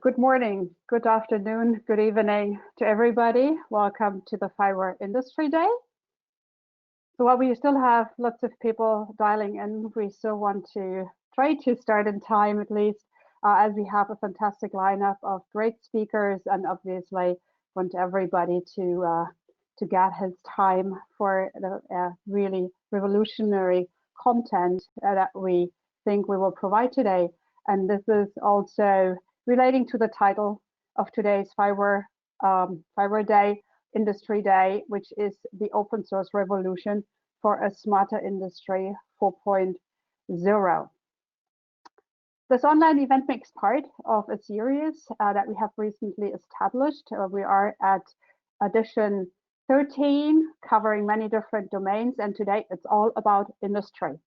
Good morning, good afternoon, good evening to everybody. Welcome to the FIWARE Industry Day. So while we still have lots of people dialing in, we still want to try to start in time at least, as we have a fantastic lineup of great speakers, and obviously want everybody to get his time for the really revolutionary content that we think we will provide today. And this is also relating to the title of today's FIWARE Day, Industry Day, which is the open source revolution for a smarter industry 4.0. This online event makes part of a series that we have recently established. We are at edition 13, covering many different domains, and today it's all about industry.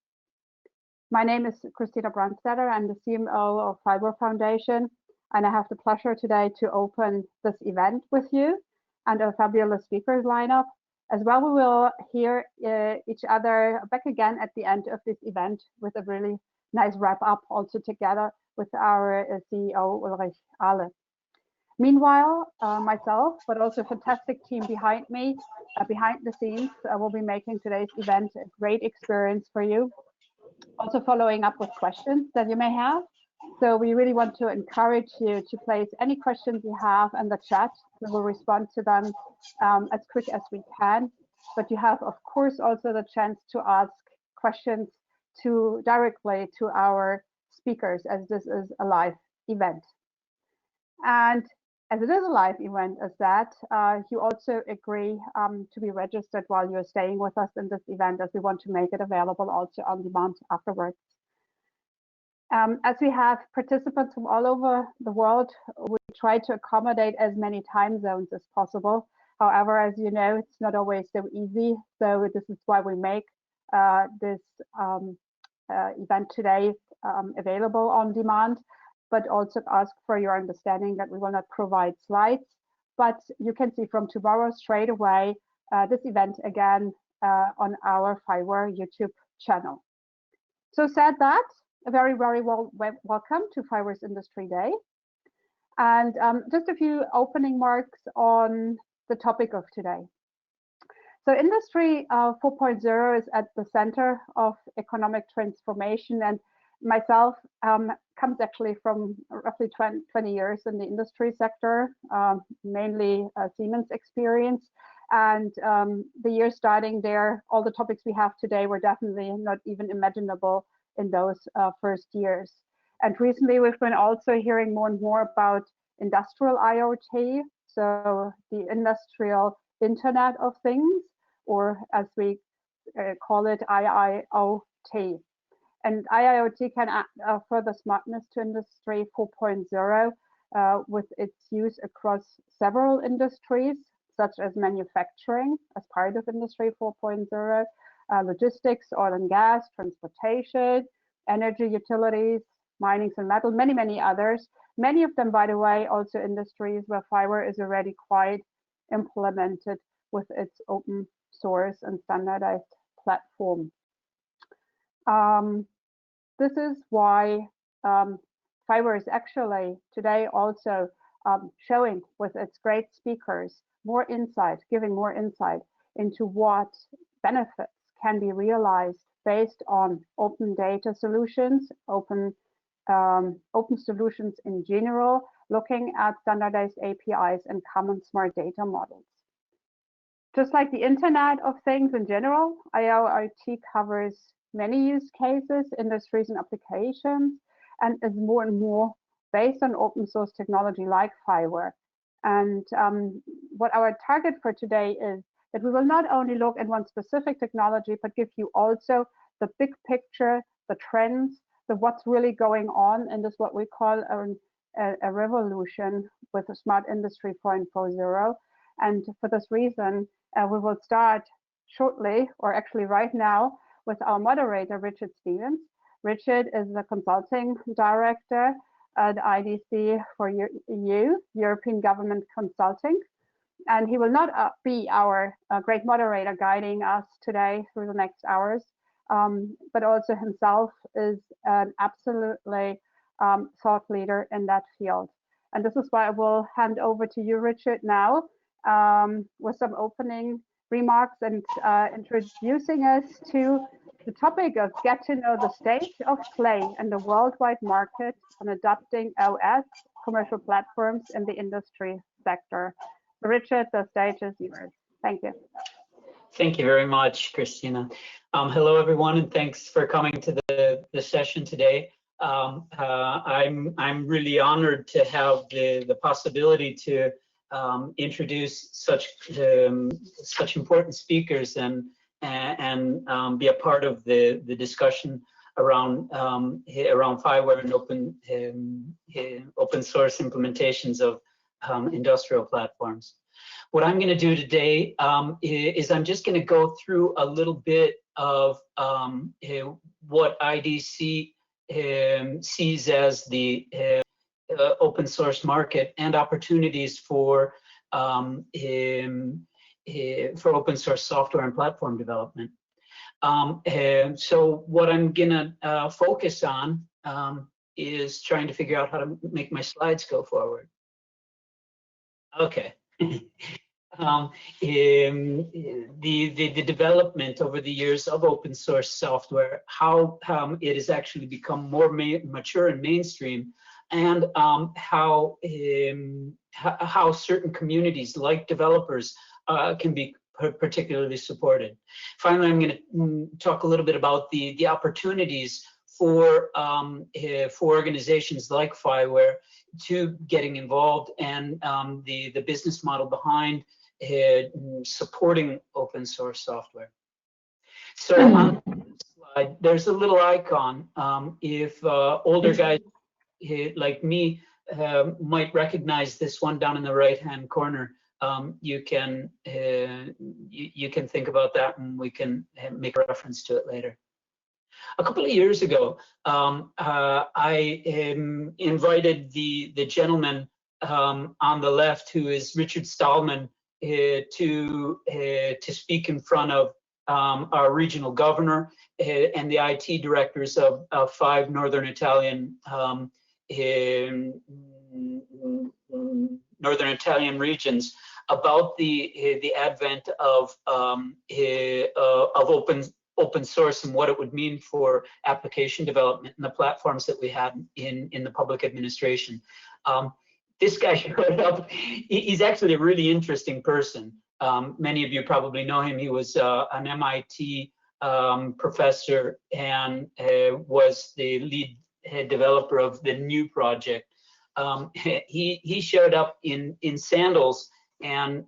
My name is Christina Brandstetter. I'm the CMO of FIWARE Foundation, and I have the pleasure today to open this event with you and a fabulous speakers lineup. As well, we will hear each other back again at the end of this event with a really nice wrap up also together with our CEO, Ulrich Ahle. Meanwhile, myself, but also a fantastic team behind me, behind the scenes, will be making today's event a great experience for you. Also following up with questions that you may have. So we really want to encourage you to place any questions you have in the chat. We will respond to them as quick as we can. But you have, of course, also the chance to ask questions directly to our speakers, as this is a live event. And as it is a live event, as that, you also agree to be registered while you're staying with us in this event, as we want to make it available also on demand afterwards. As we have participants from all over the world, we try to accommodate as many time zones as possible. However, as you know, it's not always so easy. So this is why we make this event today available on demand, but also ask for your understanding that we will not provide slides. But you can see from tomorrow straight away this event again on our FIWARE YouTube channel. So said that, a very, very welcome to FIWARE's Industry Day. And just a few opening marks on the topic of today. So Industry 4.0 is at the center of economic transformation, and myself comes actually from roughly 20 years in the industry sector, mainly Siemens experience. And the year starting there, all the topics we have today were definitely not even imaginable in those first years. And recently we've been also hearing more and more about Industrial IoT, so the industrial Internet of Things, or as we call it, IIoT. And IIoT can add further smartness to Industry 4.0 with its use across several industries, such as manufacturing as part of Industry 4.0, logistics, oil and gas, transportation, energy utilities, mining and metal, many, many others. Many of them, by the way, also industries where FIWARE is already quite implemented with its open source and standardized platform. This is why FIWARE is actually today also showing with its great speakers more insight, giving more insight into what benefits can be realized based on open data solutions, open solutions in general, looking at standardized APIs and common smart data models. Just like the Internet of Things in general, IoT covers many use cases, industries, and applications, and is more and more based on open source technology like FIWARE. And what our target for today is that we will not only look at one specific technology, but give you also the big picture, the trends, the what's really going on in this what we call a revolution with a smart industry 4.0. And for this reason, we will start shortly, or actually right now, with our moderator, Richard Stevens. Richard is the consulting director at IDC for EU, European Government Consulting. And he will not be our great moderator guiding us today through the next hours, but also himself is an absolutely thought leader in that field. And this is why I will hand over to you, Richard, now with some opening remarks and introducing us to the topic of get to know the state of play in the worldwide market on adopting OS commercial platforms in the industry sector. Richard, the stage is yours. Thank you. Thank you very much, Christina. Hello, everyone, and thanks for coming to the session today. I'm really honored to have the possibility to introduce such important speakers and be a part of the discussion around FIWARE and open source implementations of industrial platforms. What I'm going to do today is I'm just going to go through a little bit of what IDC sees as the open source market and opportunities for open source software and platform development. So what I'm going to focus on is trying to figure out how to make my slides go forward. Okay. The development over the years of open source software, how it has actually become more mature and mainstream, and how certain communities like developers can be particularly supported. Finally, I'm going to talk a little bit about the opportunities for organizations like FIWARE to getting involved, and the business model behind supporting open source software. So on the slide, there's a little icon. If older guys like me might recognize this one down in the right-hand corner, you can think about that, and we can make a reference to it later. A couple of years ago, I invited the gentleman on the left, who is Richard Stallman, to speak in front of our regional governor and the IT directors of 5 northern Italian regions about the advent of open source and what it would mean for application development and the platforms that we had in the public administration. This guy showed up. He's actually a really interesting person. Many of you probably know him. He was an MIT professor and was the lead developer of the new project. He showed up in sandals, and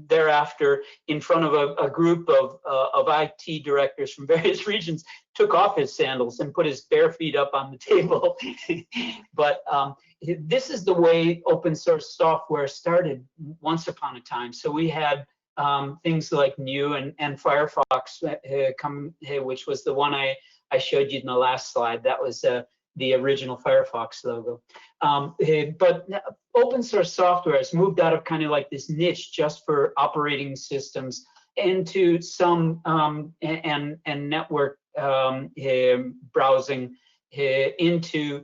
thereafter, in front of a group of IT directors from various regions, took off his sandals and put his bare feet up on the table. But this is the way open source software started once upon a time. So we had things like New and Firefox which was the one I showed you in the last slide. That was the original Firefox logo. But open source software has moved out of kind of like this niche just for operating systems into some and network browsing into.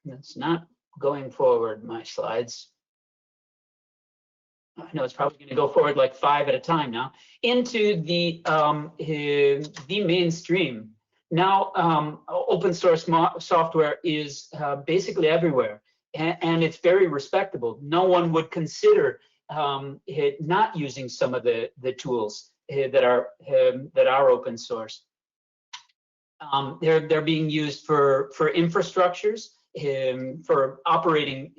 That's not going forward, my slides. I know it's probably going to go forward like 5 at a time now, into the mainstream. Now, open source software is basically everywhere, and it's very respectable. No one would consider not using some of the tools that are open source. They're being used for infrastructures, for operating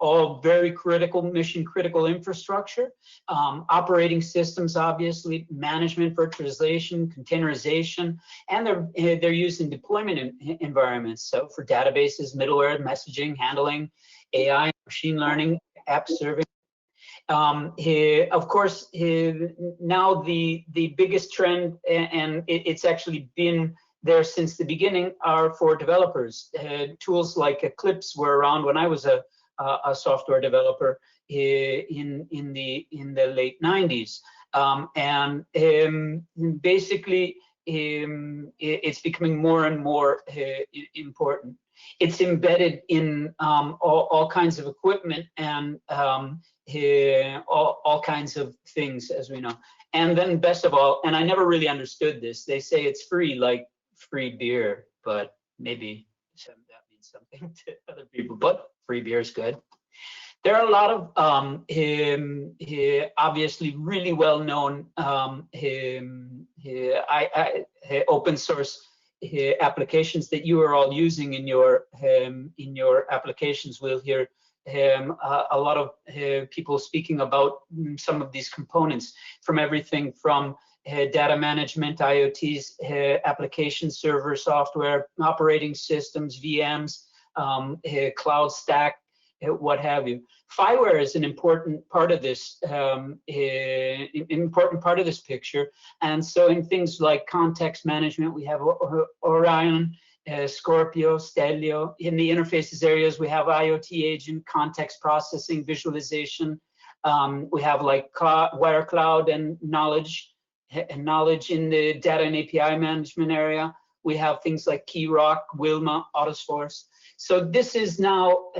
all very critical, mission critical infrastructure, operating systems, obviously, management, virtualization, containerization, and they're used in deployment environments. So for databases, middleware, messaging, handling, AI, machine learning, app serving. Of course, now the biggest trend, and it's actually been there since the beginning, are for developers. Tools like Eclipse were around when I was a software developer in the late 90s, and basically it's becoming more and more important. It's embedded in all kinds of equipment and all kinds of things, as we know. And then best of all, and I never really understood this, they say it's free, like free beer, but maybe that means something to other people, but free beer is good. There are a lot of obviously really well-known open source applications that you are all using in your applications. We'll hear a lot of people speaking about some of these components, from everything from data management, IoTs, application server software, operating systems, VMs, cloud stack, what have you. FIWARE is an important part of this, picture. And so in things like context management, we have Orion, Scorpio, Stelio. In the interfaces areas, we have IoT agent, context processing, visualization. We have like Wire Cloud and knowledge in the data and API management area. We have things like KeyRock, Wilma, Autosource. So this is now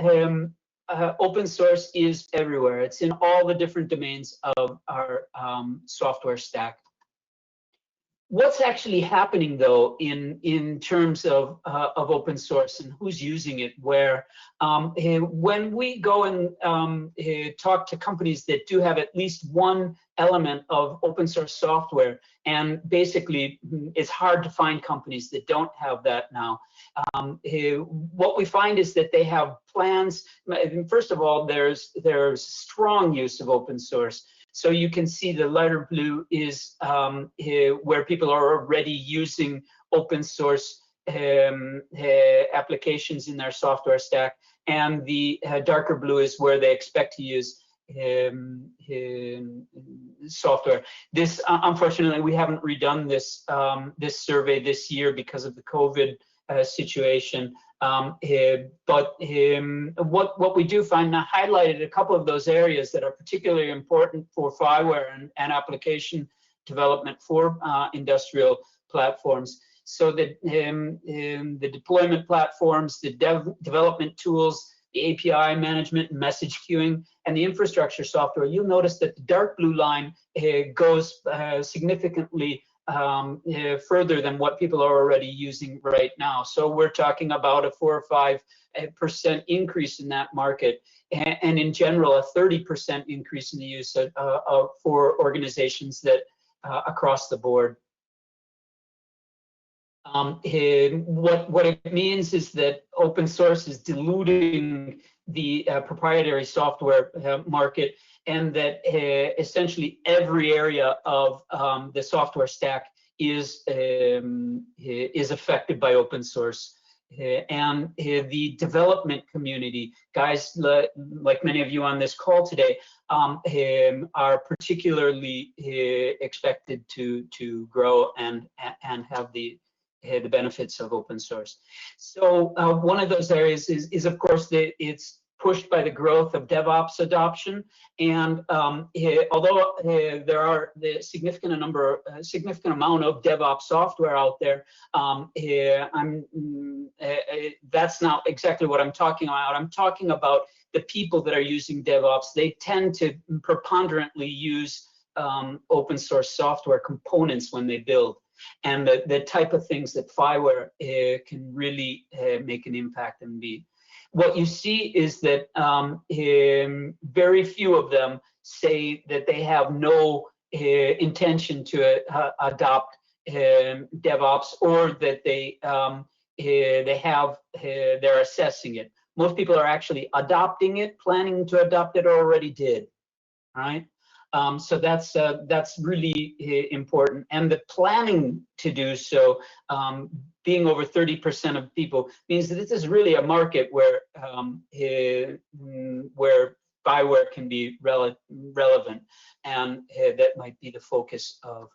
open source is everywhere. It's in all the different domains of our software stack. What's actually happening though in terms of open source and who's using it where? When we go and talk to companies that do have at least one element of open source software, and basically it's hard to find companies that don't have that now. What we find is that they have plans. First of all, there's strong use of open source. So you can see the lighter blue is where people are already using open source applications in their software stack, and the darker blue is where they expect to use software. This, unfortunately, we haven't redone this this survey this year because of the COVID situation. But what we do find, and I highlighted a couple of those areas that are particularly important for FIWARE and application development for industrial platforms. So that the deployment platforms, the development tools, the API management, message queuing, and the infrastructure software, you'll notice that the dark blue line goes significantly further than what people are already using right now. So we're talking about a 4 or 5% increase in that market, and in general a 30% increase in the use for organizations that across the board. What it means is that open source is diluting the proprietary software market, and that essentially every area of the software stack is affected by open source. And the development community, guys like many of you on this call today, are particularly expected to grow and have the benefits of open source. So one of those areas is of course it's pushed by the growth of DevOps adoption, and although there are the significant amount of DevOps software out there, that's not exactly what I'm talking about. I'm talking about the people that are using DevOps. They tend to preponderantly use open source software components when they build, and the type of things that FIWARE can really make an impact and be. What you see is that very few of them say that they have no intention to adopt DevOps, or that they're assessing it. Most people are actually adopting it, planning to adopt it, or already did, right? So that's really important, and the planning to do so, being over 30% of people, means that this is really a market where FIWARE can be relevant, and that might be the focus of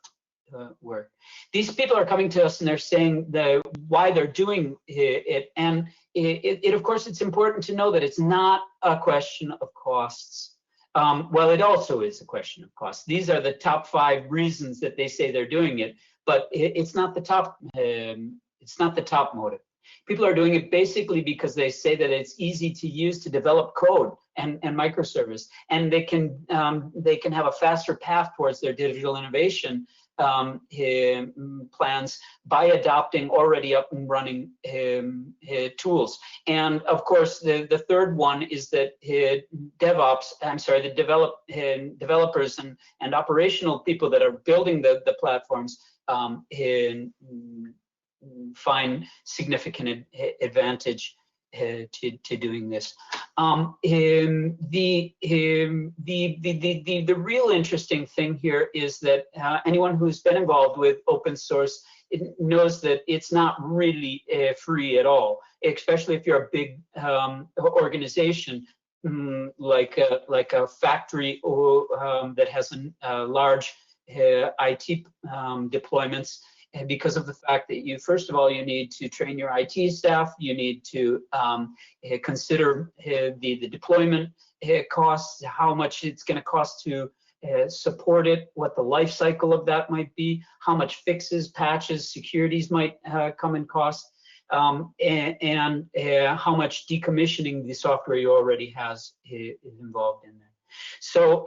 work. These people are coming to us and they're saying why they're doing it, and of course it's important to know that it's not a question of costs. Well, it also is a question of cost. These are the top 5 reasons that they say they're doing it, but it's not the top. It's not the top motive. People are doing it basically because they say that it's easy to use to develop code and microservice, and they can have a faster path towards their digital innovation plans by adopting already up and running tools. And of course, the third one is that developers and operational people that are building the platforms find significant advantage to doing this. The real interesting thing here is that anyone who's been involved with open source knows that it's not really free at all, especially if you're a big organization like a factory that has a large IT deployments. Because of the fact that first of all, you need to train your IT staff, you need to consider the deployment costs, how much it's going to cost to support it, what the life cycle of that might be, how much fixes, patches, securities might come in cost, and how much decommissioning the software you already has is involved in there. So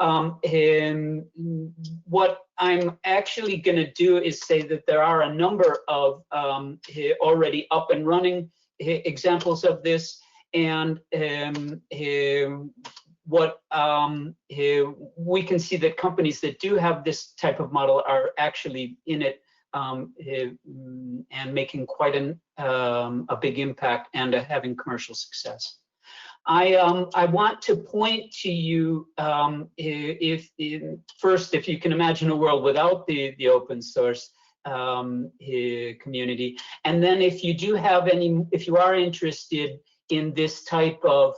what I'm actually going to do is say that there are a number of already up and running examples of this, and what we can see that companies that do have this type of model are actually in it and making quite a big impact and having commercial success. I want to point to you, first, if you can imagine a world without the open source community, and then if you do have if you are interested in this type of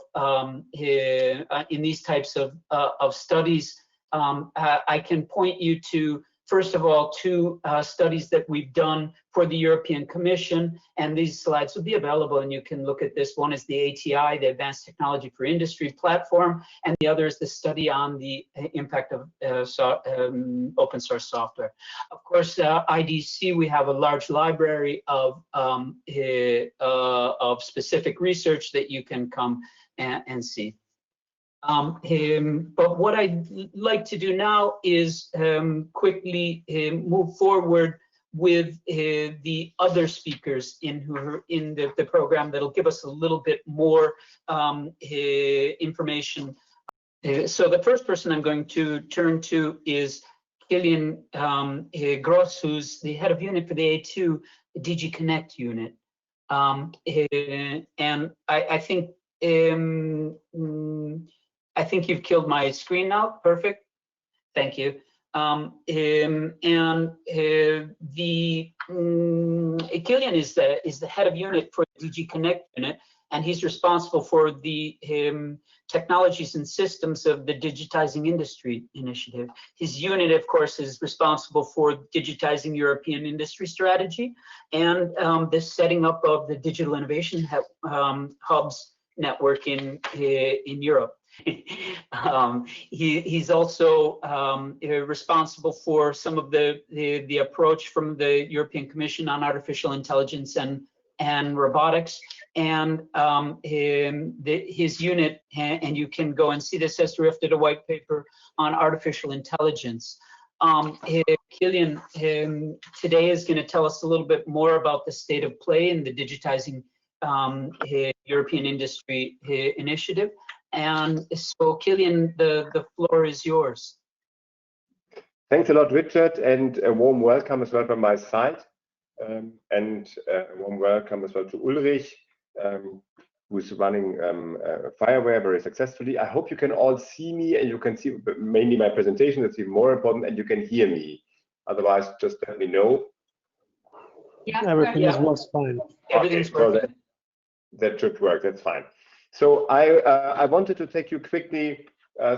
in these types of studies, I can point you to, first of all, two studies that we've done for the European Commission, and these slides will be available and you can look at this. One is the ATI, the Advanced Technology for Industry platform, and the other is the study on the impact of open source software. Of course, IDC, we have a large library of specific research that you can come and see. But what I'd like to do now is quickly move forward with the other speakers in the program that'll give us a little bit more information. So the first person I'm going to turn to is Kilian Gross, who's the head of unit for the A2 DigiConnect unit. And I think you've killed my screen now. Perfect. Thank you. Kilian is the head of unit for the DigiConnect unit, and he's responsible for the technologies and systems of the Digitising Industry initiative. His unit, of course, is responsible for digitizing European industry strategy and the setting up of the digital innovation hubs network in Europe. He's also responsible for some of the approach from the European Commission on artificial intelligence and robotics, and his unit, and you can go and see this, has drafted a white paper on artificial intelligence. Kilian today is going to tell us a little bit more about the state of play in the Digitizing European Industry initiative. And so, Kilian, the floor is yours. Thanks a lot, Richard, and a warm welcome as well from my side. And a warm welcome as well to Ulrich, who's running FIWARE very successfully. I hope you can all see me and you can see mainly my presentation. That's even more important, and you can hear me. Otherwise, just let me know. Yeah, everything works fine. Everything's working. So that should work. That's fine. So I wanted to take you quickly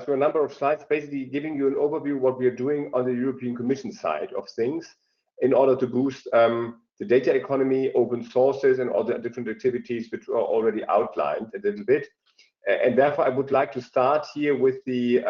through a number of slides, basically giving you an overview of what we are doing on the European Commission side of things in order to boost the data economy, open sources, and all the different activities which are already outlined a little bit. And therefore, I would like to start here with the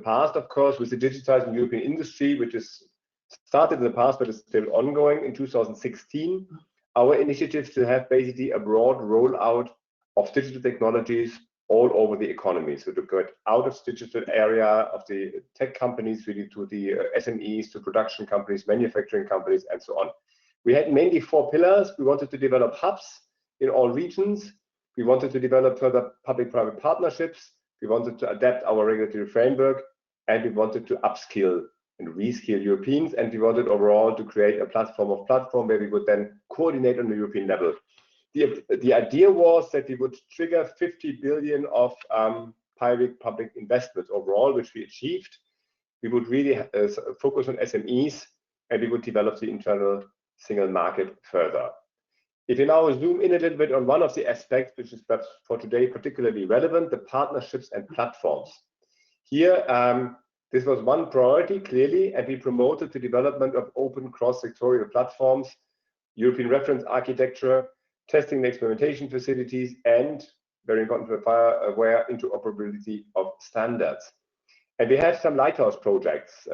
past, of course, with the Digitizing European Industry, which is started in the past, but is still ongoing in 2016. Our initiative to have basically a broad rollout of digital technologies all over the economy. So to get out of digital area of the tech companies, really to the SMEs, to production companies, manufacturing companies, and so on. We had mainly 4 pillars. We wanted to develop hubs in all regions. We wanted to develop further public-private partnerships. We wanted to adapt our regulatory framework, and we wanted to upskill and reskill Europeans, and we wanted overall to create a platform of platform where we would then coordinate on the European level. The idea was that we would trigger 50 billion of private-public investments overall, which we achieved. We would really focus on SMEs, and we would develop the internal single market further. If you now zoom in a little bit on one of the aspects, which is perhaps for today particularly relevant, the partnerships and platforms. Here, this was one priority, clearly, and we promoted the development of open cross-sectorial platforms, European reference architecture, testing and experimentation facilities, and, very important for FIWARE, interoperability of standards. And we have some lighthouse projects.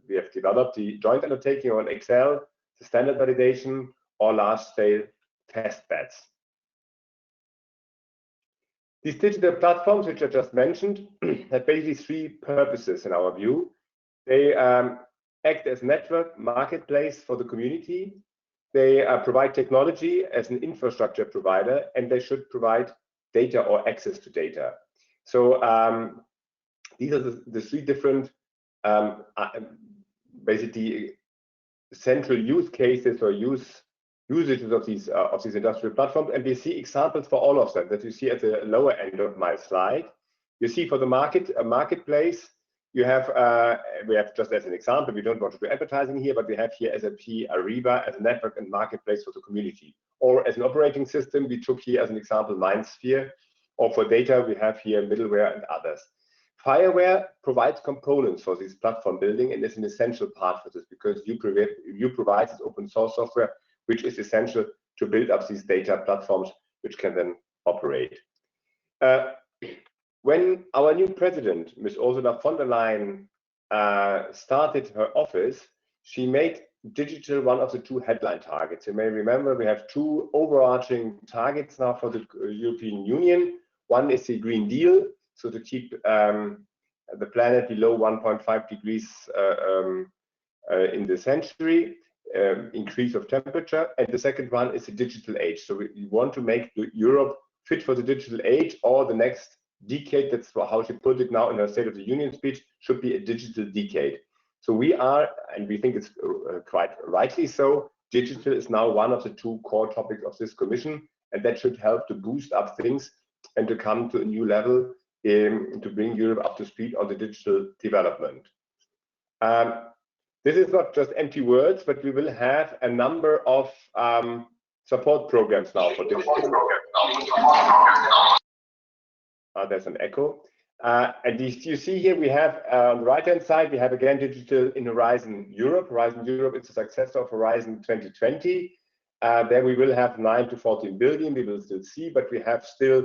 We have developed the joint undertaking on Excel, the standard validation, or large-scale test beds. These digital platforms, which I just mentioned, have basically 3 purposes in our view. They act as network marketplace for the community. They provide technology as an infrastructure provider, and they should provide data or access to data. So these are the 3 different basically central use cases or usages of these industrial platforms, and we see examples for all of them that you see at the lower end of my slide. You see for the marketplace, you have we have, just as an example, we don't want to do advertising here, but we have here SAP Ariba as a network and marketplace for the community. Or as an operating system, we took here as an example MindSphere, or for data, we have here middleware and others. FIWARE provides components for this platform building, and is an essential part for this because you provide this open source software, which is essential to build up these data platforms, which can then operate. When our new president, Ms. Ursula von der Leyen, started her office, she made digital one of the 2 headline targets. You may remember we have 2 overarching targets now for the European Union. One is the Green Deal, so to keep the planet below 1.5 degrees in the century. Increase of temperature, and the second one is the digital age. So we want to make Europe fit for the digital age, or the next decade, that's how she put it now in her State of the Union speech, should be a digital decade. So we are, and we think it's quite rightly so, digital is now one of the 2 core topics of this commission, and that should help to boost up things and to come to a new level to bring Europe up to speed on the digital development. This is not just empty words, but we will have a number of support programs now for digital. There's an echo. And you see here, we have on the right-hand side, we have again digital in Horizon Europe. Horizon Europe is a successor of Horizon 2020. There we will have 9 to 14 billion, we will still see, but we have still,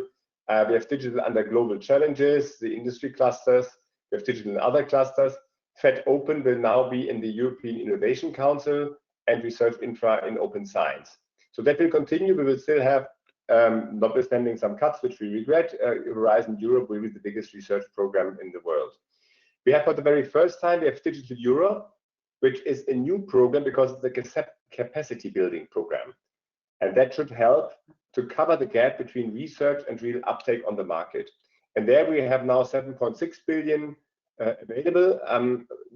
we have digital under global challenges, the industry clusters, we have digital in other clusters. FIAT Open will now be in the European Innovation Council, and research infra in open science. So that will continue. We will still have, notwithstanding some cuts, which we regret, Horizon Europe will be the biggest research program in the world. We have for the very first time, we have Digital Europe, which is a new program because it's a capacity building program. And that should help to cover the gap between research and real uptake on the market. And there we have now 7.6 billion available.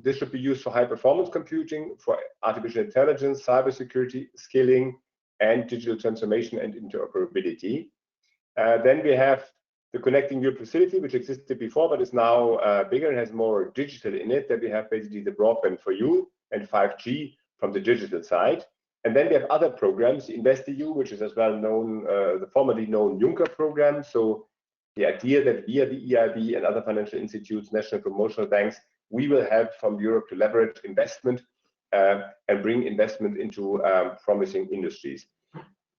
This should be used for high performance computing, for artificial intelligence, cybersecurity, skilling, and digital transformation and interoperability. Then we have the Connecting Europe facility, which existed before, but is now bigger and has more digital in it. That we have basically the broadband for you and 5G from the digital side. And then we have other programs, InvestEU, which is as well known, the formerly known Juncker program. So the idea that via the EIB and other financial institutes, national promotional banks, we will help from Europe to leverage investment and bring investment into promising industries.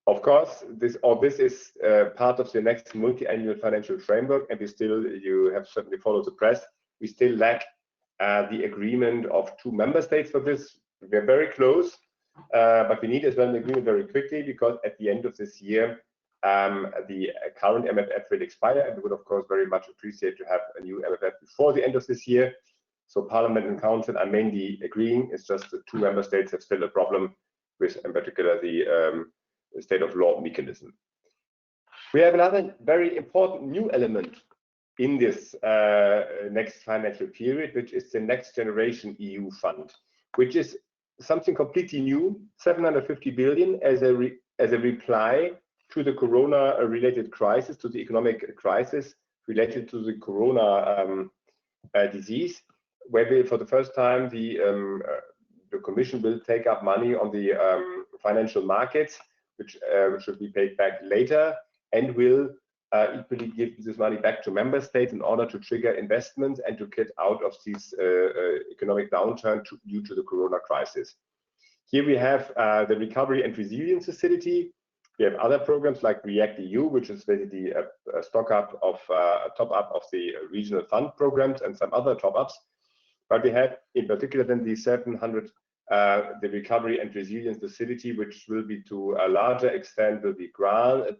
Of course, this is part of the next multi-annual financial framework, and you have certainly followed the press, we still lack the agreement of 2 member states for this. we're very close, but we need as well an agreement very quickly, because at the end of this year, the current MFF will expire, and we would, of course, very much appreciate to have a new MFF before the end of this year. So Parliament and Council are mainly agreeing. It's just the 2 member states have still a problem with, in particular, the state of law mechanism. We have another very important new element in this next financial period, which is the Next Generation EU Fund, which is something completely new, 750 billion as a reply to the corona-related crisis, to the economic crisis related to the corona disease, where for the first time the Commission will take up money on the financial markets, which should be paid back later, and will equally give this money back to member states in order to trigger investments and to get out of this economic downturn due to the corona crisis. Here we have the Recovery and Resilience Facility. We have other programs like REACT EU, which is basically a top up of the regional fund programs and some other top-ups. But we have in particular then the 700, the Recovery and Resilience Facility, which will be to a larger extent will be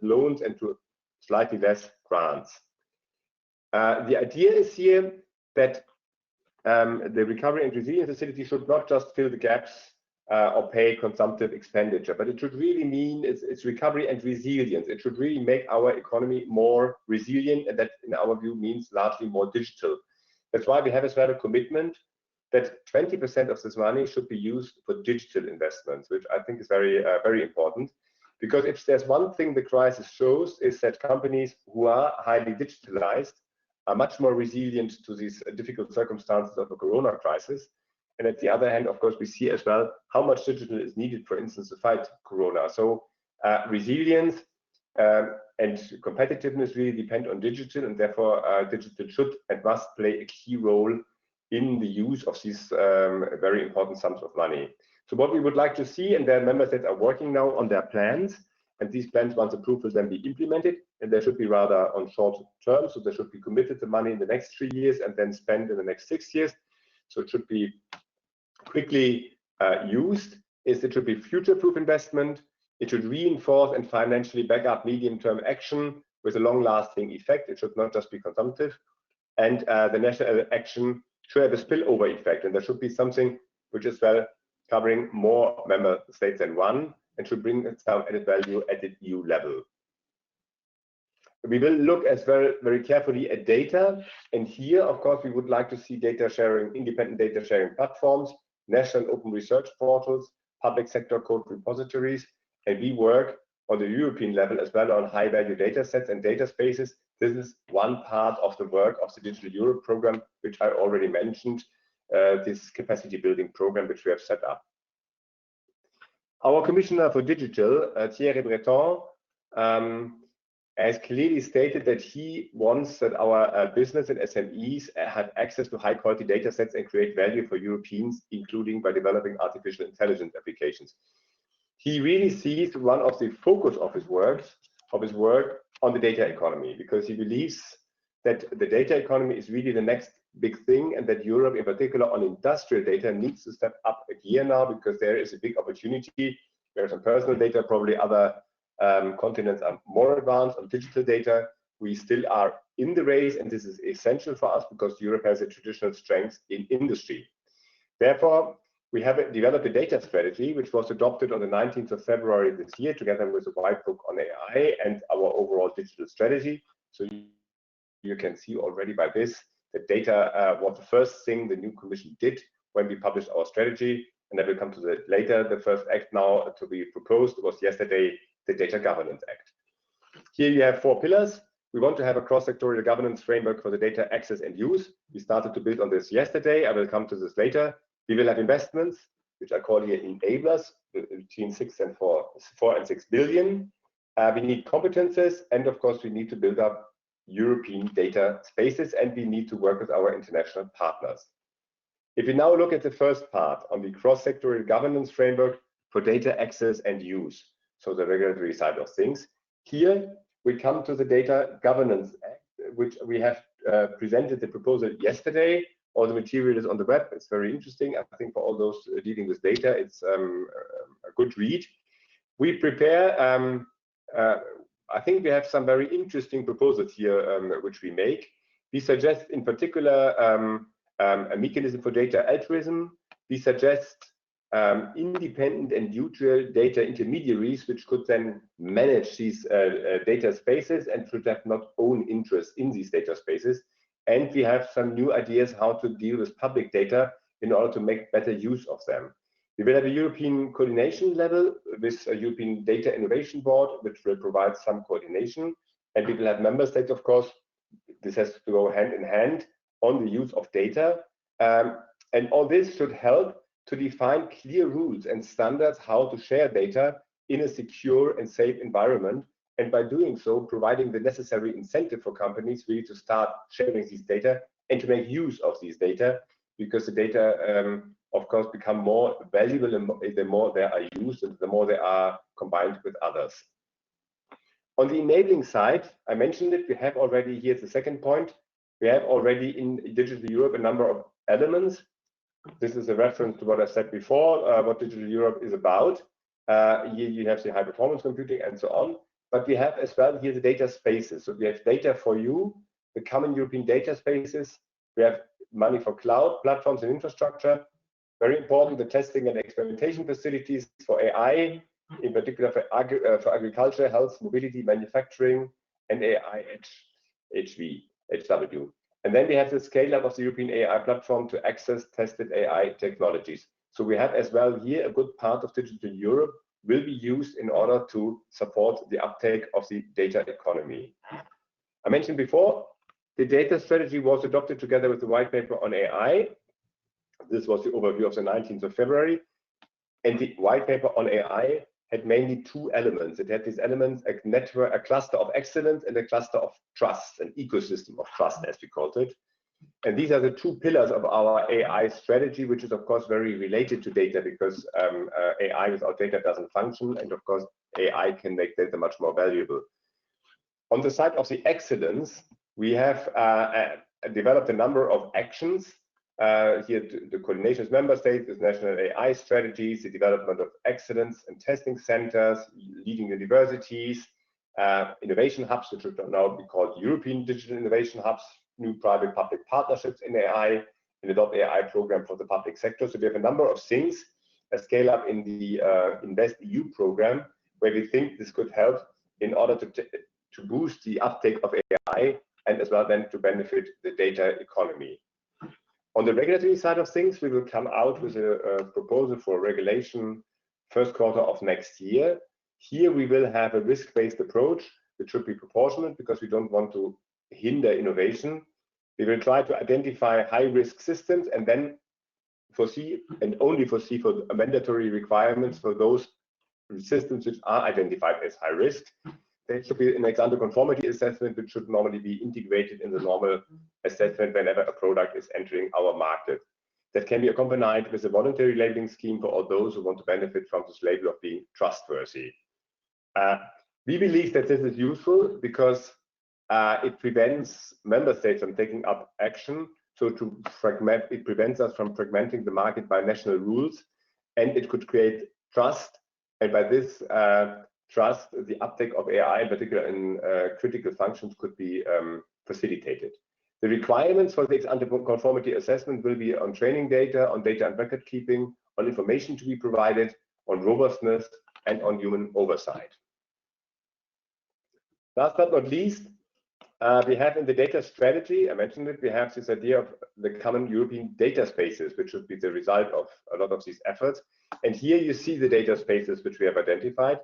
loans and to slightly less grants. The idea is here that the Recovery and Resilience Facility should not just fill the gaps or pay consumptive expenditure, but it should really mean it's recovery and resilience. It should really make our economy more resilient, and that, in our view, means largely more digital. That's why we have as well a commitment that 20% of this money should be used for digital investments, which I think is very, very important. Because if there's one thing the crisis shows, is that companies who are highly digitalized are much more resilient to these difficult circumstances of the corona crisis. And at the other hand, of course, we see as well how much digital is needed, for instance, to fight corona. So resilience and competitiveness really depend on digital, and therefore digital should and must play a key role in the use of these very important sums of money. So what we would like to see, and their member states are working now on their plans, and these plans, once approved, will then be implemented, and they should be rather on short term. So they should be committed to money in the next 3 years and then spent in the next 6 years. So it should be quickly used. It should be future-proof investment. It should reinforce and financially back up medium-term action with a long-lasting effect. It should not just be consumptive. And the national action should have a spillover effect, and there should be something which is well covering more member states than one, and should bring some added value at the EU level. We will look as well very carefully at data, and here, of course, we would like to see data sharing, independent data sharing platforms, national open research portals, public sector code repositories, and we work on the European level as well on high-value data sets and data spaces. This is one part of the work of the Digital Europe program, which I already mentioned, this capacity building program which we have set up. Our Commissioner for Digital, Thierry Breton, has clearly stated that he wants that our business and SMEs have access to high-quality data sets and create value for Europeans, including by developing artificial intelligence applications. He really sees one of the focus of his work on the data economy, because he believes that the data economy is really the next big thing, and that Europe, in particular on industrial data, needs to step up a gear now, because there is a big opportunity. There are some personal data, probably other continents are more advanced on digital data. We still are in the race, and this is essential for us because Europe has a traditional strength in industry. Therefore, we have developed a data strategy, which was adopted on the 19th of February this year, together with a white book on AI and our overall digital strategy. So you can see already by this that data was the first thing the new Commission did when we published our strategy, and I will come to that later. The first act now to be proposed was yesterday, the Data Governance Act. Here you have 4 pillars. We want to have a cross-sectorial governance framework for the data access and use. We started to build on this yesterday. I will come to this later. We will have investments, which I call here enablers, between 4 and 6 billion. We need competences, and of course, we need to build up European data spaces, and we need to work with our international partners. If we now look at the first part on the cross-sectorial governance framework for data access and use, so the regulatory side of things, here we come to the Data Governance Act, which we have presented the proposal yesterday All the material is on the web. It's very interesting. I think for all those dealing with data, it's a good read. We prepare, I think we have some very interesting proposals here, which we make. We suggest in particular a mechanism for data altruism. We suggest independent and neutral data intermediaries, which could then manage these data spaces and should have not own interest in these data spaces. And we have some new ideas how to deal with public data in order to make better use of them. We will have a European coordination level with a European Data Innovation Board, which will provide some coordination. And we will have member states, of course. This has to go hand in hand on the use of data. And all this should help to define clear rules and standards how to share data in a secure and safe environment. And by doing so, providing the necessary incentive for companies really to start sharing these data and to make use of these data, because the data, of course, become more valuable the more they are used and the more they are combined with others. On the enabling side, I mentioned it, we have already, here's the second point, we have already in Digital Europe a number of elements. This is a reference to what I said before, what Digital Europe is about. Here you have the high performance computing and so on. But we have as well here the data spaces. So we have data for you, the common European data spaces. We have money for cloud platforms and infrastructure. Very important, the testing and experimentation facilities for AI, in particular for agriculture, health, mobility, manufacturing, and AI HW. And then we have the scale up of the European AI platform to access tested AI technologies. So we have as well here a good part of Digital Europe will be used in order to support the uptake of the data economy. I mentioned before, the data strategy was adopted together with the white paper on AI. This was the overview of the 19th of February. And the white paper on AI had mainly two elements. It had these elements, a network, a cluster of excellence and a cluster of trust, an ecosystem of trust, as we called it. And these are the two pillars of our AI strategy, which is, of course, very related to data, because AI without data doesn't function. And, of course, AI can make data much more valuable. On the side of the excellence, we have developed a number of actions. Here, the coordination with member states, with national AI strategies, the development of excellence and testing centers, leading universities, innovation hubs, which would now be called European Digital Innovation Hubs, new private-public partnerships in AI, and Adopt AI program for the public sector. So we have a number of things, a scale up in the Invest EU program, where we think this could help in order to boost the uptake of AI and as well then to benefit the data economy. On the regulatory side of things, we will come out with a proposal for regulation first quarter of next year. Here we will have a risk-based approach, which should be proportionate because we don't want to hinder innovation. We will try to identify high-risk systems and then foresee and only foresee for mandatory requirements for those systems which are identified as high risk. There should be an ex-ante conformity assessment, which should normally be integrated in the normal assessment whenever a product is entering our market. That can be accompanied with a voluntary labeling scheme for all those who want to benefit from this label of being trustworthy. We believe that this is useful because it prevents member states from taking up action. So it prevents us from fragmenting the market by national rules, and it could create trust. And by this trust, the uptake of AI, in particular in critical functions, could be facilitated. The requirements for the ex-ante conformity assessment will be on training data, on data and record keeping, on information to be provided, on robustness, and on human oversight. Last but not least, we have in the data strategy, I mentioned it, we have this idea of the common European data spaces, which should be the result of a lot of these efforts. And here you see the data spaces which we have identified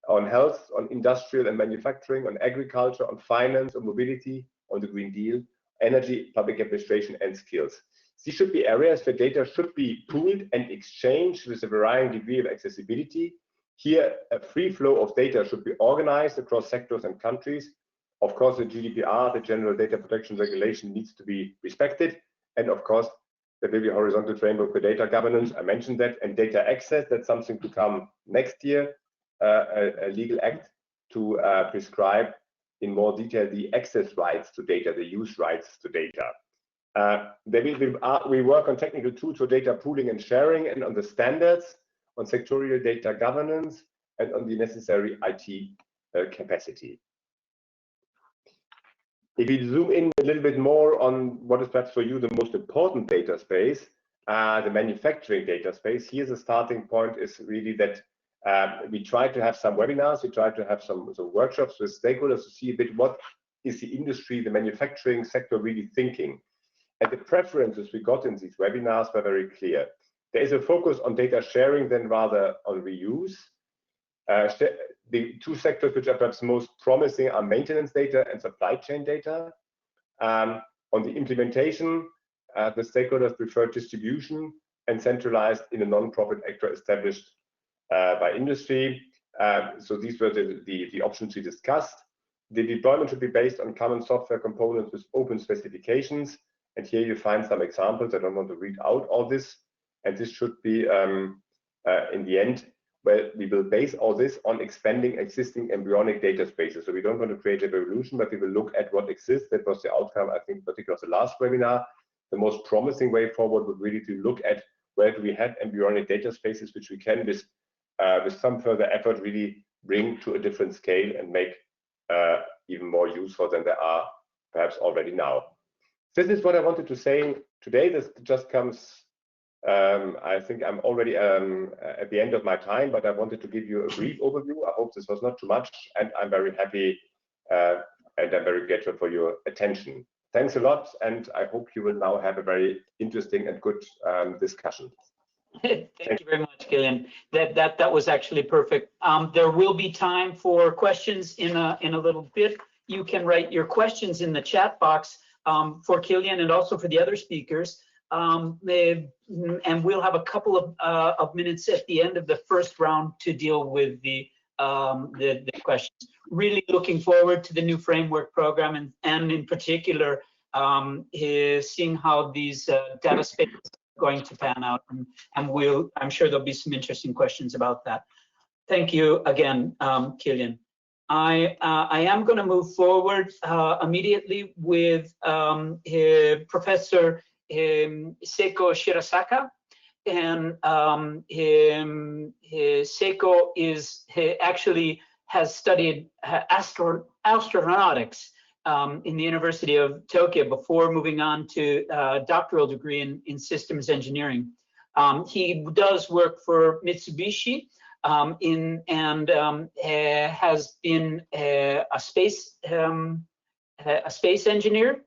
on health, on industrial and manufacturing, on agriculture, on finance, on mobility, on the Green Deal, energy, public administration, and skills. These should be areas where data should be pooled and exchanged with a varying degree of accessibility. Here, a free flow of data should be organized across sectors and countries. Of course, the GDPR, the General Data Protection Regulation, needs to be respected. And of course, there will be a horizontal framework for data governance. I mentioned that. And data access, that's something to come next year, a legal act to prescribe in more detail the access rights to data, the use rights to data. We work on technical tools for data pooling and sharing, and on the standards, on sectorial data governance, and on the necessary IT capacity. If you zoom in a little bit more on what is perhaps for you the most important data space, the manufacturing data space, here the starting point is really that we try to have some webinars, we try to have some workshops with stakeholders to see a bit what is the industry, the manufacturing sector really thinking. And the preferences we got in these webinars were very clear. There is a focus on data sharing than rather on reuse. The two sectors which are perhaps most promising are maintenance data and supply chain data. On the implementation, the stakeholders prefer distribution and centralized in a non-profit actor established by industry. So these were the options we discussed. The deployment should be based on common software components with open specifications. And here you find some examples. I don't want to read out all this. And this should be, in the end, where we will base all this on expanding existing embryonic data spaces. So we don't want to create a revolution, but we will look at what exists. That was the outcome, I think, particularly of the last webinar. The most promising way forward would really to look at where do we have embryonic data spaces, which we can, with some further effort, really bring to a different scale and make even more useful than they are perhaps already now. This is what I wanted to say today. This just comes, I think I'm already at the end of my time, but I wanted to give you a brief overview. I hope this was not too much, and I'm very happy and I'm very grateful for your attention. Thanks a lot, and I hope you will now have a very interesting and good discussion. Thank you very much, Kilian. That was actually perfect. There will be time for questions in a little bit. You can write your questions in the chat box for Kilian and also for the other speakers. And we'll have a couple of minutes at the end of the first round to deal with the questions. Really looking forward to the new framework program, and in particular seeing how these data spaces are going to pan out, and I'm sure there'll be some interesting questions about that. Thank you again, Kilian. I am going to move forward immediately with Professor Seiko Shirasaka, and Seiko actually has studied astronautics in the University of Tokyo before moving on to a doctoral degree in systems engineering. He does work for Mitsubishi and has been a space engineer.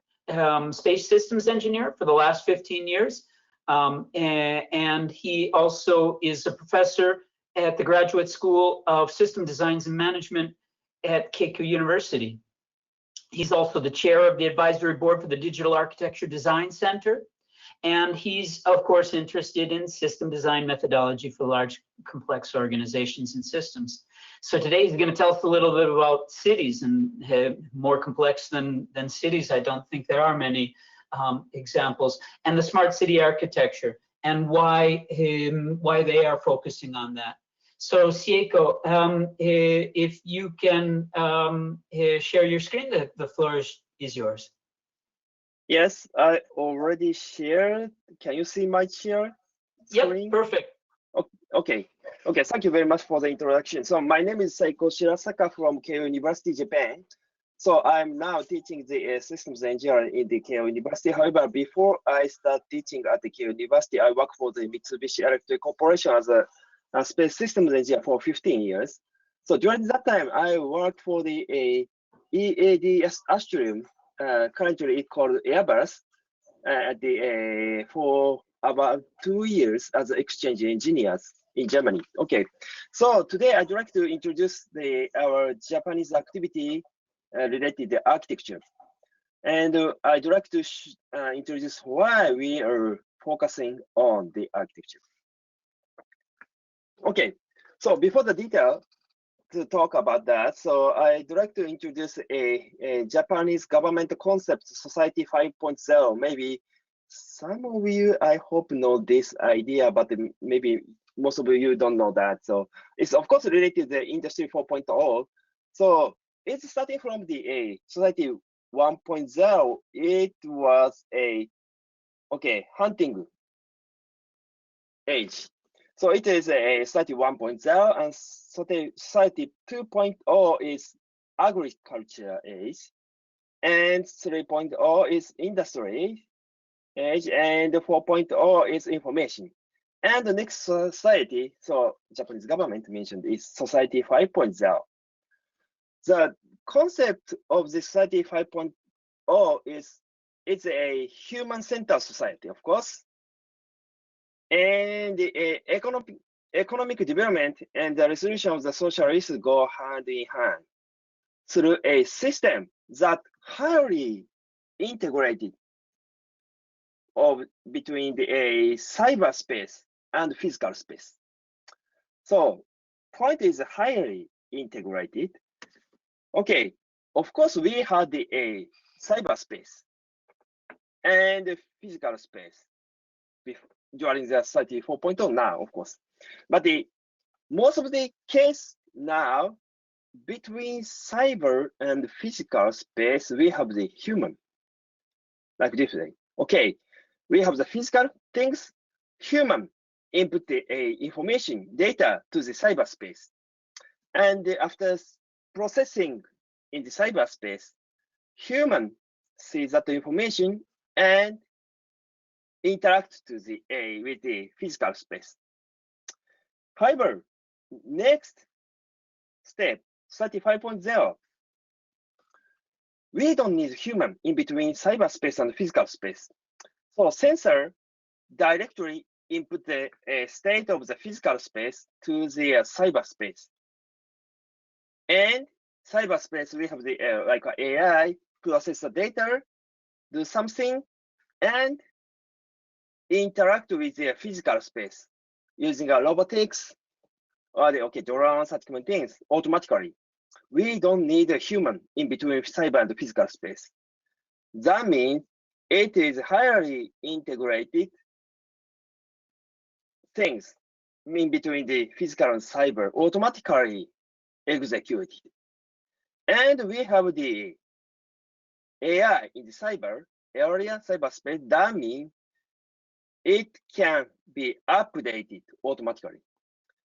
Space systems engineer for the last 15 years. And he also is a professor at the Graduate School of System Designs and Management at Keio University. He's also the chair of the advisory board for the Digital Architecture Design Center. And he's, of course, interested in system design methodology for large, complex organizations and systems. So today he's going to tell us a little bit about cities, and more complex than cities. I don't think there are many examples, and the smart city architecture and why they are focusing on that. So Seiko, if you can share your screen, the floor is yours. Yes, I already shared. Can you see my share screen? Yep, perfect. Okay. Thank you very much for the introduction. So my name is Seiko Shirasaka from Keio University, Japan. So I'm now teaching the systems engineering in the Keio University. However, before I start teaching at the Keio University, I worked for the Mitsubishi Electric Corporation as a space systems engineer for 15 years. So during that time, I worked for the EADS Astrium. Currently it's called Airbus for about 2 years as exchange engineers in Germany. Okay, so today I'd like to introduce our Japanese activity related to architecture, and I'd like to introduce why we are focusing on the architecture. Okay, so before the detail to talk about that, so I'd like to introduce a Japanese government concept, Society 5.0. Maybe some of you, I hope, know this idea, but maybe most of you don't know that. So it's of course related to the Industry 4.0. So it's starting from the Society 1.0. It was a okay, hunting age. So it is a society 1.0, and society 2.0 is agriculture age, and 3.0 is industry age, and 4.0 is information. And the next society, so Japanese government mentioned, is society 5.0. The concept of the society 5.0 is it's a human-centered society, of course, and the economic development and the resolution of the social issues go hand in hand through a system that highly integrated between the cyberspace and physical space. So point is highly integrated. Okay, of course we had the cyberspace and the physical space during the society 4.0 now, of course. But the most of the case now between cyber and physical space, we have the human, like this way. Okay, we have the physical things, human input the information, data to the cyberspace. And after processing in the cyberspace, human sees that information and interact to the with the physical space. However, next step, 35.0, we don't need human in between cyberspace and physical space. So sensor directly input the state of the physical space to the cyberspace. And cyberspace, we have the like AI process the data, do something, and interact with the physical space using robotics or the drones, such kind of things automatically. We don't need a human in between cyber and physical space. That means it is highly integrated things in between the physical and cyber automatically executed. And we have the AI in the cyber area, cyberspace. That means it can be updated automatically.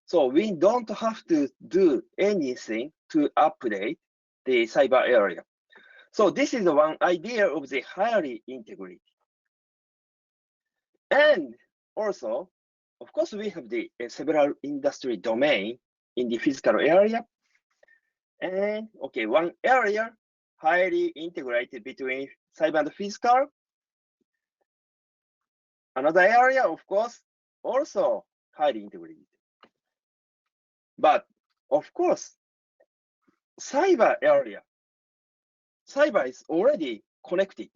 So we don't have to do anything to update the cyber area. So this is one idea of the highly integrated. And also, of course, we have the several industry domain in the physical area. And okay, one area highly integrated between cyber and physical. Another area, of course, also highly integrated. But of course, cyber area, cyber is already connected.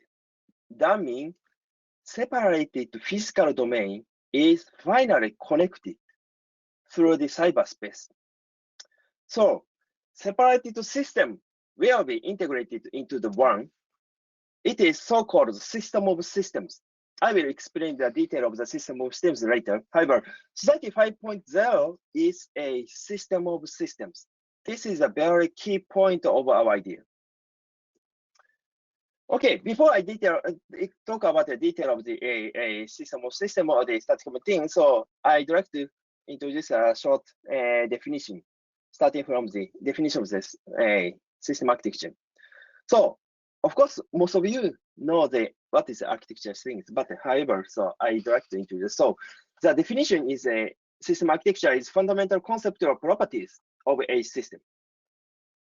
That means separated physical domain is finally connected through the cyberspace. So separated system will be integrated into the one. It is so-called system of systems. I will explain the detail of the system of systems later. However, Society 5.0 is a system of systems. This is a very key point of our idea. Okay, before I talk about the detail of the system of system or the statistical thing, so I'd like to introduce a short definition, starting from the definition of this system architecture. So, of course, most of you know what is the architecture things, but however, so I'd like to introduce. So, the definition is a system architecture is fundamental conceptual properties of a system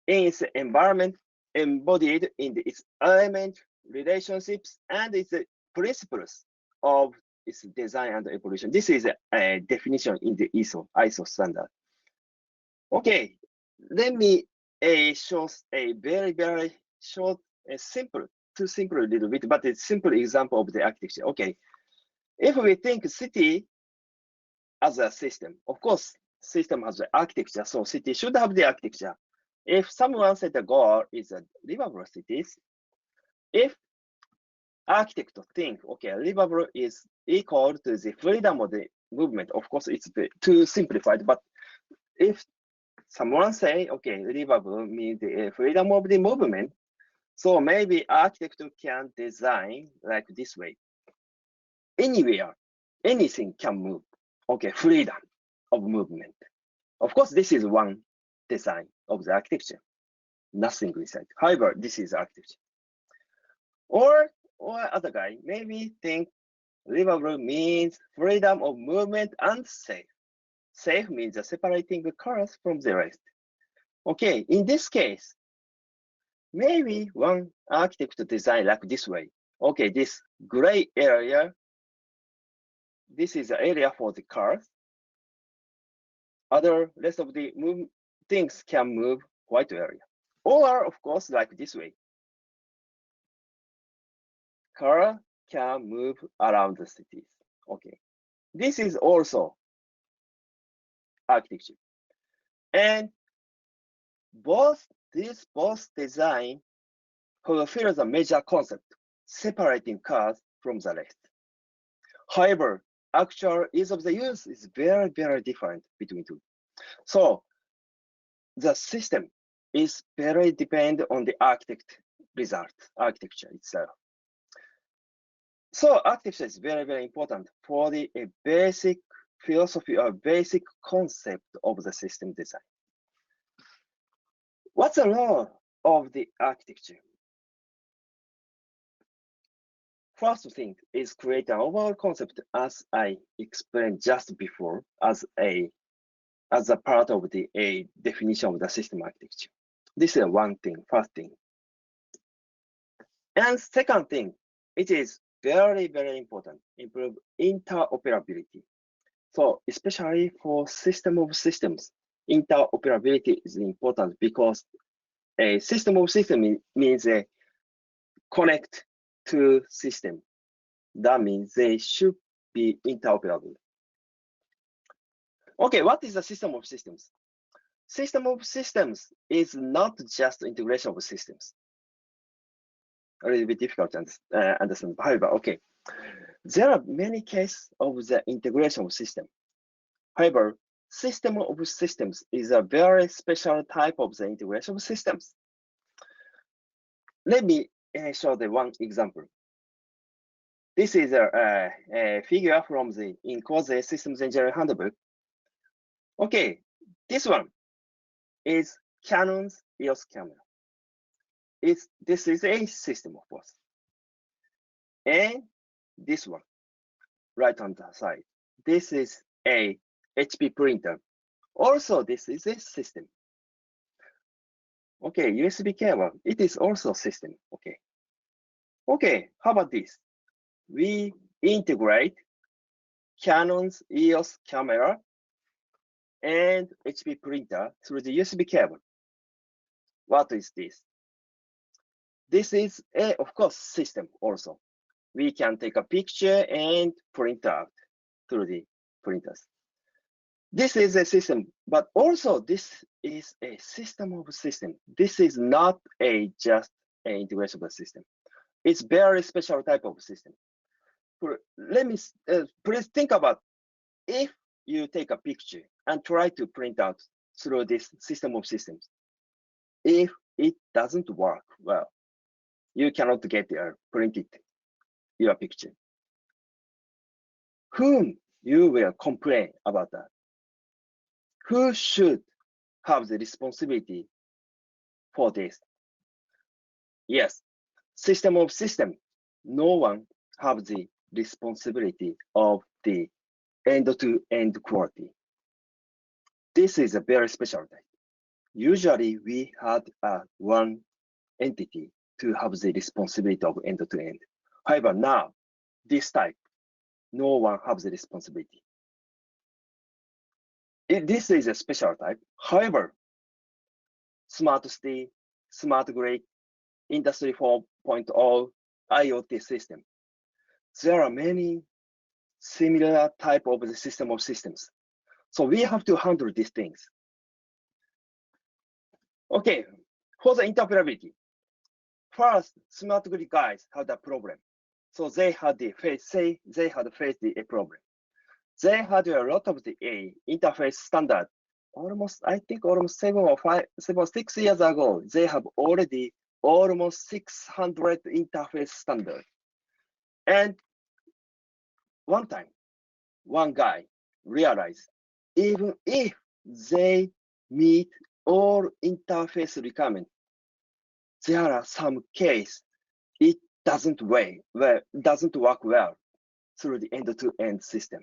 in its environment, embodied in its element, relationships, and its principles of its design and evolution. This is a definition in the ISO standard. Okay, let me show a very, very short, too simple a little bit, but it's simple example of the architecture. Okay, if we think city as a system, of course, system has the architecture, so city should have the architecture. If someone said the goal is a livable cities, if architect think, okay, livable is equal to the freedom of the movement, of course, it's too simplified, but if someone say, okay, livable means the freedom of the movement, so maybe architect can design like this way. anywhere, anything can move. Okay, freedom of movement. Of course, this is one design of the architecture. Nothing inside. However, this is architecture. Or other guy maybe think livable means freedom of movement and safe. Safe means separating the cars from the rest. Okay, in this case, maybe one architect design like this way. Okay, this gray area, this is the area for the cars. Other rest of the things can move white area. Or of course, like this way. Car can move around the cities. Okay, this is also architecture. And both design fulfill the major concept, separating cars from the rest. However, actual ease of the use is very, very different between two. So the system is very dependent on the architecture itself. So architecture is very, very important for the basic philosophy or basic concept of the system design. What's the role of the architecture? First thing is create an overall concept, as I explained just before, as a part of the definition of the system architecture. This is one thing, first thing. And second thing, it is very, very important, improve interoperability. So especially for system of systems, interoperability is important because a system of systems means a connect to system. That means they should be interoperable. Okay, what is a system of systems? System of systems is not just integration of systems. A little bit difficult to understand. However, okay, there are many cases of the integration of system. However, system of systems is a very special type of the integration of systems. Let me show the one example. This is a figure from the INCOSE Systems Engineering Handbook. Okay, this one is Canon's EOS camera. This is a system, of course. And this one, right on the side, this is a HP printer. Also, this is a system. Okay, USB cable, it is also a system. Okay. Okay, how about this? We integrate Canon's EOS camera and HP printer through the USB cable. What is this? This is of course, system also. We can take a picture and print out through the printers. This is a system, but also this is a system of a system. This is not just an integration of a system. It's very special type of system. Let me please think about if you take a picture and try to print out through this system of systems. If it doesn't work well, you cannot get printed your picture. Whom you will complain about that? Who should have the responsibility for this? Yes, system of system. No one has the responsibility of the end-to-end quality. This is a very special type. Usually, we had one entity to have the responsibility of end-to-end. However, now, this type, no one has the responsibility. This is a special type. However, smart city, smart grid, Industry 4.0, IoT system, there are many similar type of the system of systems. So we have to handle these things. Okay, for the interoperability, first, smart grid guys had a problem. So they had faced a problem. They had a lot of the interface standard. I think almost 7 or 6 years ago, they have already almost 600 interface standard. And one time, one guy realized even if they meet all interface requirements, there are some cases it doesn't work well through the end-to-end system.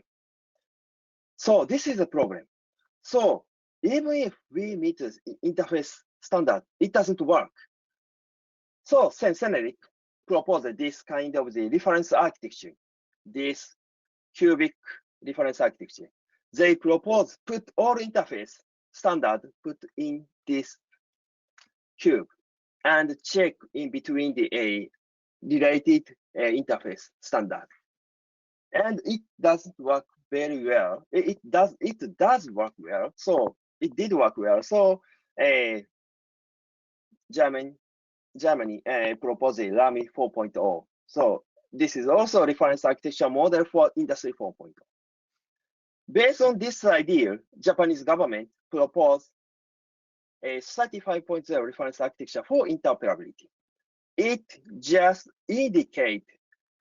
So this is a problem. So even if we meet the interface standard, it doesn't work. So CNECT proposed this kind of the reference architecture, this cubic reference architecture. They propose put all interface standard put in this cube and check in between the related interface standard. And it doesn't work very well. It does work well. So it did work well. So Germany proposed a LAMI 4.0. So this is also a reference architecture model for Industry 4.0. Based on this idea, Japanese government proposed a 35.0 reference architecture for interoperability. It just indicates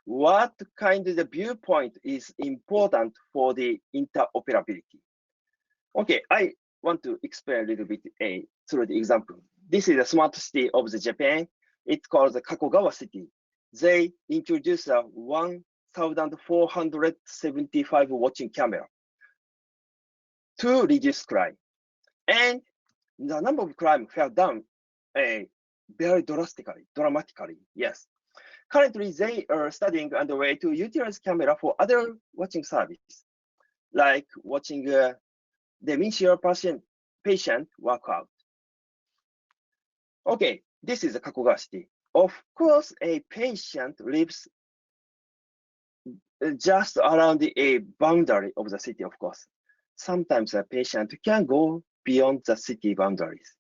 what kind of the viewpoint is important for the interoperability. Okay, I want to explain a little bit through the example. This is a smart city of the Japan. It's called the Kakogawa city. They introduced a 1,475 watching camera to reduce crime. And the number of crime fell down very dramatically, yes. Currently, they are studying underway to utilize camera for other watching service, like watching dementia patient workout. Okay, this is a Kakogawa city. Of course, a patient lives just around the boundary of the city, of course. Sometimes a patient can go beyond the city boundaries.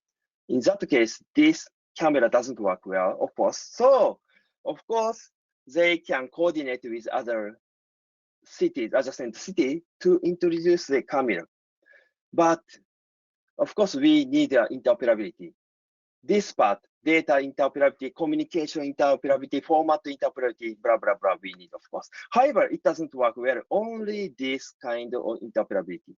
In that case, this camera doesn't work well, of course. So, of course, they can coordinate with other cities, adjacent city, to introduce the camera. But, of course, we need interoperability. This part, data interoperability, communication interoperability, format interoperability, blah, blah, blah, we need, of course. However, it doesn't work well, only this kind of interoperability.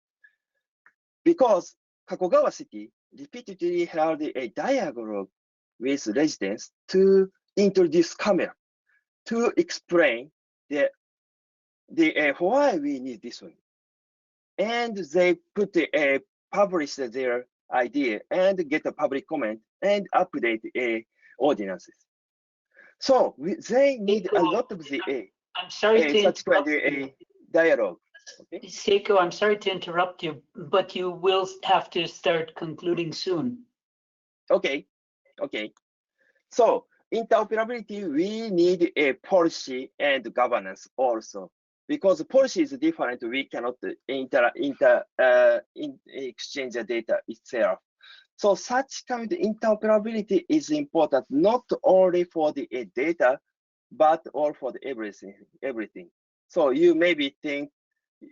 Because Kakogawa City repeatedly held a dialogue with residents to introduce camera, to explain why we need this one. And they publish their idea and get a public comment and update ordinances. So they need a lot of the I'm sorry to such kind of dialogue. Okay. Seiko, I'm sorry to interrupt you, but you will have to start concluding soon. Okay. Okay. So interoperability, we need a policy and governance also. Because policy is different, we cannot exchange the data itself. So such kind of interoperability is important not only for the data, but all for the everything. So you maybe think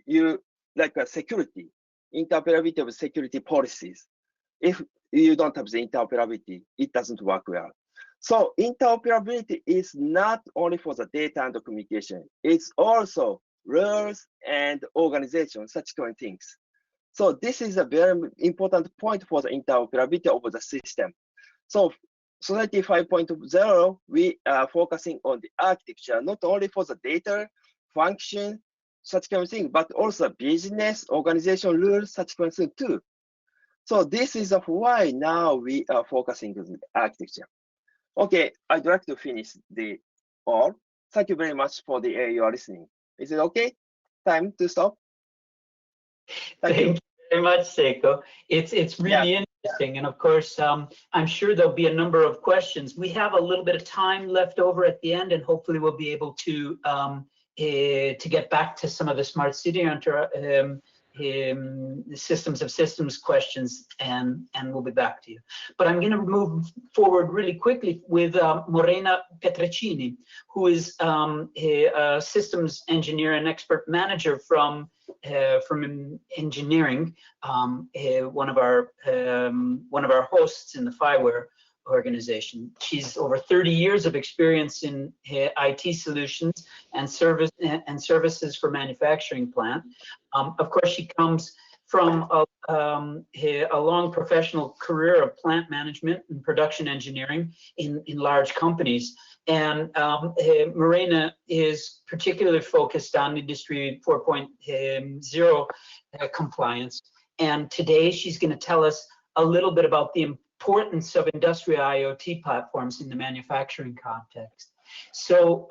you like a security, interoperability of security policies. If you don't have the interoperability, it doesn't work well. So interoperability is not only for the data and the communication, it's also rules and organization, such kind of things. So this is a very important point for the interoperability of the system. So Society 5.0, we are focusing on the architecture, not only for the data, function, such kind of thing, but also business, organization rules, such kind of thing too. So this is why now we are focusing on the architecture. Okay, I'd like to finish the all. Thank you very much for the you are listening. Is it okay? Time to stop? Thank you very much, Seiko. It's really interesting, and of course, I'm sure there'll be a number of questions. We have a little bit of time left over at the end, and hopefully we'll be able to get back to some of the smart city systems of systems questions, and we'll be back to you. But I'm going to move forward really quickly with Morena Pietraccini, who is a systems engineer and expert manager from engineering, one of our hosts in the FIWARE organization. She's over 30 years of experience in IT solutions and services for manufacturing plant. Of course, she comes from a long professional career of plant management and production engineering in large companies. And Morena is particularly focused on Industry 4.0 compliance. And today she's going to tell us a little bit about the importance of industrial IoT platforms in the manufacturing context. So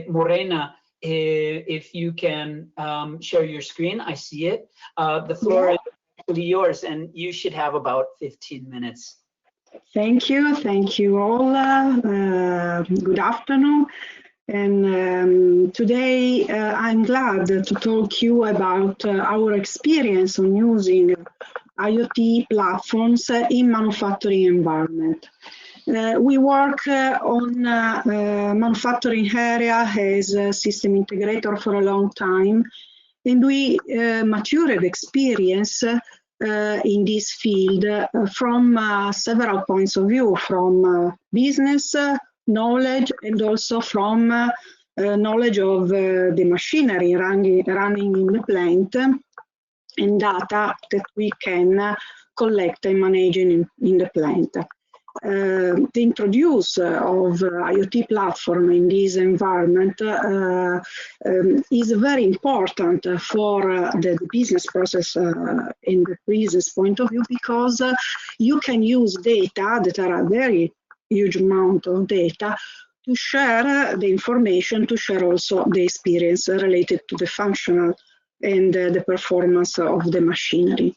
Morena, if you can share your screen, I see it. The floor is actually yours, and you should have about 15 minutes. Thank you all. Good afternoon. And today I'm glad to talk to you about our experience on using IoT platforms in manufacturing environment. We work on manufacturing area as a system integrator for a long time, and we matured experience in this field from several points of view, from business knowledge and also from knowledge of the machinery running in the plant and data that we can collect and manage in the plant. The introduce of IoT platform in this environment is very important for the business process in the business point of view, because you can use data that are a very huge amount of data to share the information, to share also the experience related to the functional and the performance of the machinery.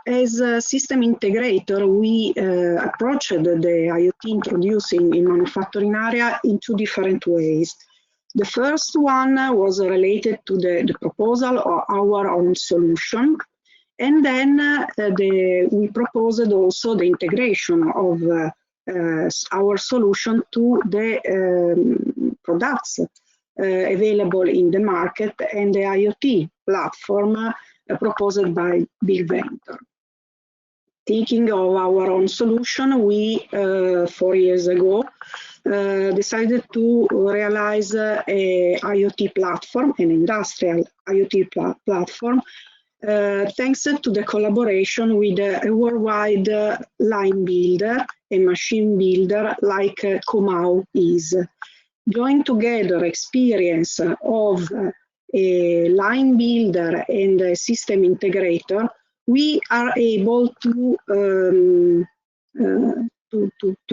As a system integrator, we approached the IoT introducing in manufacturing area in two different ways. The first one was related to the proposal of our own solution, and then we proposed also the integration of our solution to the products available in the market and the IoT platform proposed by Big Venture. Thinking of our own solution, we 4 years ago decided to realize a IoT platform, an industrial IoT platform, thanks to the collaboration with a worldwide line builder and machine builder like Kovacs is. Join together experience of a line builder and a system integrator, we are able to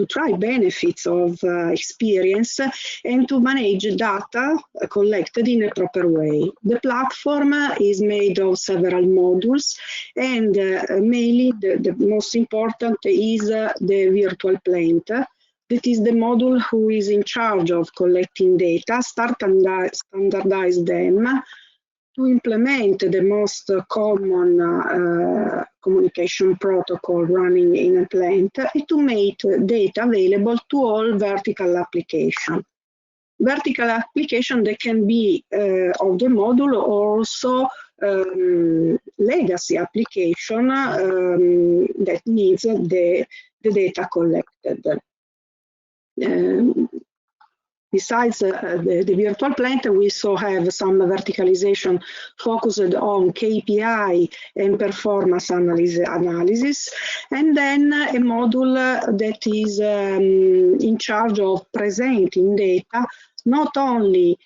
try benefits of experience and to manage data collected in a proper way. The platform is made of several modules, and mainly the most important is the virtual plant. That is the module who is in charge of collecting data, standardize them, to implement the most common communication protocol running in a plant, and to make data available to all vertical application. Vertical application that can be of the module, or also legacy application that needs the data collected. Besides the virtual plant, we also have some verticalization focused on KPI and performance analysis, and then a module that is in charge of presenting data not only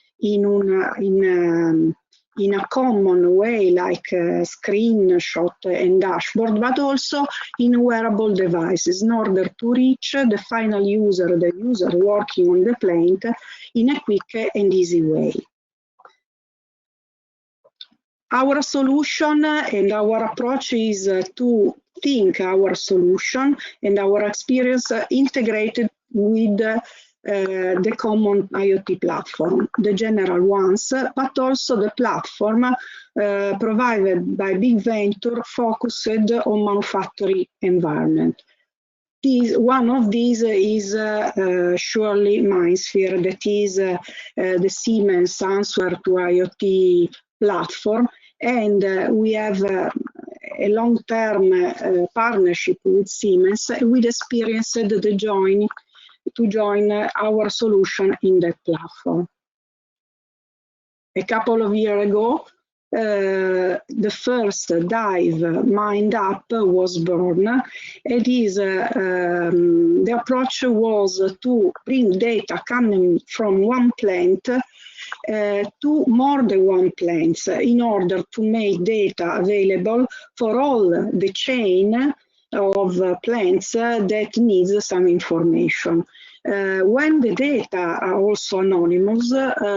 in a common way like screenshot and dashboard, but also in wearable devices in order to reach the final user, the user working on the plant, in a quick and easy way. Our solution and our approach is to think our solution and our experience integrated with the common IoT platform, the general ones, but also the platform provided by Big Venture focused on manufacturing environment. One of these is surely MindSphere, that is the Siemens answer to IoT platform, and we have a long-term partnership with Siemens, we'd experienced to join our solution in that platform. A couple of years ago, the first dive mind app was born. The approach was to bring data coming from one plant to more than one plants in order to make data available for all the chain of plants that needs some information. When the data are also anonymous,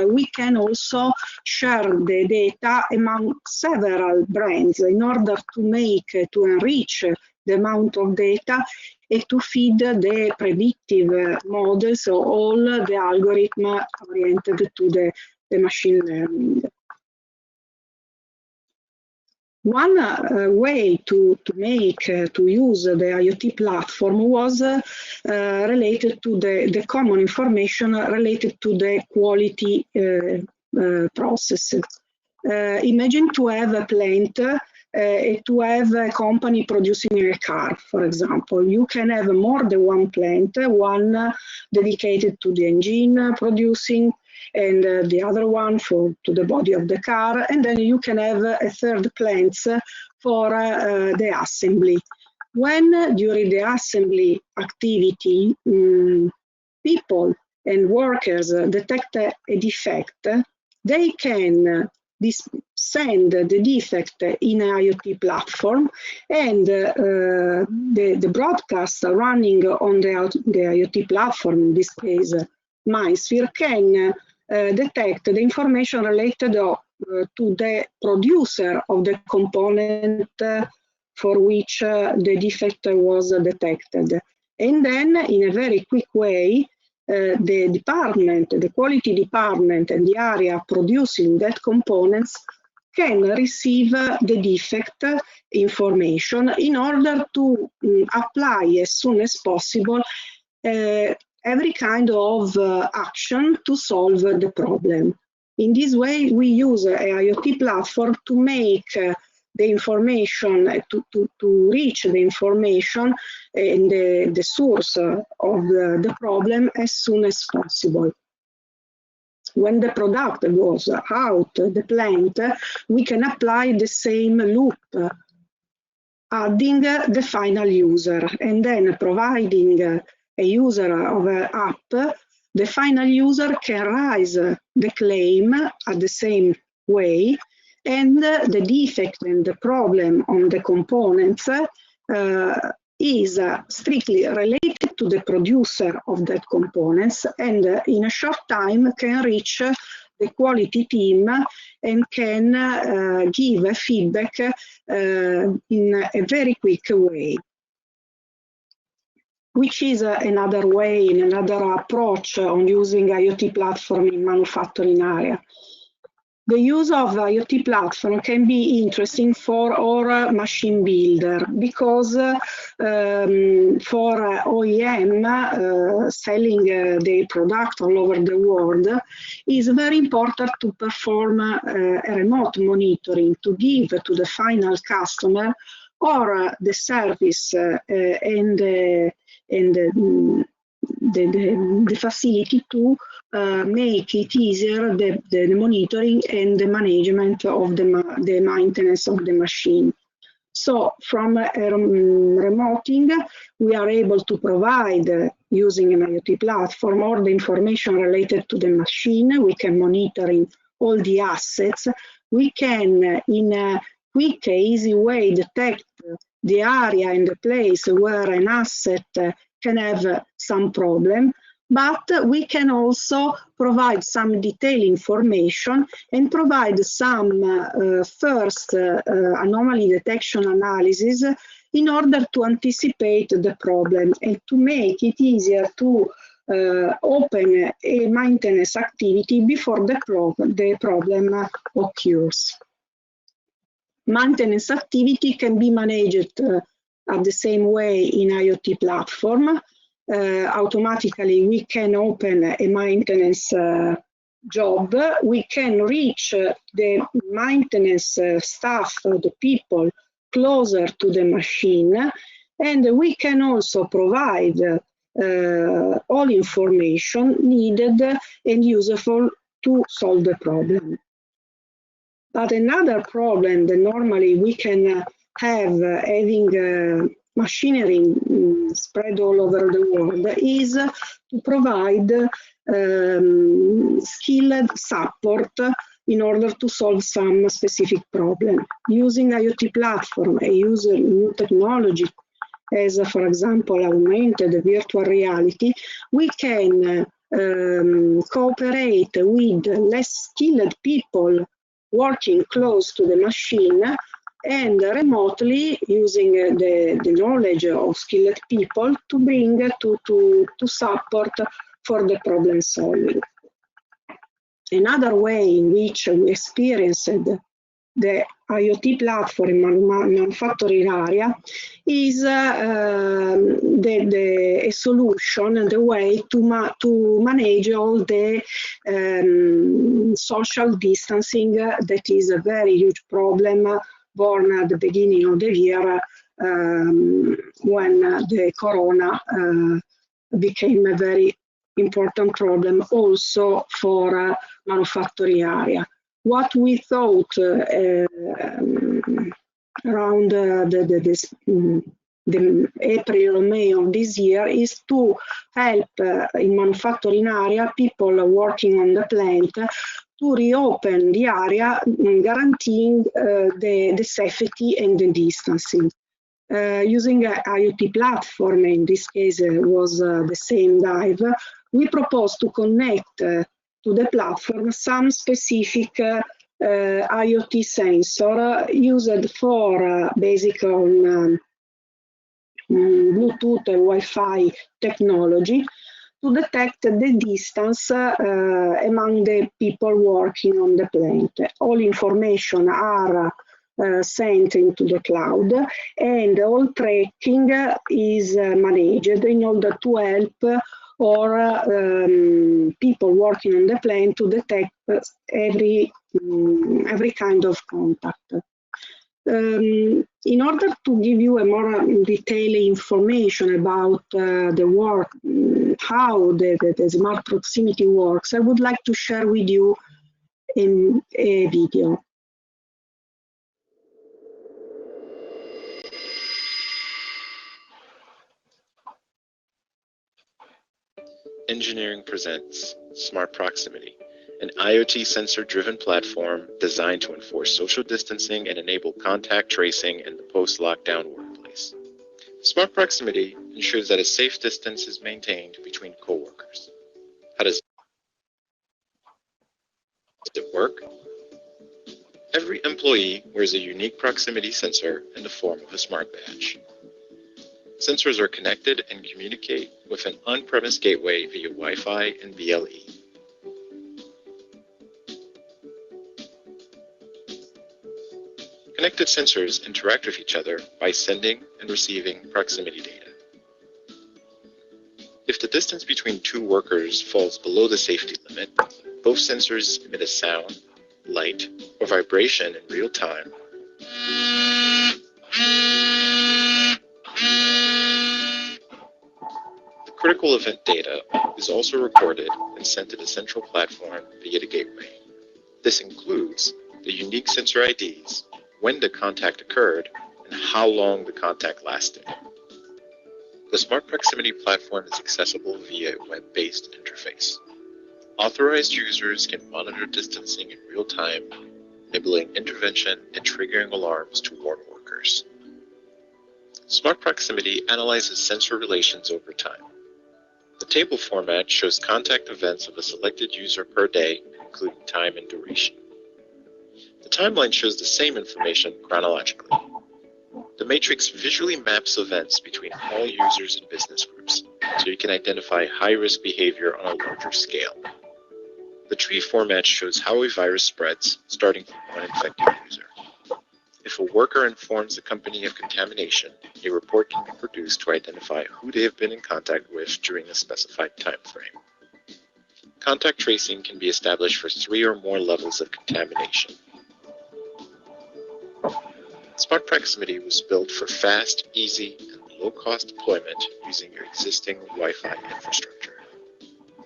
we can also share the data among several brands in order to enrich the amount of data and to feed the predictive models or all the algorithm oriented to the machine learning. One way to use the IoT platform was related to the common information related to the quality processes. Imagine to have a plant, to have a company producing a car, for example. You can have more than one plant, one dedicated to the engine producing, and the other one to the body of the car, and then you can have a third plant for the assembly. When during the assembly activity people and workers detect a defect, they can send the defect in an IoT platform, and the broadcast running on the IoT platform, in this case MindSphere, can detect the information related to the producer of the component for which the defect was detected. And then, in a very quick way, the quality department and the area producing that components can receive the defect information in order to apply as soon as possible every kind of action to solve the problem. In this way, we use an IoT platform to make the information, to reach the information and the source of the problem as soon as possible. When the product goes out the plant, we can apply the same loop, adding the final user, and then providing a user of an app, the final user can raise the claim at the same way, and the defect and the problem on the components is strictly related to the producer of that components, and in a short time can reach the quality team and can give a feedback in a very quick way, which is another way, another approach on using IoT platform in manufacturing area. The use of IoT platform can be interesting for our machine builder because for OEM selling their product all over the world, is very important to perform a remote monitoring to give to the final customer or the service and the facility to make it easier the monitoring and the management of the maintenance of the machine. So from remoting, we are able to provide, using an IoT platform, all the information related to the machine. We can monitor all the assets. We can, in a quick, easy way, detect the area and the place where an asset can have some problem, but we can also provide some detailed information and provide some first anomaly detection analysis in order to anticipate the problem and to make it easier to open a maintenance activity before the problem occurs. Maintenance activity can be managed at the same way in IoT platform. Automatically, we can open a maintenance job. We can reach the maintenance staff, the people closer to the machine, and we can also provide all information needed and useful to solve the problem. But another problem that normally we can have having machinery spread all over the world is to provide skilled support in order to solve some specific problem. Using IoT platform and using new technology, as for example augmented virtual reality, we can cooperate with less skilled people working close to the machine and remotely using the knowledge of skilled people to bring to support for the problem solving. Another way in which we experienced the IoT platform in manufacturing area is a solution and the way to manage all the social distancing that is a very huge problem born at the beginning of the year when the corona became a very important problem also for manufacturing area. What we thought around the April or May of this year is to help in manufacturing area people working on the plant to reopen the area, guaranteeing the safety and the distancing. Using an IoT platform, in this case was the same dive, we propose to connect to the platform some specific IoT sensor used for basic on Bluetooth and Wi-Fi technology to detect the distance among the people working on the plant. All information are sent into the cloud, and all tracking is managed in order to help or people working on the plant to detect every kind of contact. In order to give you a more detailed information about the work, how the smart proximity works, I would like to share with you a video. Engineering presents Smart Proximity, an IoT sensor-driven platform designed to enforce social distancing and enable contact tracing in the post-lockdown workplace. Smart Proximity ensures that a safe distance is maintained between coworkers. How does it work? Every employee wears a unique proximity sensor in the form of a smart badge. Sensors are connected and communicate with an on-premise gateway via Wi-Fi and BLE. Connected sensors interact with each other by sending and receiving proximity data. If the distance between two workers falls below the safety limit, both sensors emit a sound, light, or vibration in real time. Critical event data is also recorded and sent to the central platform via the gateway. This includes the unique sensor IDs, when the contact occurred, and how long the contact lasted. The Smart Proximity platform is accessible via a web-based interface. Authorized users can monitor distancing in real time, enabling intervention and triggering alarms to warn workers. Smart Proximity analyzes sensor relations over time. The table format shows contact events of a selected user per day, including time and duration. The timeline shows the same information chronologically. The matrix visually maps events between all users and business groups, so you can identify high-risk behavior on a larger scale. The tree format shows how a virus spreads, starting from one infected user. If a worker informs the company of contamination, a report can be produced to identify who they have been in contact with during a specified time frame. Contact tracing can be established for 3 or more levels of contamination. Smart Proximity was built for fast, easy, and low-cost deployment using your existing Wi-Fi infrastructure.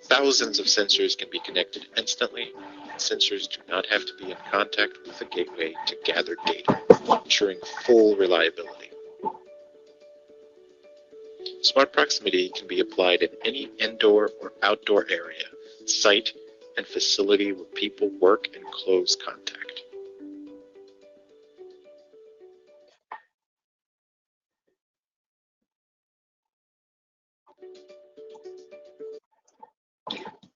Thousands of sensors can be connected instantly, and sensors do not have to be in contact with the gateway to gather data, ensuring full reliability. Smart Proximity can be applied in any indoor or outdoor area, site, and facility where people work in close contact.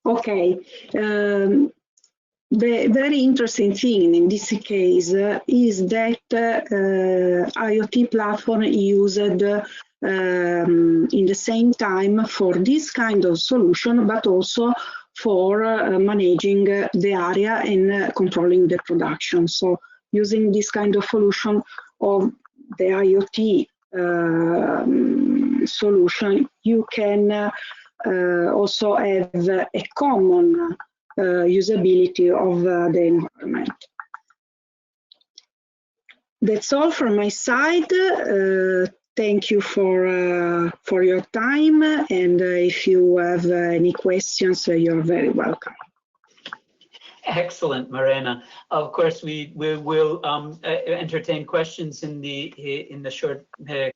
Okay. The very interesting thing in this case is that IoT platform used in the same time for this kind of solution, but also for managing the area and controlling the production. So using this kind of solution of the IoT solution, you can also have a common usability of the environment. That's all from my side. Thank you for your time, and if you have any questions, you're very welcome. Excellent, Morena. Of course, we will entertain questions in the short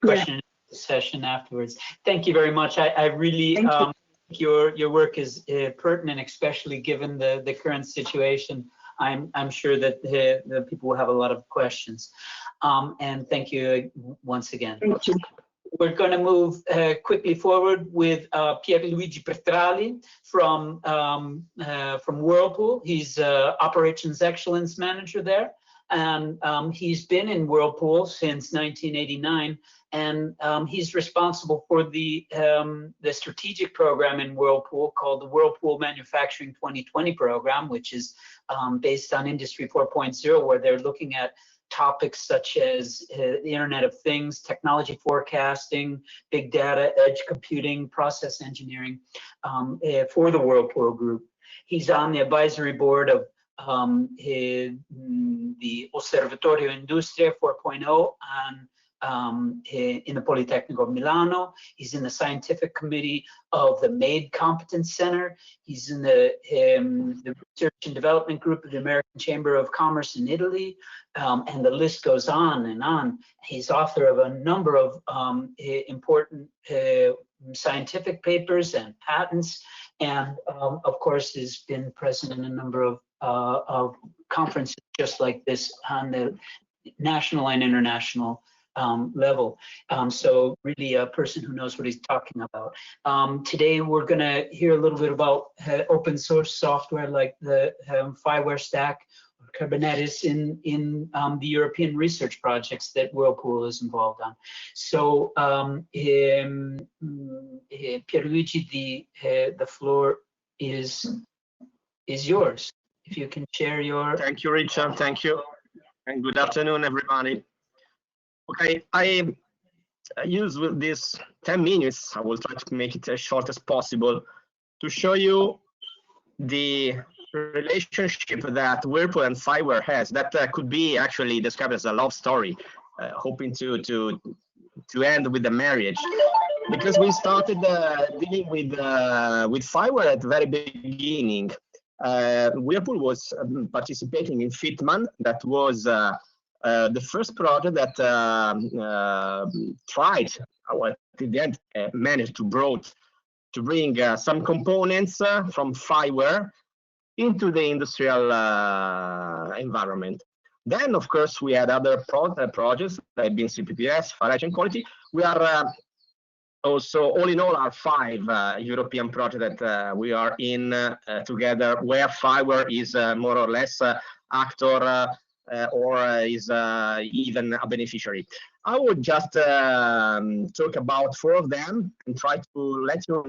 question session afterwards. Thank you very much. I really think your work is pertinent, especially given the current situation. I'm sure that the people will have a lot of questions. And thank you once again. Thank you. We're going to move quickly forward with Pierluigi Petrali from Whirlpool. He's Operations Excellence Manager there. And he's been in Whirlpool since 1989, and he's responsible for the strategic program in Whirlpool called the Whirlpool Manufacturing 2020 program, which is based on Industry 4.0, where they're looking at topics such as the Internet of Things, technology forecasting, big data, edge computing, process engineering for the Whirlpool Group. He's on the advisory board of the Osservatorio Industria 4.0 in the Politecnico of Milano. He's in the scientific committee of the MADE Competence Center. He's in the research and development group of the American Chamber of Commerce in Italy, and the list goes on and on. He's author of a number of important scientific papers and patents, and of course has been present in a number of conferences just like this on the national and international level. So really a person who knows what he's talking about. Today we're going to hear a little bit about open source software like the FIWARE stack or Kubernetes in the European research projects that Whirlpool is involved on. So Pierluigi, the floor is yours. If you can share your... Thank you, Richard. Thank you. And good afternoon, everybody. Okay, I use with this 10 minutes, I will try to make it as short as possible, to show you the relationship that Whirlpool and FIWARE has. That could be actually described as a love story, hoping to end with the marriage. Because we started dealing with FIWARE at the very beginning. Whirlpool was participating in Fitman. That was the first project that tried, at the end, managed to bring some components from FIWARE into the industrial environment. Then, of course, we had other projects like being CPPS, FIAT Quality. We are also, all in all, are 5 European projects that we are in together, where FIWARE is more or less actor or is even a beneficiary. I would just talk about 4 of them and try to let you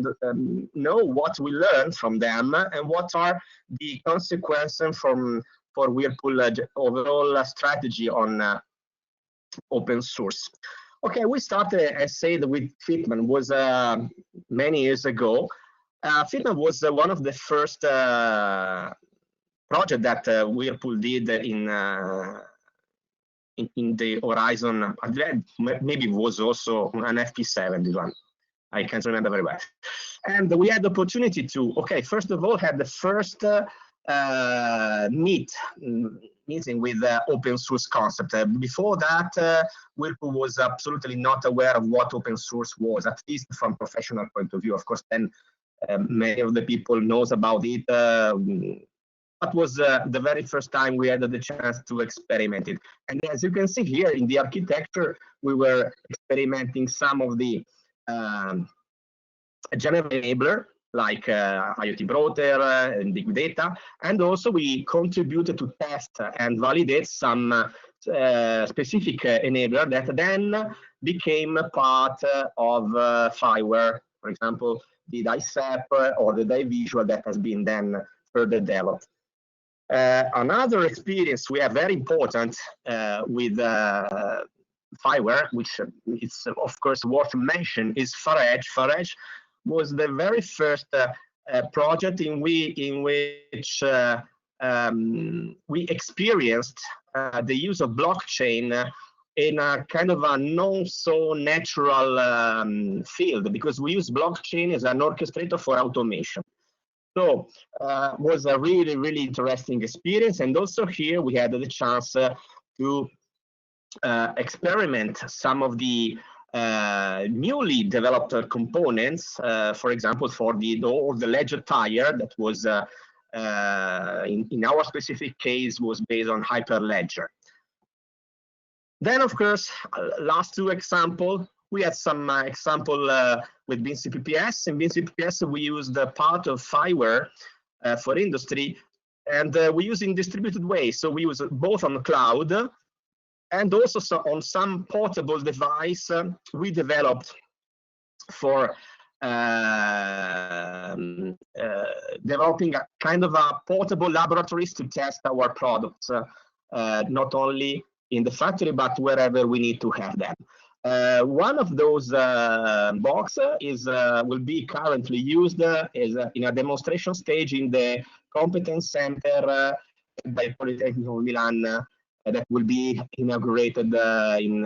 know what we learned from them and what are the consequences for Whirlpool overall strategy on open source. Okay, we started, as said, with Fitman. Was many years ago. Fitman was one of the first project that Whirlpool did in the horizon. Maybe it was also an FP7, this one. I can't remember very well. And we had the opportunity to, okay, first of all, had the first meeting with open source concept. Before that, Whirlpool was absolutely not aware of what open source was, at least from professional point of view. Of course, then many of the people knows about it. That was the very first time we had the chance to experiment it. And as you can see here in the architecture, we were experimenting some of the general enabler like IoT broader and big data, and also we contributed to test and validate some specific enabler that then became part of FIWARE, for example, the DICEP or the DiVisual that has been then further developed. Another experience we have very important with FIWARE, which is of course worth mentioning, is FAREDGE. FAREDGE was the very first project in which we experienced the use of blockchain in a kind of a non so natural field, because we use blockchain as an orchestrator for automation. So was a really, really interesting experience. And also here we had the chance to experiment some of the newly developed components, for example, for the ledger tire that was, in our specific case, was based on Hyperledger. Then, of course, last two examples, we had some example with BinCPPS. In BinCPPS, we used the part of FIWARE for industry, and we use in distributed way. So we use it both on the cloud and also on some portable device we developed for developing a kind of a portable laboratories to test our products, not only in the factory, but wherever we need to have them. One of those boxes is will be currently used in a demonstration stage in the competence center by Polytechnic of Milan that will be inaugurated in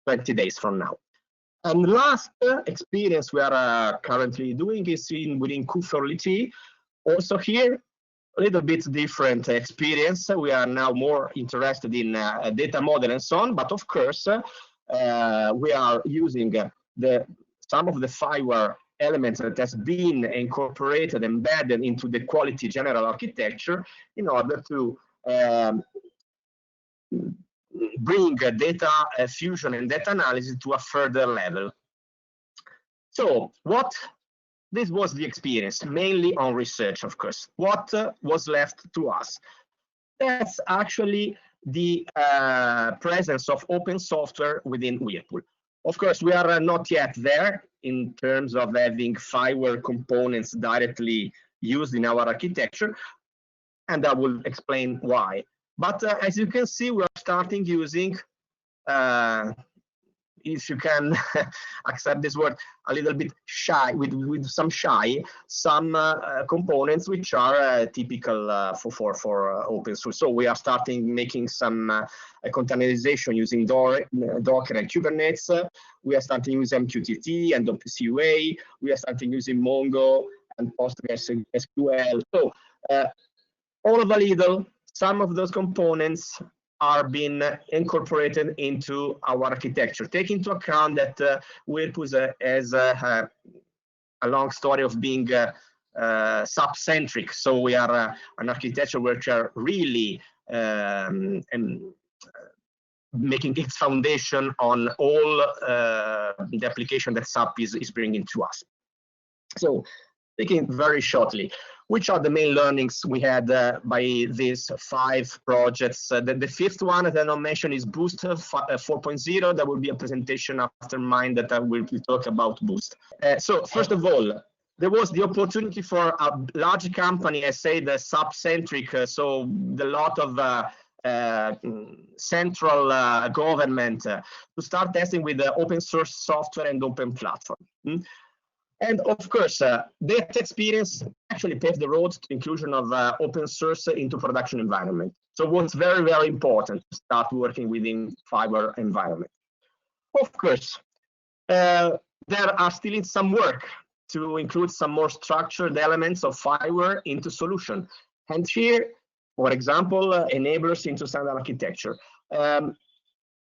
20 days from now. And last experience we are currently doing is within Q4LT. Also here, a little bit different experience. We are now more interested in data model and so on, but of course, we are using some of the FIWARE elements that has been incorporated, embedded into the quality general architecture in order to bring data fusion and data analysis to a further level. So this was the experience, mainly on research, of course. What was left to us? That's actually the presence of open software within Whirlpool. Of course, we are not yet there in terms of having FIWARE components directly used in our architecture, and I will explain why. But as you can see, we are starting using, if you can accept this word, a little bit shy, with some components which are typical for open source. So we are starting making some containerization using Docker and Kubernetes. We are starting using MQTT and OpenCUA. We are starting using Mongo and PostgreSQL. So all of a little, some of those components are being incorporated into our architecture. Take into account that Whirlpool has a long story of being sub-centric. So we are an architecture which are really making its foundation on all the application that SAP is bringing to us. So speaking very shortly, which are the main learnings we had by these 5 projects? The fifth one that I mentioned is Boost 4.0. There will be a presentation after mine that I will talk about Boost. So first of all, there was the opportunity for a large company, I say the sub-centric, so the lot of central government to start testing with the open source software and open platform. And of course, that experience actually paved the road to the inclusion of open source into production environment. So it was very, very important to start working within FIWARE environment. Of course, there are still some work to include some more structured elements of FIWARE into solution. And here, for example, enablers into standard architecture.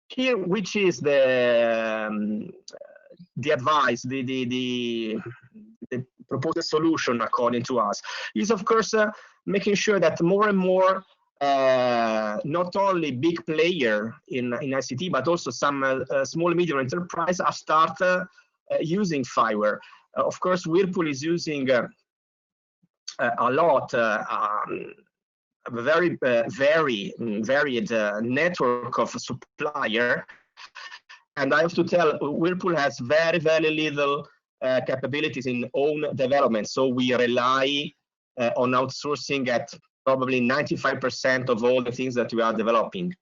Here, which is the advice, the proposed solution according to us, is of course making sure that more and more not only big player in ICT, but also some small and medium enterprise are start using FIWARE. Of course, Whirlpool is using a lot, a very varied network of supplier. And I have to tell, Whirlpool has very, very little capabilities in own development. So we rely on outsourcing at probably 95% of all the things that we are developing.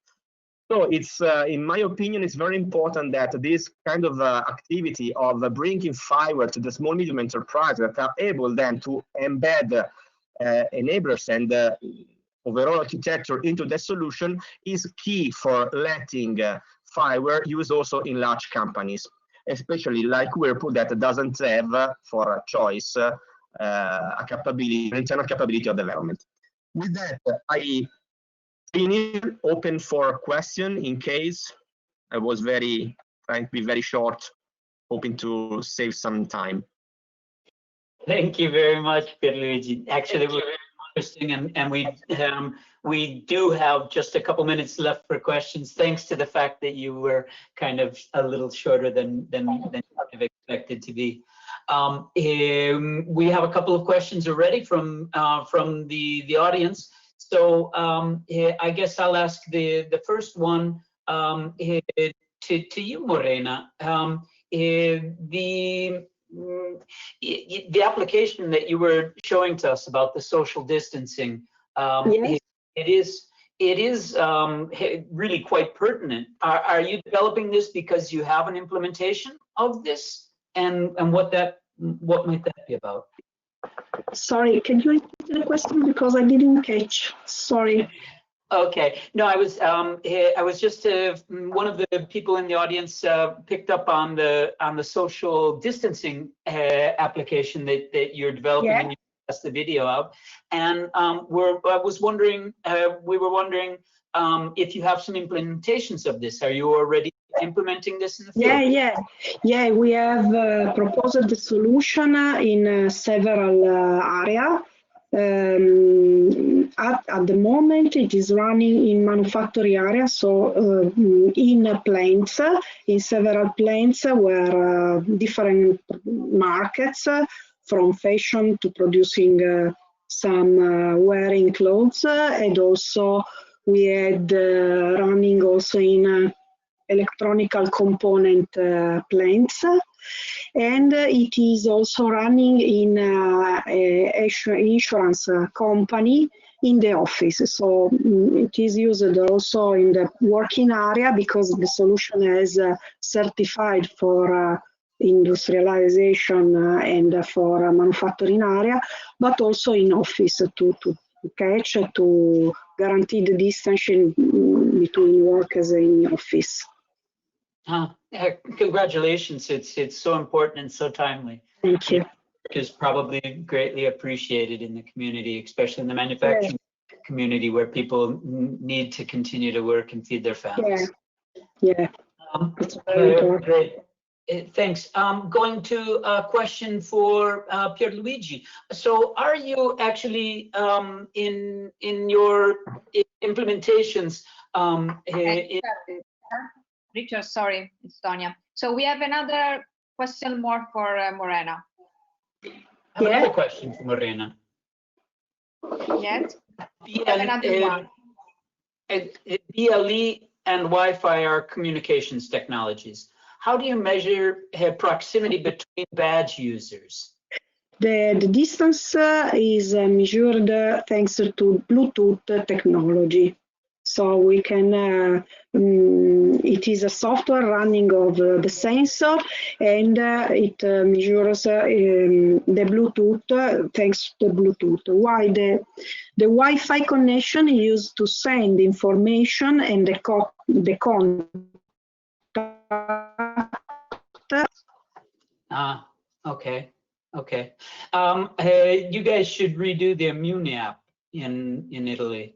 So it's, in my opinion, it's very important that this kind of activity of bringing FIWARE to the small medium enterprise that are able then to embed enablers and overall architecture into the solution is key for letting FIWARE use also in large companies, especially like Whirlpool that doesn't have for a choice a capability, internal capability of development. With that, I finish open for question in case. I was trying to be very short, hoping to save some time. Thank you very much, Pierluigi. Actually, we're very interesting, and we do have just a couple minutes left for questions, thanks to the fact that you were kind of a little shorter than you have expected to be. We have a couple of questions already from the audience. So I guess I'll ask the first one to you, Morena. The application that you were showing to us about the social distancing, Yes. it is really quite pertinent. Are you developing this because you have an implementation of this, and what might that be about? Sorry, can you repeat the question because I didn't catch? Sorry. Okay, no, I was just one of the people in the audience picked up on the social distancing application that you're developing, yeah, and you passed the video out, and we were wondering if you have some implementations of this. Are you already implementing this in the field? Yeah. We have proposed the solution in several areas. At the moment, it is running in manufacturing area, so in plants, in several plants where different markets, from fashion to producing some wearing clothes, and also we had running also in electronical component plants, and it is also running in insurance company in the office. So it is used also in the working area because the solution is certified for industrialization and for manufacturing area, but also in office to guarantee the distance between workers in office. Congratulations! It's so important and so timely. Thank you. It is probably greatly appreciated in the community, especially in the manufacturing community, where people need to continue to work and feed their families. Yeah. It's very important. Great. Thanks. Going to a question for Pierluigi. So, are you actually in your implementations? Richard, sorry, it's Tonia. So we have another question more for Morena. Another question for Morena. Yes. Another one. BLE and Wi-Fi are communications technologies. How do you measure proximity between badge users? The distance is measured thanks to Bluetooth technology. So we can, it is a software running of the sensor, and it measures the Bluetooth, thanks to the Bluetooth. Why the Wi-Fi connection is used to send information and the contact. Okay. You guys should redo the Immune app in Italy.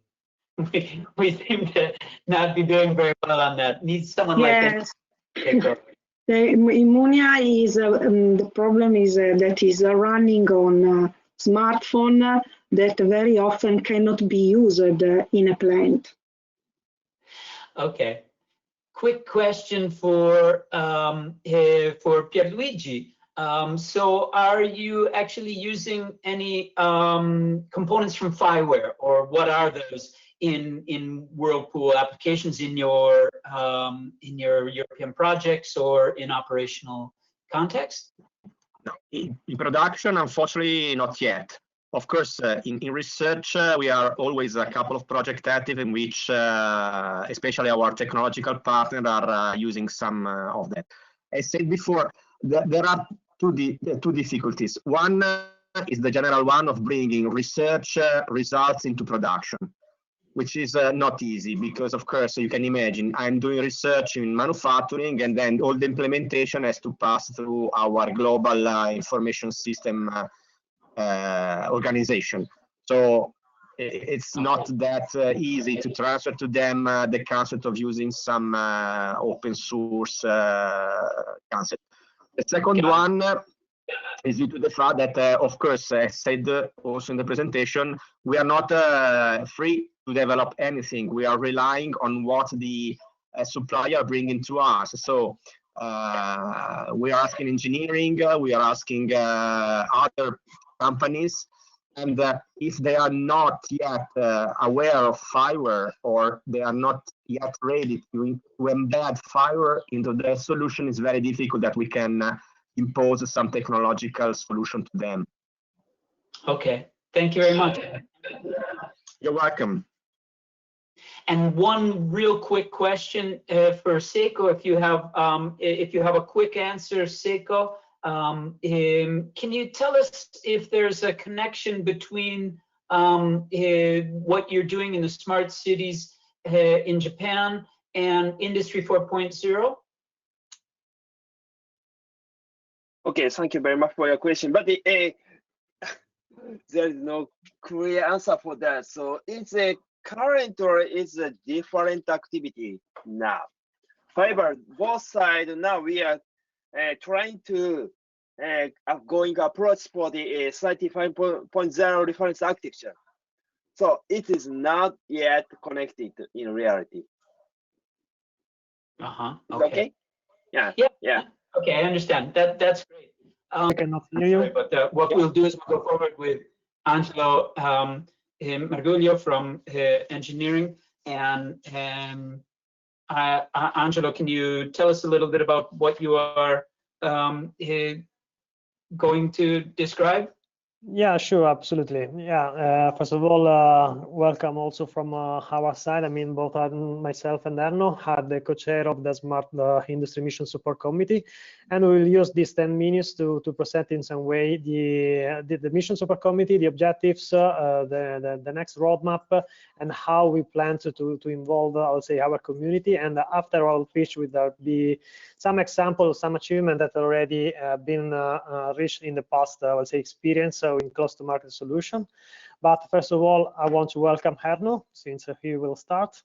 We seem to not be doing very well on that. Needs someone like that. The Immune is the problem is that is running on smartphone that very often cannot be used in a plant. Okay. Quick question for Pierluigi. So are you actually using any components from FIWARE, or what are those in Whirlpool applications in your European projects or in operational context? No, in production, unfortunately, not yet. Of course, in research, we are always a couple of projects active in which, especially our technological partners are using some of that. As said before, there are two difficulties. One is the general one of bringing research results into production, which is not easy because, of course, you can imagine I'm doing research in manufacturing, and then all the implementation has to pass through our global information system organization. So it's not that easy to transfer to them the concept of using some open source concept. The second one is due to the fact that, of course, as said also in the presentation, we are not free to develop anything. We are relying on what the supplier bringing to us. So we are asking engineering, we are asking other companies, and if they are not yet aware of FIWARE, or they are not yet ready to embed FIWARE into their solution, it's very difficult that we can impose some technological solution to them. Okay, thank you very much. You're welcome. And one real quick question for Seiko, if you have a quick answer, Seiko. Can you tell us if there's a connection between what you're doing in the smart cities in Japan and Industry 4.0? Okay, thank you very much for your question. But there is no clear answer for that. So it's a current, or it's a different activity now. However, both sides now we are trying to going approach for the 35.0 reference architecture. So it is not yet connected in reality. Okay. Yeah. Okay, I understand. That's great. I cannot hear you. Sorry, but what we'll do is we'll go forward with Angelo Marguglio from engineering, and Angelo, can you tell us a little bit about what you are going to describe? Yeah, sure, absolutely. Yeah, first of all, welcome also from our side. I mean, both myself and Ernoe are the co-chair of the Smart Industry Mission Support Committee, and we will use these 10 minutes to present in some way the Mission Support Committee, the objectives, the next roadmap, and how we plan to involve, I would say, our community. And after our pitch, will be some example, some achievement that already been reached in the past, I would say, experience. So in close to market solution. But first of all, I want to welcome Ernoe, since he will start.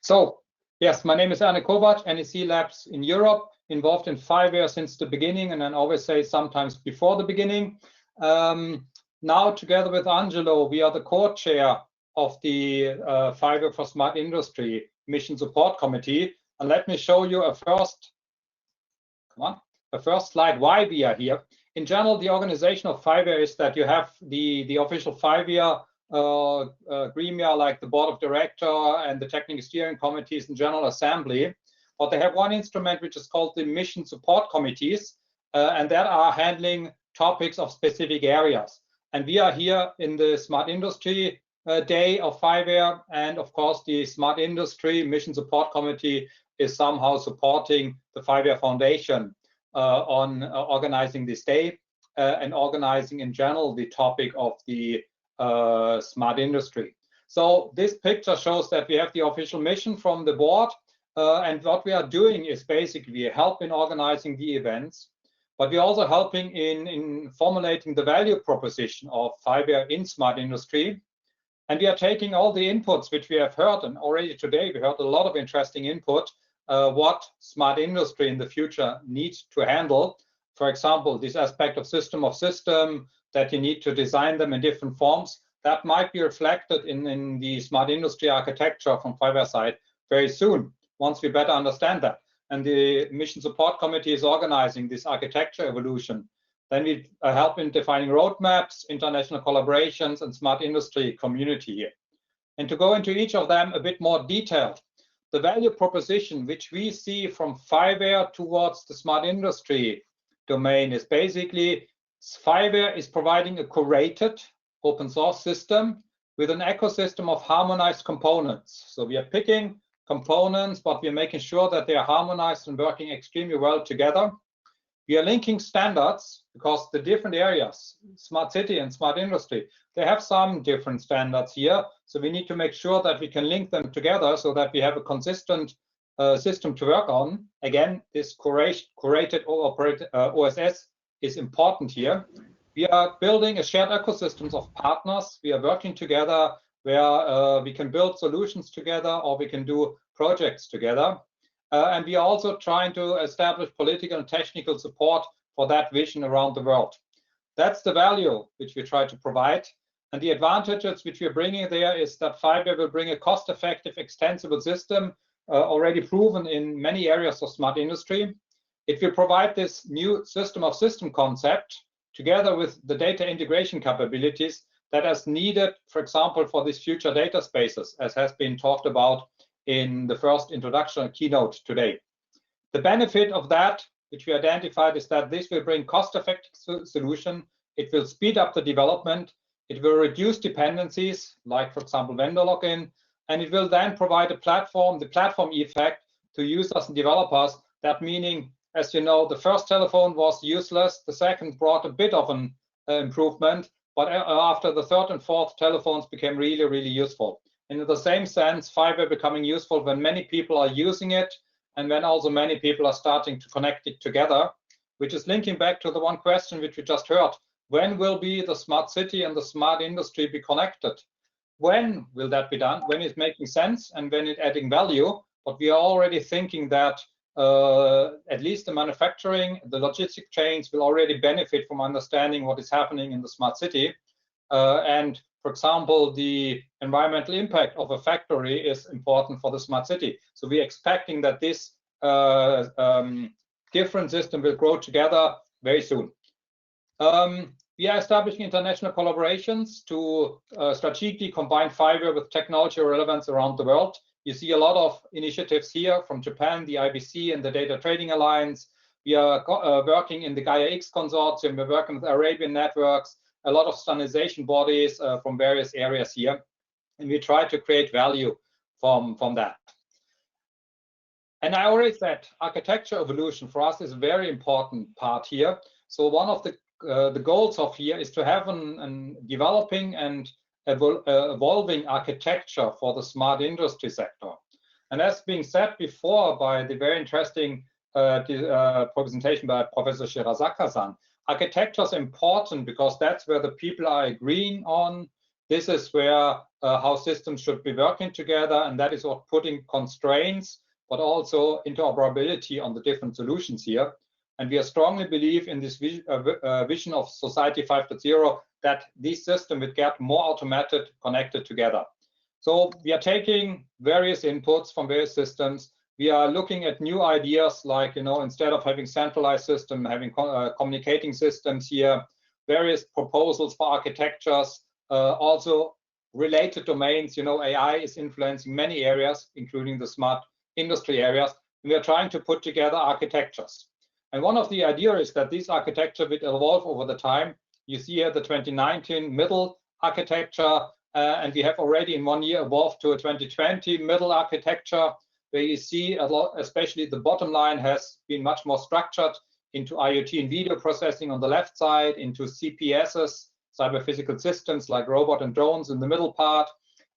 So yes, my name is Ernoe Kovacs, NEC Labs in Europe, involved in FIWARE since the beginning, and then always say sometimes before the beginning. Now together with Angelo, we are the co-chair of the FIWARE for Smart Industry Mission Support Committee. And let me show you a first slide why we are here. In general, the organization of FIWARE is that you have the official FIWARE gremia, like the board of director and the technical steering committees and general assembly. But they have one instrument which is called the mission support committees, and that are handling topics of specific areas. And we are here in the smart industry day of FIWARE, and of course the Smart Industry Mission Support Committee is somehow supporting the FIWARE Foundation on organizing this day and organizing in general the topic of the smart industry. So this picture shows that we have the official mission from the board, and what we are doing is basically help in organizing the events, but we're also helping in formulating the value proposition of FIWARE in smart industry. And we are taking all the inputs which we have heard, and already today we heard a lot of interesting input, what smart industry in the future needs to handle. For example, this aspect of system, that you need to design them in different forms, that might be reflected in the smart industry architecture from FIWARE side very soon, once we better understand that. And the Mission Support Committee is organizing this architecture evolution. Then we help in defining roadmaps, international collaborations, and smart industry community here. And to go into each of them a bit more detailed, the value proposition which we see from FIWARE towards the smart industry domain is basically FIWARE is providing a curated open source system with an ecosystem of harmonized components. So we are picking components, but we are making sure that they are harmonized and working extremely well together. We are linking standards because the different areas, smart city and smart industry, they have some different standards here. So we need to make sure that we can link them together so that we have a consistent system to work on. Again, this curated OSS is important here. We are building a shared ecosystem of partners. We are working together where we can build solutions together or we can do projects together. And we are also trying to establish political and technical support for that vision around the world. That's the value which we try to provide. And the advantages which we're bringing there is that FIWARE will bring a cost-effective, extensible system already proven in many areas of smart industry. It will provide this new system concept together with the data integration capabilities that is needed, for example, for these future data spaces, as has been talked about in the first introduction keynote today. The benefit of that, which we identified, is that this will bring cost-effective solution. It will speed up the development. It will reduce dependencies, like, for example, vendor login, and it will then provide a platform, the platform effect to users and developers. That meaning, as you know, the first telephone was useless. The second brought a bit of an improvement, but after the third and fourth, telephones became really, really useful. And in the same sense, FIWARE becoming useful when many people are using it and when also many people are starting to connect it together, which is linking back to the one question which we just heard. When will be the smart city and the smart industry be connected? When will that be done? When it's making sense and when it's adding value? But we are already thinking that at least the manufacturing, the logistic chains will already benefit from understanding what is happening in the smart city. And for example, the environmental impact of a factory is important for the smart city. So we're expecting that this different system will grow together very soon. We are establishing international collaborations to strategically combine FIWARE with technology relevance around the world. You see a lot of initiatives here from Japan, the IBC and the Data Trading Alliance. We are working in the Gaia-X consortium. We're working with Arabian networks, a lot of standardization bodies from various areas here. And we try to create value from that. And I already said architecture evolution for us is a very important part here. So one of the goals of here is to have an developing and evolving architecture for the smart industry sector. And as being said before by the very interesting presentation by Professor Shirasaka-san, architecture is important because that's where the people are agreeing on. This is where how systems should be working together, and that is what putting constraints, but also interoperability on the different solutions here. And we strongly believe in this vision of Society 5.0 that this system will get more automated, connected together. So we are taking various inputs from various systems. We are looking at new ideas like, instead of having centralized system, having communicating systems here, various proposals for architectures, also related domains. AI is influencing many areas, including the smart industry areas. And we are trying to put together architectures. And one of the ideas is that this architecture will evolve over the time. You see here the 2019 middle architecture, and we have already in 1 year evolved to a 2020 middle architecture, where you see a lot, especially the bottom line has been much more structured into IoT and video processing on the left side, into CPSs, cyber physical systems like robot and drones in the middle part,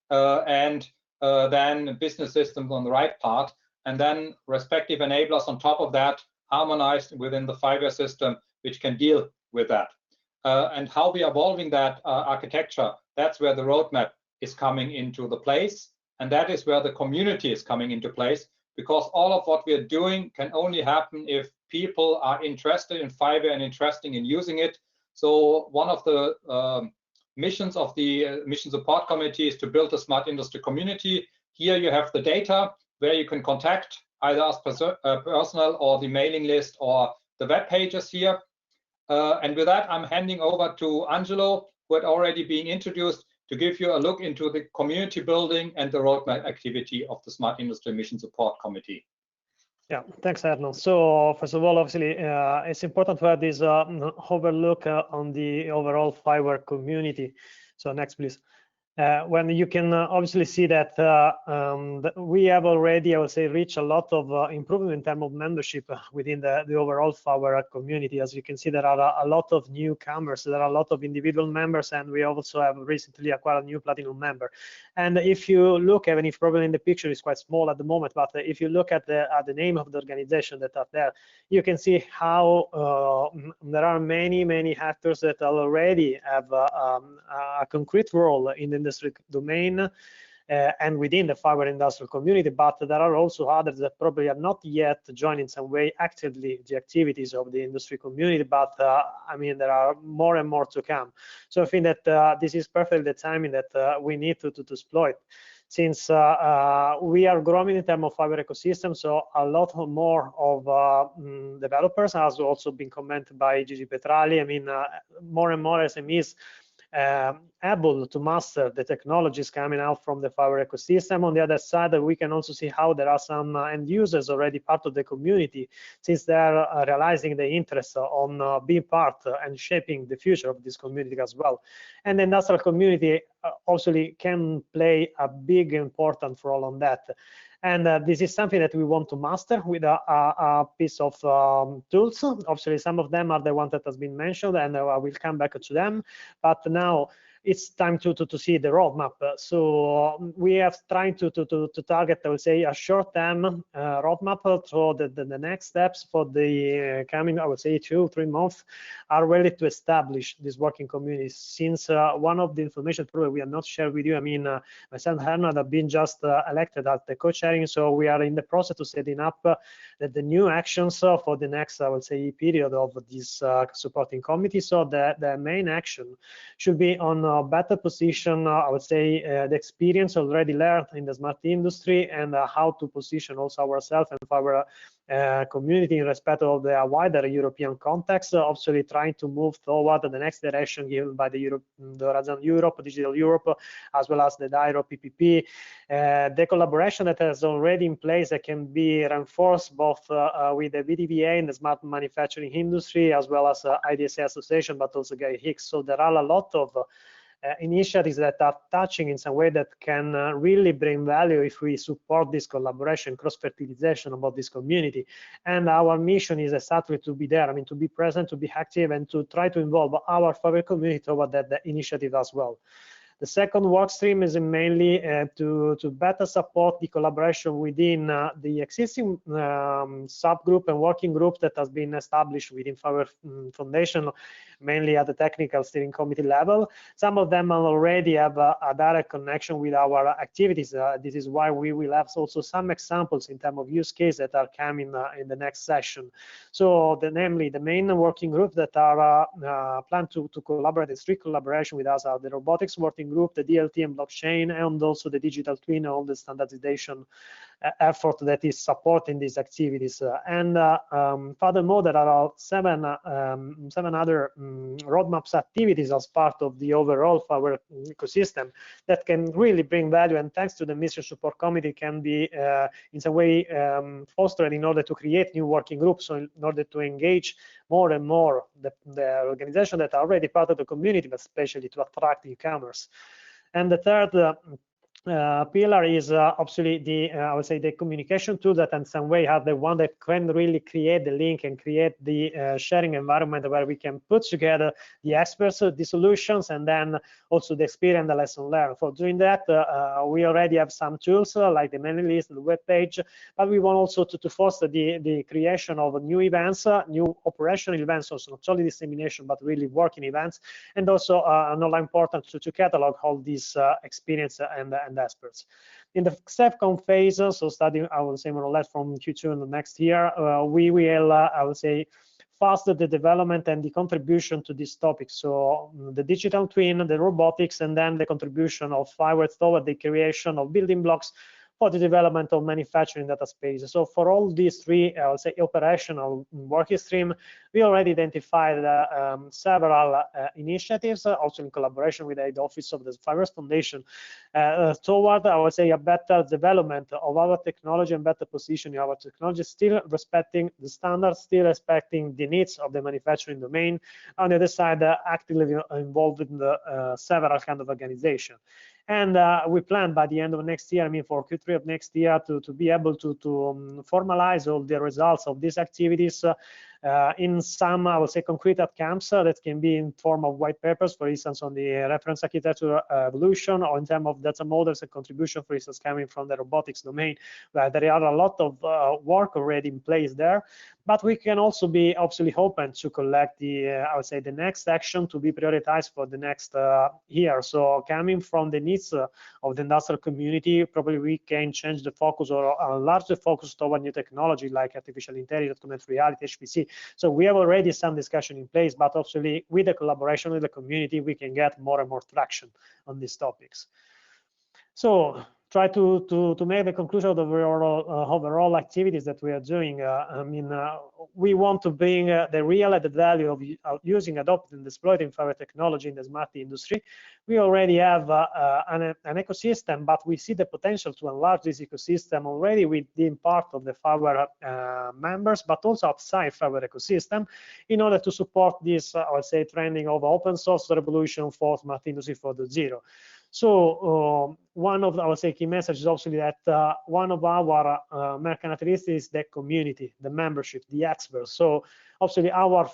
and then business systems on the right part, and then respective enablers on top of that, harmonized within the FIWARE system, which can deal with that. And how we are evolving that architecture, that's where the roadmap is coming into the place, and that is where the community is coming into place, because all of what we are doing can only happen if people are interested in FIWARE and interested in using it. So one of the missions of the Mission Support Committee is to build a smart industry community. Here you have the data where you can contact either us personal or the mailing list or the web pages here. And with that, I'm handing over to Angelo, who had already been introduced, to give you a look into the community building and the roadmap activity of the Smart Industry Mission Support Committee. Yeah, thanks, Ernoe. So first of all, obviously, it's important to have this overlook on the overall FIWARE community. So next, please. When you can obviously see that we have already, I would say, reached a lot of improvement in terms of membership within the overall FIWARE community. As you can see, there are a lot of newcomers, there are a lot of individual members, and we also have recently acquired a new platinum member. And if you look, even if probably in the picture is quite small at the moment, but if you look at the name of the organization that are there, you can see how there are many actors that already have a concrete role in the industry domain and within the FIWARE industrial community, but there are also others that probably have not yet joined in some way actively the activities of the industry community, but I mean, there are more and more to come. So I think that this is perfectly the timing that we need to exploit, since we are growing in terms of FIWARE ecosystem, so a lot more of developers has also been commented by Gigi Petrali. I mean, more and more SMEs able to master the technologies coming out from the FIWARE ecosystem. On the other side, we can also see how there are some end users already part of the community, since they are realizing the interest on being part and shaping the future of this community as well. And the industrial community obviously can play a big important role on that. And this is something that we want to master with a piece of tools. Obviously, some of them are the ones that has been mentioned, and I will come back to them. But now it's time to see the roadmap. So we have trying to target, I would say, a short-term roadmap. So the next steps for the coming, I would say, 2-3 months are really to establish this working community. Since one of the information probably we have not shared with you, I mean, myself and Ernoe have been just elected as the co-chairing, so we are in the process of setting up the new actions for the next, I would say, period of this supporting committee. So the main action should be on better position, I would say, the experience already learned in the smart industry, and how to position also ourselves and our community in respect of the wider European context, obviously trying to move toward the next direction given by the Horizon Europe, Digital Europe, as well as the DIRO PPP. The collaboration that is already in place that can be reinforced both with the VDVA and the smart manufacturing industry, as well as IDSA Association, but also GAIA-X. So there are a lot of initiatives that are touching in some way that can really bring value if we support this collaboration, cross-fertilization about this community. And our mission is exactly to be there, I mean, to be present, to be active, and to try to involve our FIWARE community toward that initiative as well. The second work stream is mainly to better support the collaboration within the existing subgroup and working group that has been established within FIWARE Foundation, mainly at the technical steering committee level. Some of them already have a direct connection with our activities. This is why we will have also some examples in terms of use case that are coming in the next session. So namely the main working group that are planned to collaborate in strict collaboration with us are the robotics working group, the DLT and blockchain, and also the digital twin, all the standardization effort that is supporting these activities. And furthermore, there are seven other roadmaps activities as part of the overall FIWARE ecosystem that can really bring value, and thanks to the Mission Support Committee can be in some way fostered in order to create new working groups, so in order to engage more and more the organizations that are already part of the community, but especially to attract newcomers. And the third pillar is obviously the I would say the communication tool that in some way have the one that can really create the link and create the sharing environment where we can put together the experts, the solutions, and then also the experience, the lesson learned. For doing that, we already have some tools like the mailing list, the web page, but we want also to foster the creation of new events, new operational events, also not only dissemination but really working events, and also not important to catalog all these experience and experts. In the second phase, so starting, I would say more or less from Q2 in the next year, we will, I would say, faster the development and the contribution to this topic. So the digital twin, the robotics, and then the contribution of FIWARE toward the creation of building blocks for the development of manufacturing data space. So for all these three, I would say, operational working stream, we already identified several initiatives, also in collaboration with the office of the FIWARE Foundation, toward, I would say, a better development of our technology and better positioning our technology, still respecting the standards, still respecting the needs of the manufacturing domain. On the other side, actively involved in the several kind of organization. And we plan by the end of next year, I mean for Q3 of next year, to be able to formalize all the results of these activities in some, I would say, concrete outcomes that can be in form of white papers, for instance, on the reference architecture evolution, or in terms of data models and contribution, for instance, coming from the robotics domain, where there are a lot of work already in place there. But we can also be absolutely open to collect the, I would say, the next action to be prioritized for the next year. So coming from the needs of the industrial community, probably we can change the focus or enlarge the focus toward new technology like artificial intelligence, augmented reality, HPC. So we have already some discussion in place, but obviously with the collaboration with the community, we can get more and more traction on these topics. So try to make the conclusion of the overall activities that we are doing. I mean, we want to bring the real added value of using, adopting, and exploiting FIWARE technology in the smart industry. We already have an ecosystem, but we see the potential to enlarge this ecosystem already within part of the FIWARE members, but also outside FIWARE ecosystem, in order to support this, I would say, trending of open source revolution for smart industry 4.0. So one of, I would say, key messages is also that one of our main characteristics is the community, the membership, the experts. So obviously our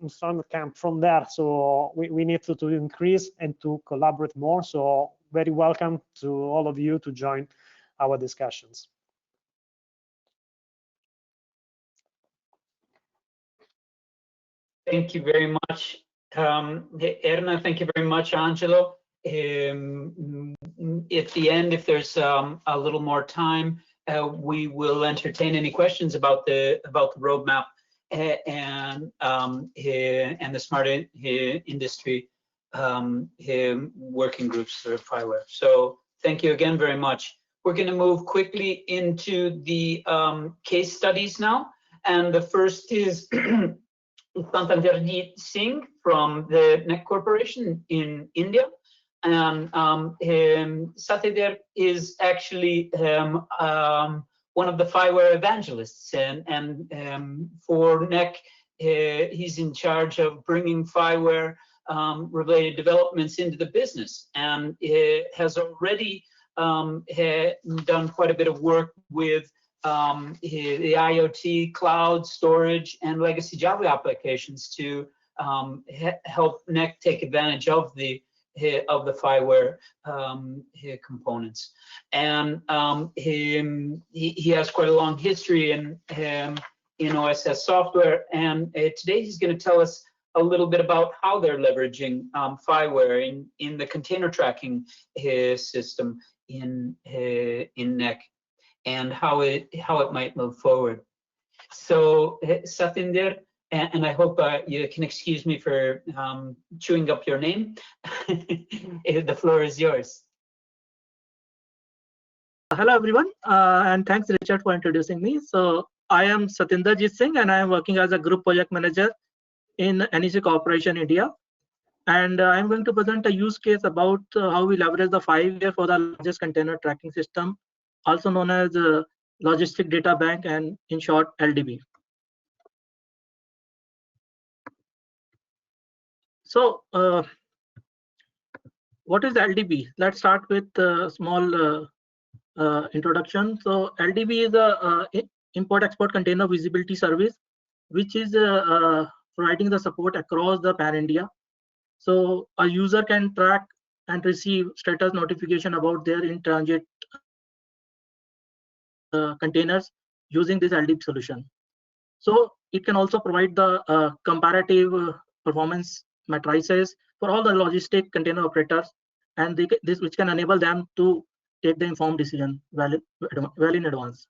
strong camp from there. So we need to increase and to collaborate more. So very welcome to all of you to join our discussions. Thank you very much, Ernoe. Thank you very much, Angelo. At the end, if there's a little more time, we will entertain any questions about the roadmap and the smart industry working groups for FIWARE. So thank you again very much. We're going to move quickly into the case studies now, and the first is Satinder Jeet Singh from the CNECT Corporation in India. And Satinder is actually one of the FIWARE evangelists, and for CNECT, he's in charge of bringing FIWARE related developments into the business, and has already done quite a bit of work with the IoT, cloud storage, and legacy Java applications to help CNECT take advantage of the FIWARE components. And he has quite a long history in OSS software, and today he's going to tell us a little bit about how they're leveraging FIWARE in the container tracking system in CNECT, and how it might move forward. So Satinder, and I hope you can excuse me for chewing up your name. The floor is yours. Hello everyone, and thanks Richard for introducing me. So I am Satinder Jeet Singh, and I am working as a group project manager in NEC Corporation India. And I'm going to present a use case about how we leverage the FIWARE for the largest container tracking system, also known as Logistic Data Bank, and in short LDB. So what is LDB? Let's start with a small introduction. So LDB is a import-export container visibility service, which is providing the support across the pan-India. So a user can track and receive status notification about their in-transit containers using this LDB solution. So it can also provide the comparative performance matrices for all the logistic container operators, and this which can enable them to take the informed decision well in advance.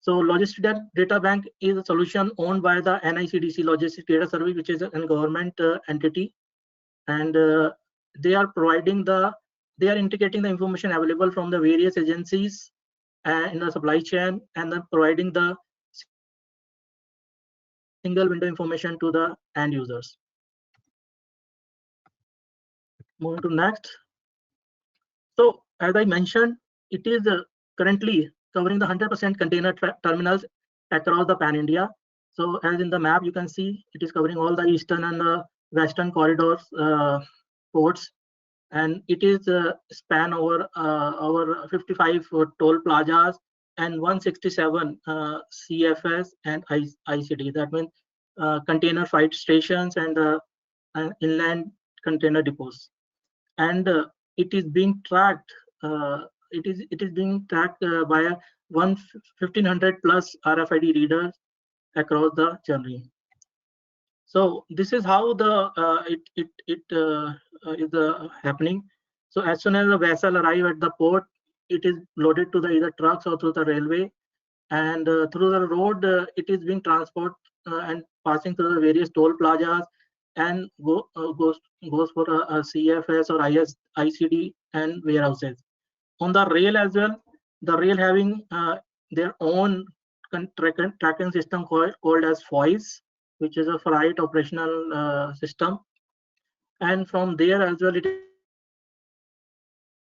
So Logistic Data Bank is a solution owned by the NICDC Logistics Data Service, which is a government entity, and they are integrating the information available from the various agencies in the supply chain, and then providing the single window information to the end users. Moving to next. So as I mentioned, it is currently covering the 100% container terminals across the pan-India. So as in the map, you can see it is covering all the eastern and the western corridors ports, and it is span over 55 toll plazas and 167 CFS and ICD. That means container freight stations and inland container depots. And it is being tracked. It is being tracked by 1,500 plus RFID readers across the journey. So this is how the it is happening. So as soon as the vessel arrives at the port, it is loaded to the either trucks or through the railway, and through the road it is being transported and passing through the various toll plazas, and goes for a CFS or ICD and warehouses. On the rail as well, the rail having their own tracking system called as FIWARE, which is a freight operational system, and from there as well it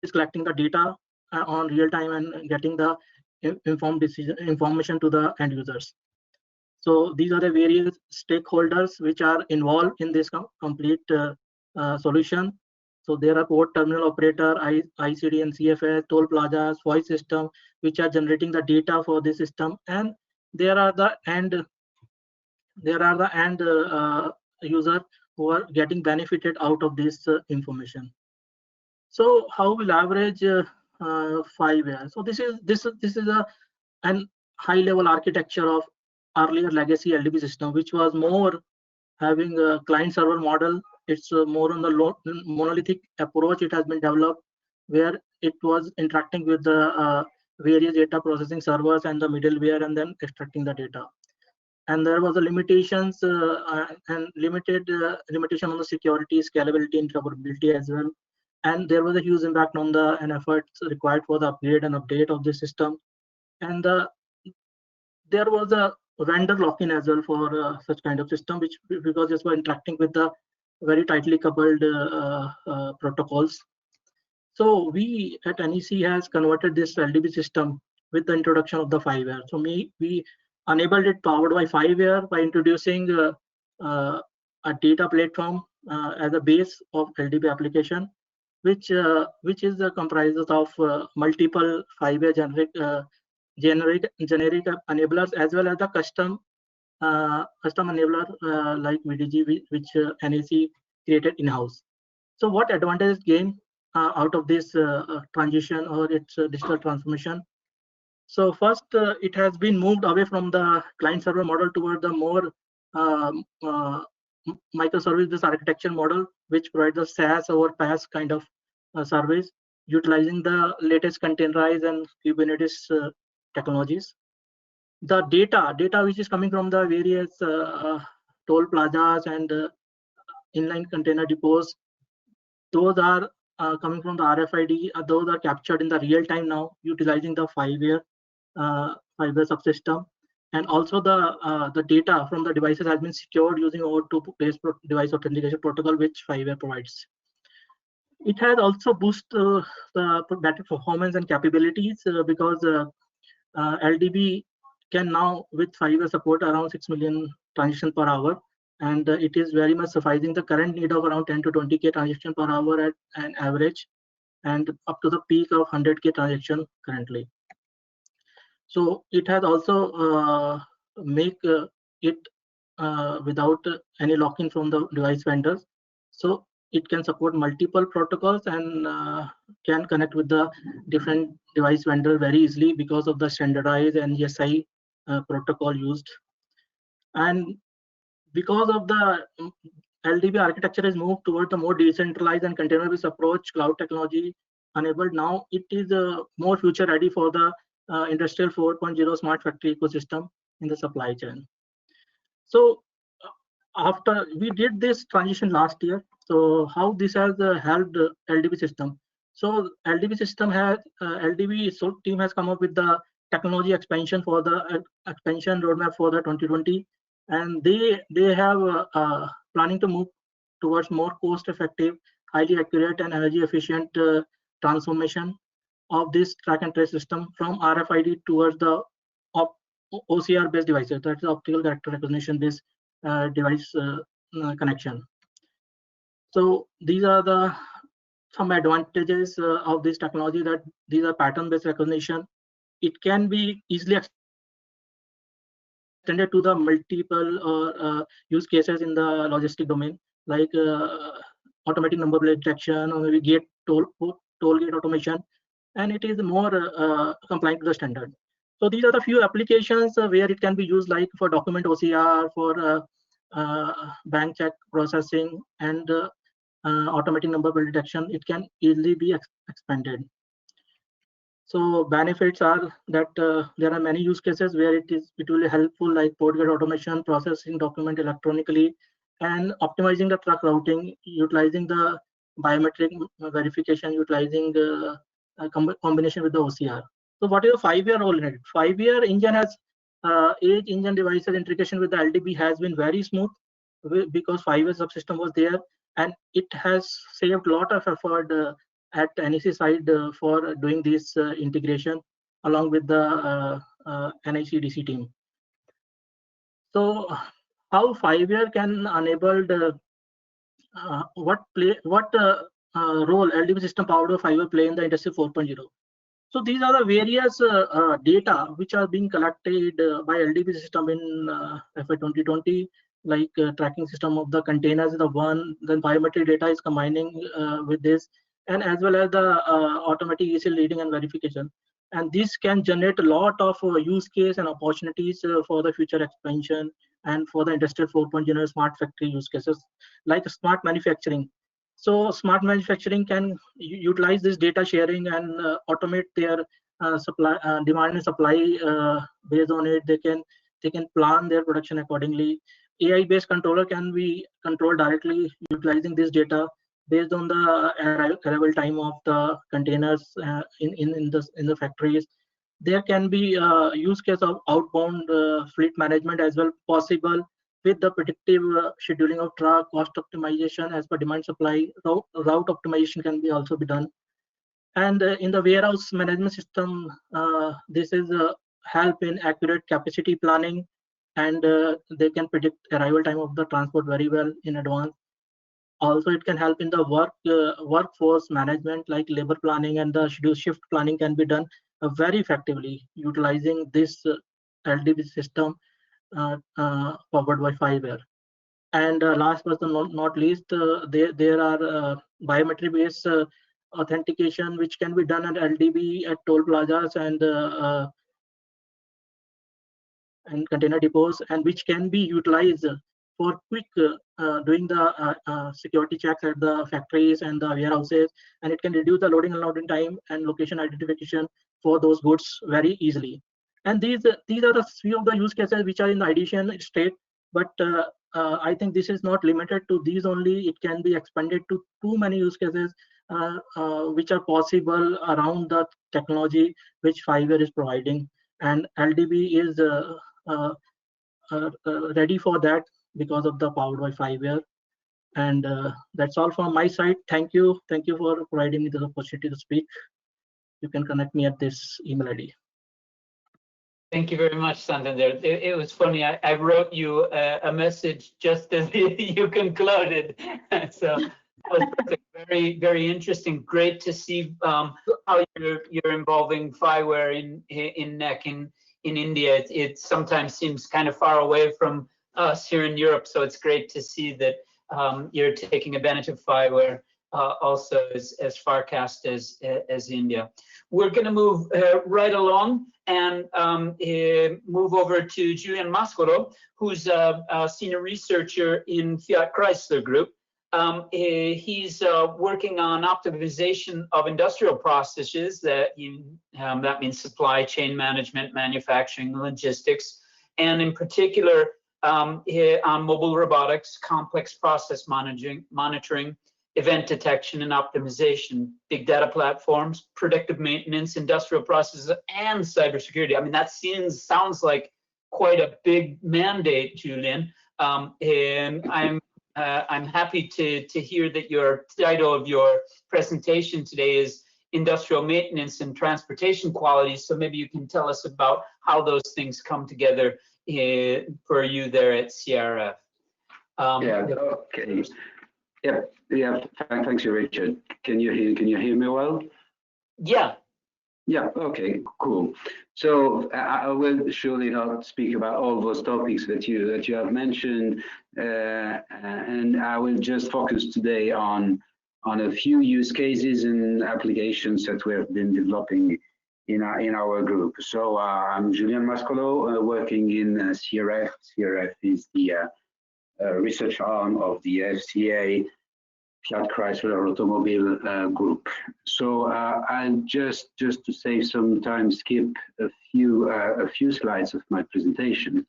is collecting the data on real time and getting the information to the end users. So these are the various stakeholders which are involved in this complete solution. So there are port terminal operator, ICD and CFS, toll plazas, voice system, which are generating the data for this system, and there are the end user who are getting benefited out of this information. So how we leverage FIWARE? So this is an high level architecture of earlier legacy LDB system, which was more having a client server model. It's more on the monolithic approach. It has been developed where it was interacting with the various data processing servers and the middleware, and then extracting the data. And there was a limitations and limitation on the security, scalability, interoperability as well. And there was a huge impact on the efforts required for the upgrade and update of the system. And there was a vendor lock-in as well for such kind of system, which because this was interacting with the very tightly coupled protocols. So we at NEC has converted this LDB system with the introduction of the FIWARE. So we enabled it powered by FIWARE by introducing a data platform as a base of LDB application, which is comprises of multiple FIWARE generic enablers as well as the custom enabler like VDG, which NEC created in-house. So what advantages gain out of this transition or its digital transformation? So first, it has been moved away from the client server model toward the more microservice-based architecture model, which provides a SaaS or PaaS kind of service, utilizing the latest containerized and Kubernetes technologies. The data which is coming from the various toll plazas and inline container depots, those are coming from the RFID. Those are captured in the real time now, utilizing the FIWARE subsystem, and also the data from the devices has been secured using OAuth2 device authentication protocol, which FIWARE provides. It has also boosted the better performance and capabilities because LDB can now with FIWARE support around 6 million transactions per hour, and it is very much sufficing the current need of around 10 to 20K transaction per hour at an average, and up to the peak of 100K transaction currently. So it has also make it without any lock-in from the device vendors. So it can support multiple protocols and can connect with the different device vendor very easily because of the standardized NESI protocol used. And because of the LDB architecture is moved towards the more decentralized and container-based approach, cloud technology enabled, now it is more future ready for the industrial 4.0 smart factory ecosystem in the supply chain. So after we did this transition last year, so how this has helped LDB system. So LDB system has LDB team has come up with the technology expansion for the expansion roadmap for the 2020, and they have planning to move towards more cost-effective, highly accurate, and energy-efficient transformation of this track and trace system from RFID towards the OCR-based devices, that is optical character recognition-based device connection. So these are the some advantages of this technology, that these are pattern-based recognition. It can be easily extended to the multiple use cases in the logistic domain, like automatic number plate detection or maybe toll gate automation, and it is more compliant to the standard. So these are the few applications where it can be used, like for document OCR, for bank check processing, and automatic number plate detection. It can easily be expanded. So benefits are that there are many use cases where it will be helpful, like port gate automation, processing document electronically, and optimizing the truck routing, utilizing the biometric verification, utilizing combination with the OCR. So what is the FIWARE role in it? FIWARE engine has edge engine devices integration with the LDB has been very smooth because FIWARE subsystem was there, and it has saved a lot of effort at NEC side for doing this integration along with the NIC DC team. So how FIWARE can enable the what role LDB system powered by FIWARE play in the industry 4.0? So these are the various data which are being collected by LDB system in FY 2020, like tracking system of the containers is the one, then biometric data is combining with this, and as well as the automatic ECL reading and verification. And this can generate a lot of use case and opportunities for the future expansion and for the industrial 4.0 smart factory use cases, like smart manufacturing. So smart manufacturing can utilize this data sharing and automate their supply demand and supply based on it. They can plan their production accordingly. AI-based controller can be controlled directly utilizing this data based on the arrival time of the containers in the factories. There can be use case of outbound fleet management as well possible, with the predictive scheduling of truck, cost optimization as per demand supply, route optimization can be also be done. And in the warehouse management system, this is help in accurate capacity planning, and they can predict arrival time of the transport very well in advance. Also, it can help in the workforce management, like labor planning and the schedule shift planning can be done very effectively utilizing this LDB system powered by FIWARE. And last but not least, there are biometric-based authentication which can be done at LDB at toll plazas and container depots, and which can be utilized for quick doing the security checks at the factories and the warehouses, and it can reduce the loading and unloading time and location identification for those goods very easily. And these are the few of the use cases which are in the ideation state, but I think this is not limited to these only. It can be expanded to too many use cases which are possible around the technology which FIWARE is providing, and LDB is ready for that because of the powered by FIWARE. And that's all from my side. Thank you for providing me the opportunity to speak. You can connect me at this email ID. Thank you very much, Satinder. It was funny. I wrote you a message just as you concluded. So that was perfect. Very, very interesting. Great to see how you're involving FIWARE in NEC in India. It sometimes seems kind of far away from us here in Europe. So it's great to see that you're taking advantage of FIWARE also as farcast as India. We're going to move right along and move over to Julien Mascolo, who's a senior researcher in FIAT Chrysler Group. He's working on optimization of industrial processes that means supply chain management, manufacturing, logistics, and in particular on mobile robotics, complex process monitoring, event detection and optimization, big data platforms, predictive maintenance, industrial processes, and cybersecurity. I mean, that sounds like quite a big mandate, Julien. And I'm happy to hear that your title of your presentation today is Industrial Maintenance and Transportation Quality. So maybe you can tell us about how those things come together for you there at CRF. Yeah. Okay. Yeah. Thanks, Richard. Can you hear me well? Yeah. Yeah. Okay. Cool. So I will surely not speak about all those topics that you have mentioned, and I will just focus today on a few use cases and applications that we have been developing in our group. So I'm Julien Mascolo, working in CRF. CRF is the research arm of the FCA FIAT Chrysler Automobile group. So I'll just to save some time skip a few slides of my presentation.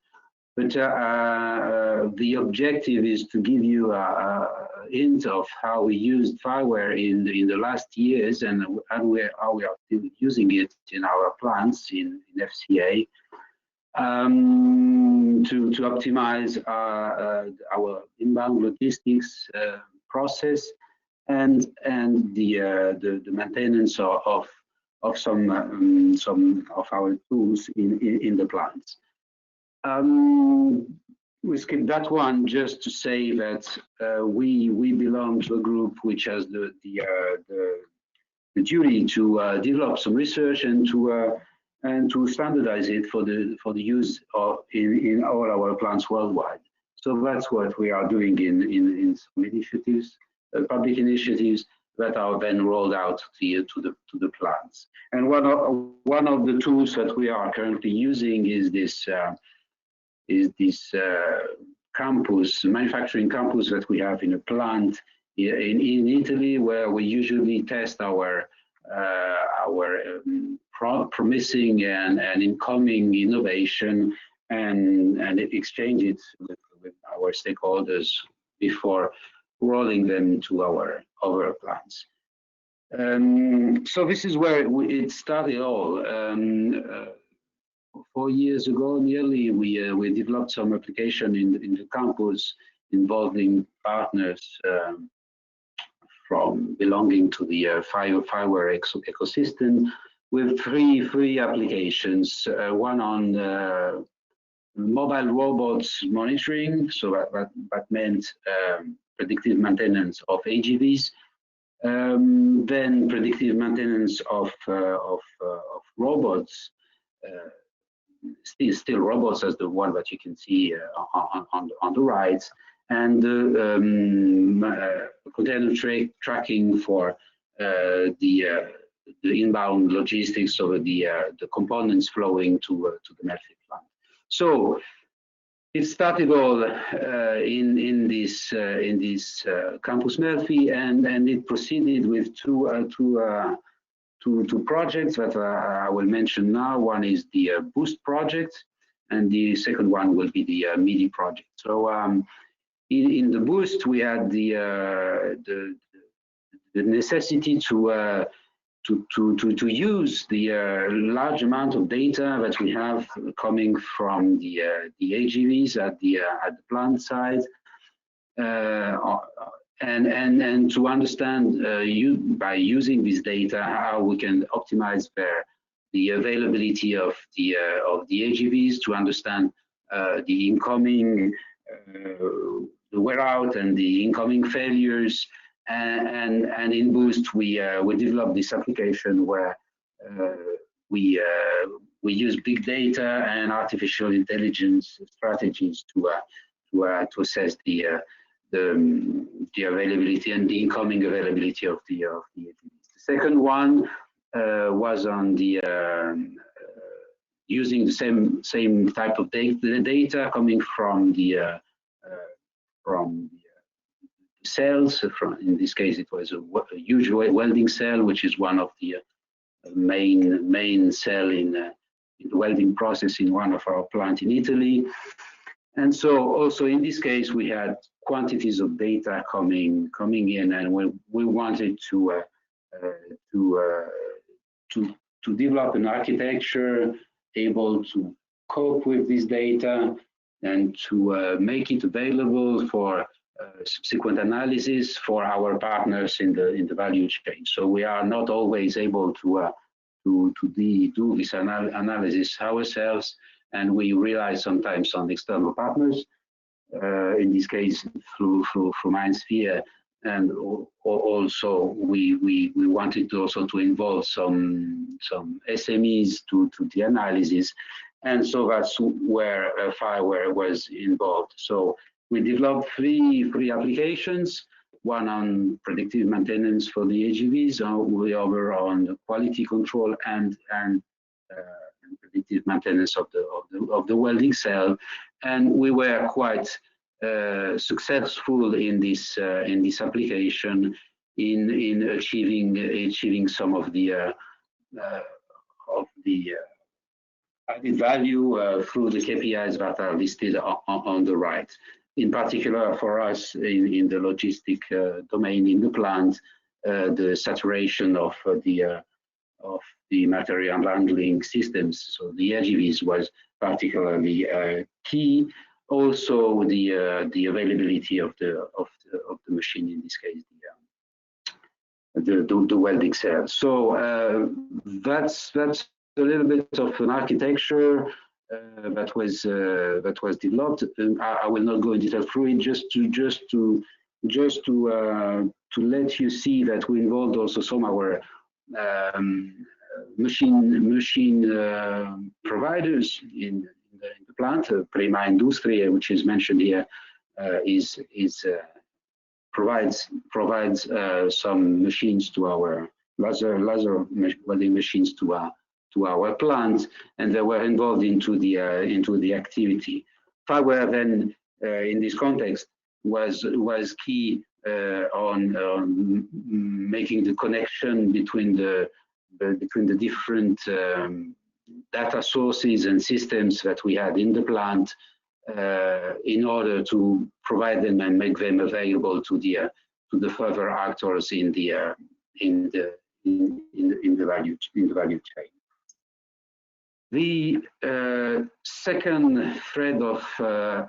But the objective is to give you a hint of how we used FIWARE in the last years and how we are still using it in our plants in FCA to optimize our inbound logistics process and the maintenance of some of our tools in the plants. We skip that one just to say that we belong to a group which has the duty to develop some research and to standardize it for the use of in all our plants worldwide. So that's what we are doing in some initiatives, public initiatives that are then rolled out to the plants. And one of the tools that we are currently using is this campus, manufacturing campus that we have in a plant in Italy, where we usually test our promising and incoming innovation and exchange it with our stakeholders before rolling them to our plants. So this is where it started all. 4 years ago, nearly, we developed some application in the campus involving partners from belonging to the FIWARE ecosystem, with three applications. One on mobile robots monitoring, so that meant predictive maintenance of AGVs, then predictive maintenance of robots, still robots as the one that you can see on the right, and container tracking for the inbound logistics of the components flowing to the Melfi plant. So it started all in this campus Melfi, and it proceeded with two projects that I will mention now. One is the Boost project, and the second one will be the MIDI project. So in the Boost, we had the necessity to use the large amount of data that we have coming from the AGVs at the plant side, and to understand by using this data how we can optimize the availability of the AGVs, to understand the incoming the wear out and the incoming failures, and in Boost we developed this application where we use big data and artificial intelligence strategies to assess the availability and the incoming availability of the AGVs. The second one was on the using the same type of data coming from the cells. In this case, it was a huge welding cell, which is one of the main cell in the welding process in one of our plants in Italy. And so also in this case, we had quantities of data coming in, and we wanted to develop an architecture able to cope with this data and to make it available for subsequent analysis for our partners in the value chain. So we are not always able to do this analysis ourselves, and we rely sometimes on external partners. In this case, through MindSphere, and also we wanted to also to involve some SMEs to the analysis, and so that's where FIWARE was involved. So we developed three applications: one on predictive maintenance for the AGVs, the other on quality control and predictive maintenance of the welding cell. And we were quite successful in this application in achieving some of the added value through the KPIs that are listed on the right. In particular, for us in the logistic domain in the plant, the saturation of the material handling systems, so the AGVs, was particularly key. Also, the availability of the machine, in this case, the welding cell. So that's a little bit of an architecture that was developed. I will not go in detail through it, just to let you see that we involved also some of our machine providers in the plant. Prima Industria, which is mentioned here, provides some machines to our laser welding machines to our plant, and they were involved into the activity. FIWARE then, in this context, was key on making the connection between the different data sources and systems that we had in the plant, in order to provide them and make them available to the further actors in the value chain. The second thread of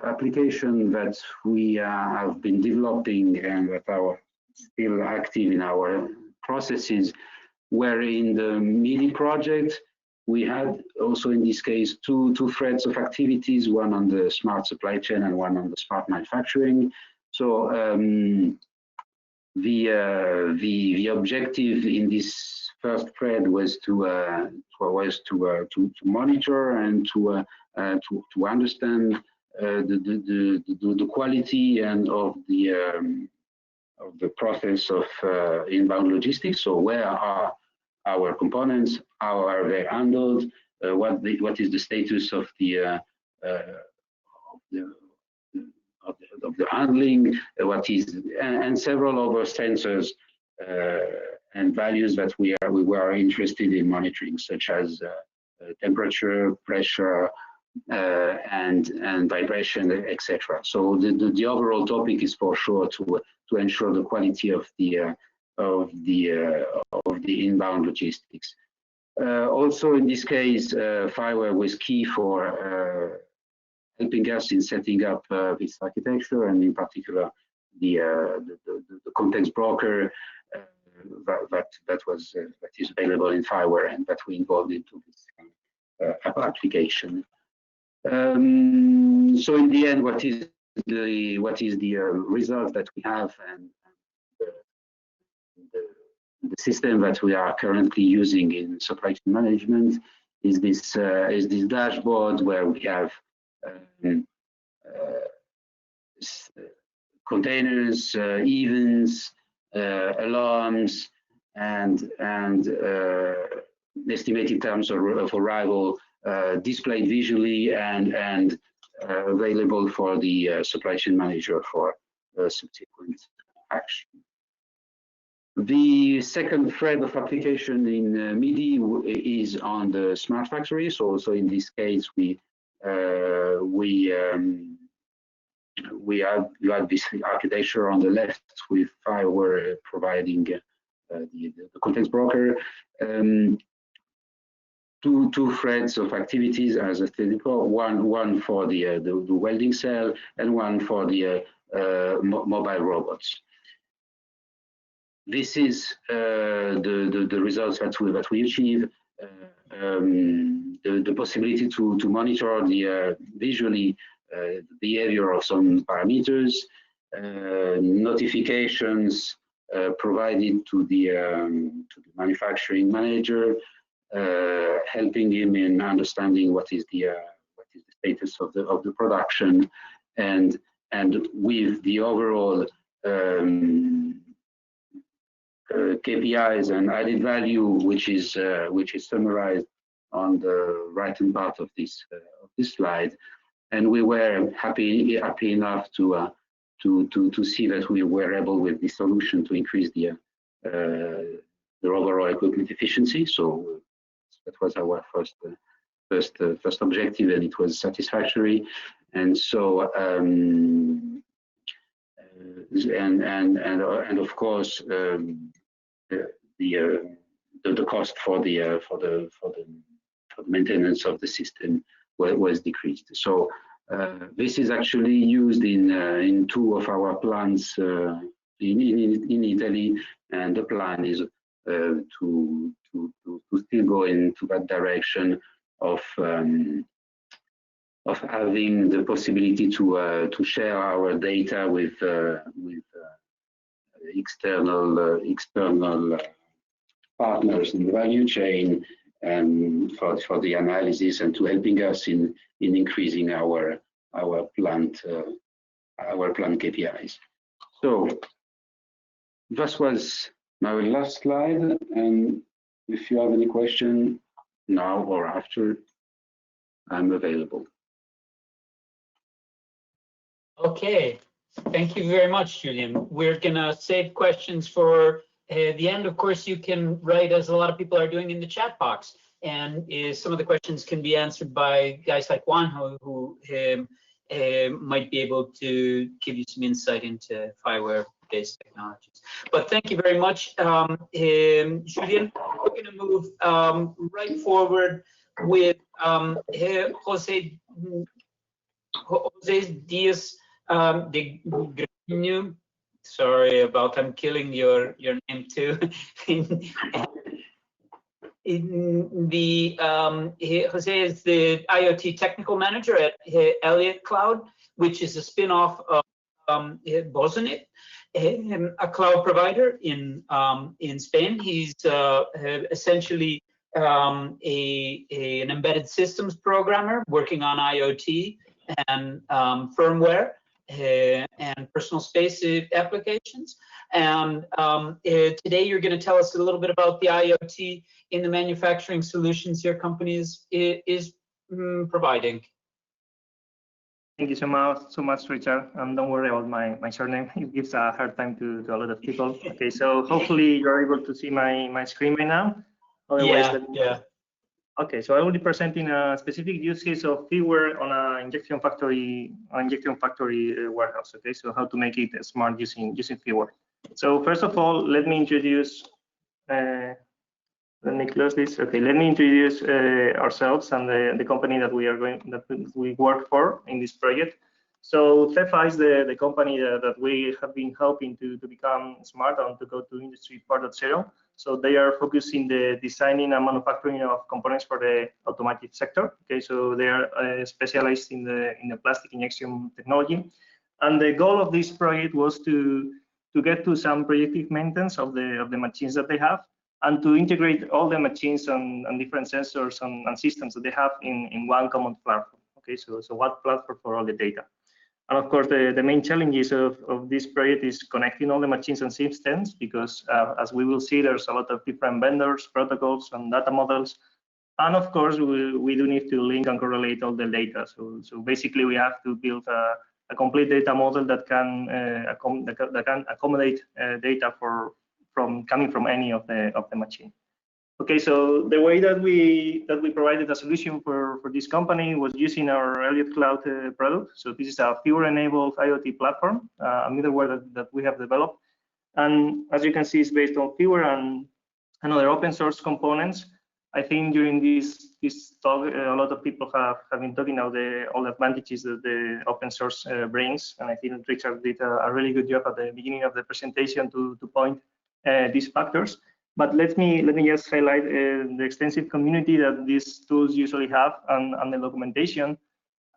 application that we have been developing and that are still active in our processes were in the MIDI project. We had also, in this case, two threads of activities, one on the smart supply chain and one on the smart manufacturing. So the objective in this first thread was to monitor and to understand the quality and of the process of inbound logistics. So where are our components? How are they handled? What is the status of the handling? And several other sensors and values that we were interested in monitoring, such as temperature, pressure, and vibration, etc. So the overall topic is for sure to ensure the quality of the inbound logistics. Also, in this case, FIWARE was key for helping us in setting up this architecture, and in particular the context broker that is available in FIWARE and that we involved into this application. So in the end, what is the result that we have, and the system that we are currently using in supply chain management is this dashboard where we have containers, events, alarms, and estimated times of arrival displayed visually and available for the supply chain manager for subsequent action. The second thread of application in MIDI is on the smart factory. So in this case, you have this architecture on the left with FIWARE providing the context broker. Two threads of activities as a technical, one for the welding cell and one for the mobile robots. This is the results that we achieve. The possibility to monitor the visually the behavior of some parameters, notifications provided to the manufacturing manager, helping him in understanding what is the status of the production, and with the overall KPIs and added value, which is summarized on the right-hand part of this slide. And we were happy enough to see that we were able with this solution to increase the overall equipment efficiency. So that was our first objective, and it was satisfactory. And so and of course the cost for the maintenance of the system was decreased. So this is actually used in two of our plants in Italy, and the plan is to still go into that direction of having the possibility to share our data with external partners in the value chain, and for the analysis, and to helping us in increasing our plant KPIs. So this was my last slide, and if you have any question now or after, I'm available. Okay, thank you very much, Julien. We're gonna save questions for the end. Of course, you can write, as a lot of people are doing, in the chat box, and some of the questions can be answered by guys like Juan, who might be able to give you some insight into FIWARE-based technologies. But thank you very much, Julien. We're going to move right forward with Jose Diaz de Grenu. Sorry about, I'm killing your name too. Jose is the IoT technical manager at Elliott Cloud, which is a spin-off of Bosonit, a cloud provider in Spain. He's essentially an embedded systems programmer working on IoT and firmware and personal space applications. And today you're going to tell us a little bit about the IoT in the manufacturing solutions your company is providing. Thank you so much, Richard. And don't worry about my surname. It gives a hard time to a lot of people. Okay, so hopefully you're able to see my screen right now. Otherwise, yeah. Okay, so I will be presenting a specific use case of FIWARE on an injection factory warehouse. Okay, so how to make it smart using FIWARE. So first of all, let me introduce. Let me close this. Okay, let me introduce ourselves and the company that we work for in this project. So FEFA is the company that we have been helping to become smart and to go to Industry 4.0. So they are focusing the designing and manufacturing of components for the automotive sector. Okay, so they are specialized in the plastic injection technology, and the goal of this project was to get to some predictive maintenance of the machines that they have, and to integrate all the machines and different sensors and systems that they have in one common platform. Okay, so one platform for all the data. And of course, the main challenges of this project is connecting all the machines and systems, because as we will see, there's a lot of different vendors, protocols, and data models. And of course, we do need to link and correlate all the data. So basically, we have to build a complete data model that can accommodate data coming from any of the machine. Okay, so the way that we provided a solution for this company was using our Elliott Cloud product. So this is a FIWARE-enabled IoT platform, a middleware that we have developed. And as you can see, it's based on FIWARE and other open source components. I think during this talk, a lot of people have been talking about all the advantages that the open source brings. And I think Richard did a really good job at the beginning of the presentation to point these factors. But let me just highlight the extensive community that these tools usually have and the documentation.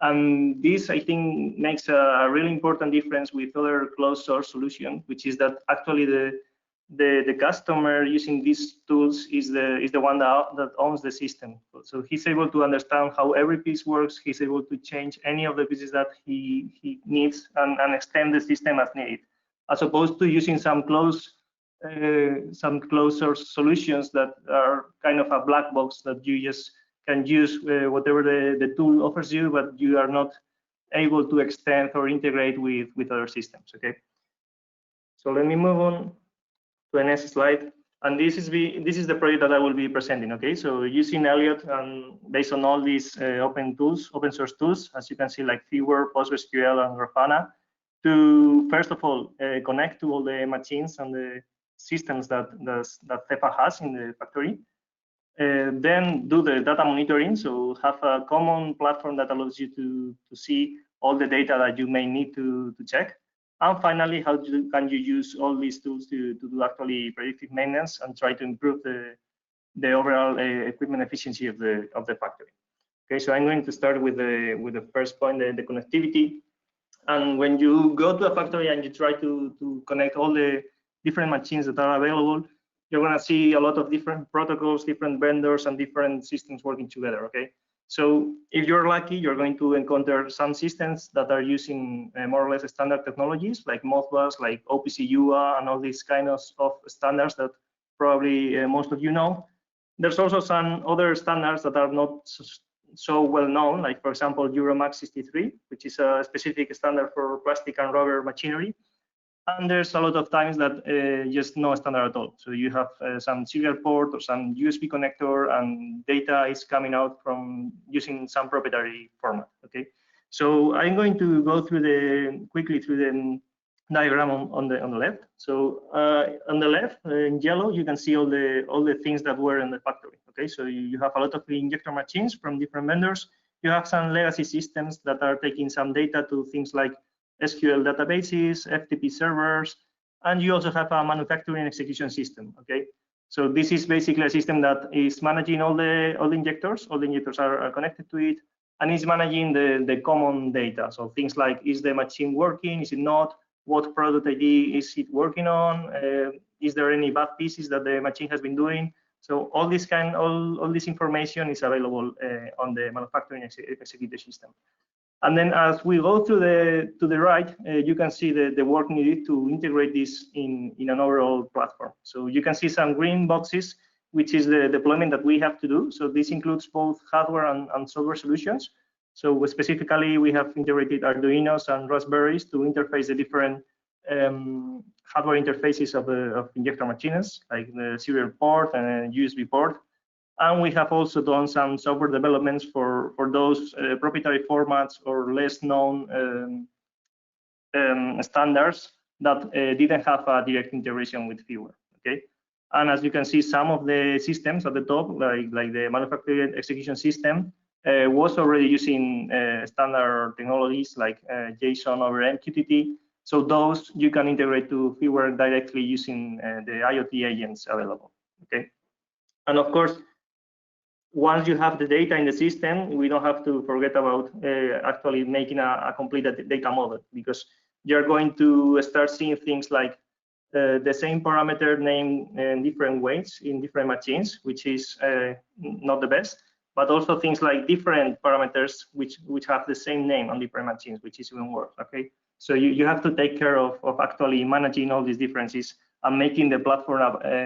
And this, I think, makes a really important difference with other closed source solutions, which is that actually the customer using these tools is the one that owns the system. So he's able to understand how every piece works. He's able to change any of the pieces that he needs and extend the system as needed, as opposed to using some closed source solutions that are kind of a black box that you just can use whatever the tool offers you, but you are not able to extend or integrate with other systems. Okay, so let me move on to the next slide, and this is the project that I will be presenting. Okay, so using Elliott and based on all these open source tools, as you can see, like FIWARE, PostgreSQL, and Grafana, to first of all connect to all the machines and the systems that FEFA has in the factory. Then do the data monitoring, so have a common platform that allows you to see all the data that you may need to check. And finally, how can you use all these tools to do actually predictive maintenance and try to improve the overall equipment efficiency of the factory. Okay, so I'm going to start with the first point, the connectivity. And when you go to a factory and you try to connect all the different machines that are available, you're going to see a lot of different protocols, different vendors, and different systems working together. Okay, so if you're lucky, you're going to encounter some systems that are using more or less standard technologies like Modbus, like OPC UA, and all these kind of standards that probably most of you know. There's also some other standards that are not so well known, like for example Euromax 63, which is a specific standard for plastic and rubber machinery. And there's a lot of times that just no standard at all. So you have some serial port or some USB connector, and data is coming out from using some proprietary format. Okay, so I'm going to go quickly through the diagram on the left. So on the left in yellow, you can see all the things that were in the factory. Okay, so you have a lot of injector machines from different vendors. You have some legacy systems that are taking some data to things like SQL databases, FTP servers, and you also have a manufacturing execution system. Okay, so this is basically a system that is managing all the injectors. All the injectors are connected to it, and is managing the common data. So things like, is the machine working? Is it not? What product ID is it working on? Is there any bad pieces that the machine has been doing? So all this information is available on the manufacturing execution system. And then as we go to the right, you can see the work needed to integrate this in an overall platform. So you can see some green boxes, which is the deployment that we have to do. So this includes both hardware and software solutions. So specifically, we have integrated Arduinos and Raspberries to interface the different hardware interfaces of injector machines, like the serial port and USB port. And we have also done some software developments for those proprietary formats or less known standards that didn't have a direct integration with FIWARE. Okay, and as you can see, some of the systems at the top, like the manufacturing execution system, was already using standard technologies like JSON over MQTT. So those you can integrate to FIWARE directly using the IoT agents available. Okay, and of course, once you have the data in the system, we don't have to forget about actually making a complete data model, because you're going to start seeing things like the same parameter named in different ways in different machines, which is not the best, but also things like different parameters which have the same name on different machines, which is even worse. Okay, so you have to take care of actually managing all these differences and making the platform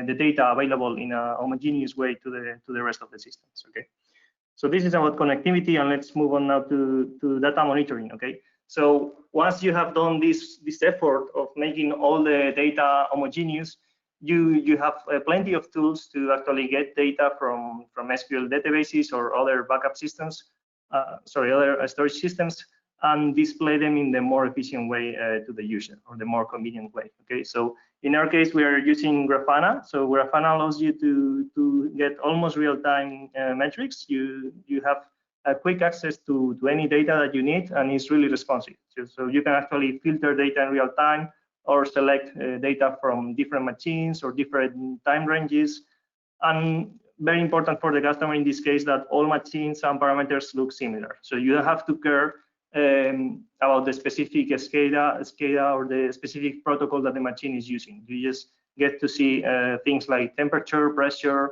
the data available in a homogeneous way to the rest of the systems. Okay, so this is about connectivity, and let's move on now to data monitoring. Okay, so once you have done this effort of making all the data homogeneous, you have plenty of tools to actually get data from SQL databases or other backup systems, other storage systems, and display them in the more efficient way to the user, or the more convenient way. Okay, so in our case, we are using Grafana. So Grafana allows you to get almost real-time metrics. You have a quick access to any data that you need, and it's really responsive. So you can actually filter data in real time, or select data from different machines or different time ranges. And very important for the customer in this case, that all machines and parameters look similar. So you don't have to care about the specific SCADA or the specific protocol that the machine is using. You just get to see things like temperature, pressure,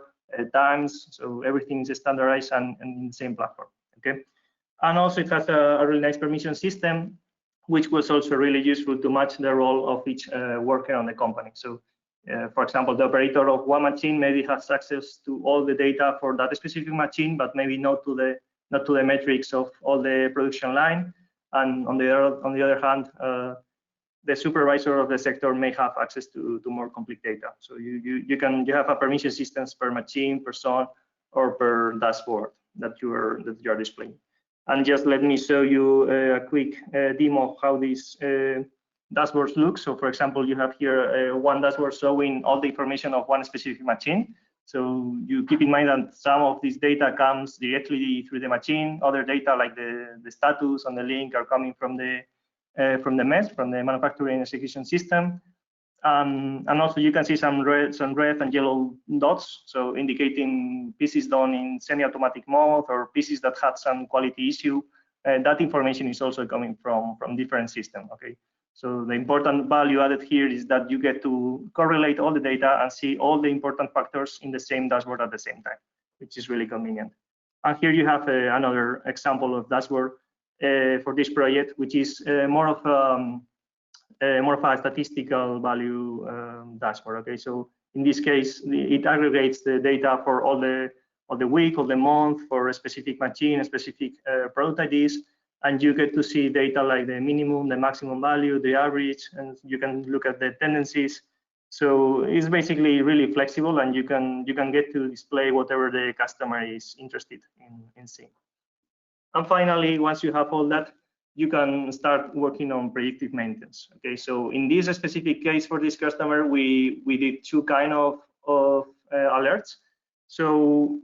times. So everything is standardized and in the same platform. Okay, and also it has a really nice permission system, which was also really useful to match the role of each worker on the company. So, for example, the operator of one machine maybe has access to all the data for that specific machine, but maybe not to the metrics of all the production line. And on the other hand, the supervisor of the sector may have access to more complete data. So you have a permission systems per machine, per zone, or per dashboard that you are displaying. And just let me show you a quick demo of how these dashboards look. So for example, you have here one dashboard showing all the information of one specific machine. So you keep in mind that some of this data comes directly through the machine. Other data like the status and the link are coming from the MES, from the manufacturing execution system. And also you can see some red and yellow dots, so indicating pieces done in semi-automatic mode or pieces that had some quality issue. That information is also coming from different systems. Okay, so the important value added here is that you get to correlate all the data and see all the important factors in the same dashboard at the same time, which is really convenient. And here you have another example of dashboard for this project, which is more of a statistical value dashboard. Okay, so in this case, it aggregates the data for all the week, all the month, for a specific machine, a specific product IDs, and you get to see data like the minimum, the maximum value, the average, and you can look at the tendencies. So it's basically really flexible, and you can get to display whatever the customer is interested in seeing. And finally, once you have all that, you can start working on predictive maintenance. Okay, so in this specific case for this customer, we did two kind of alerts. So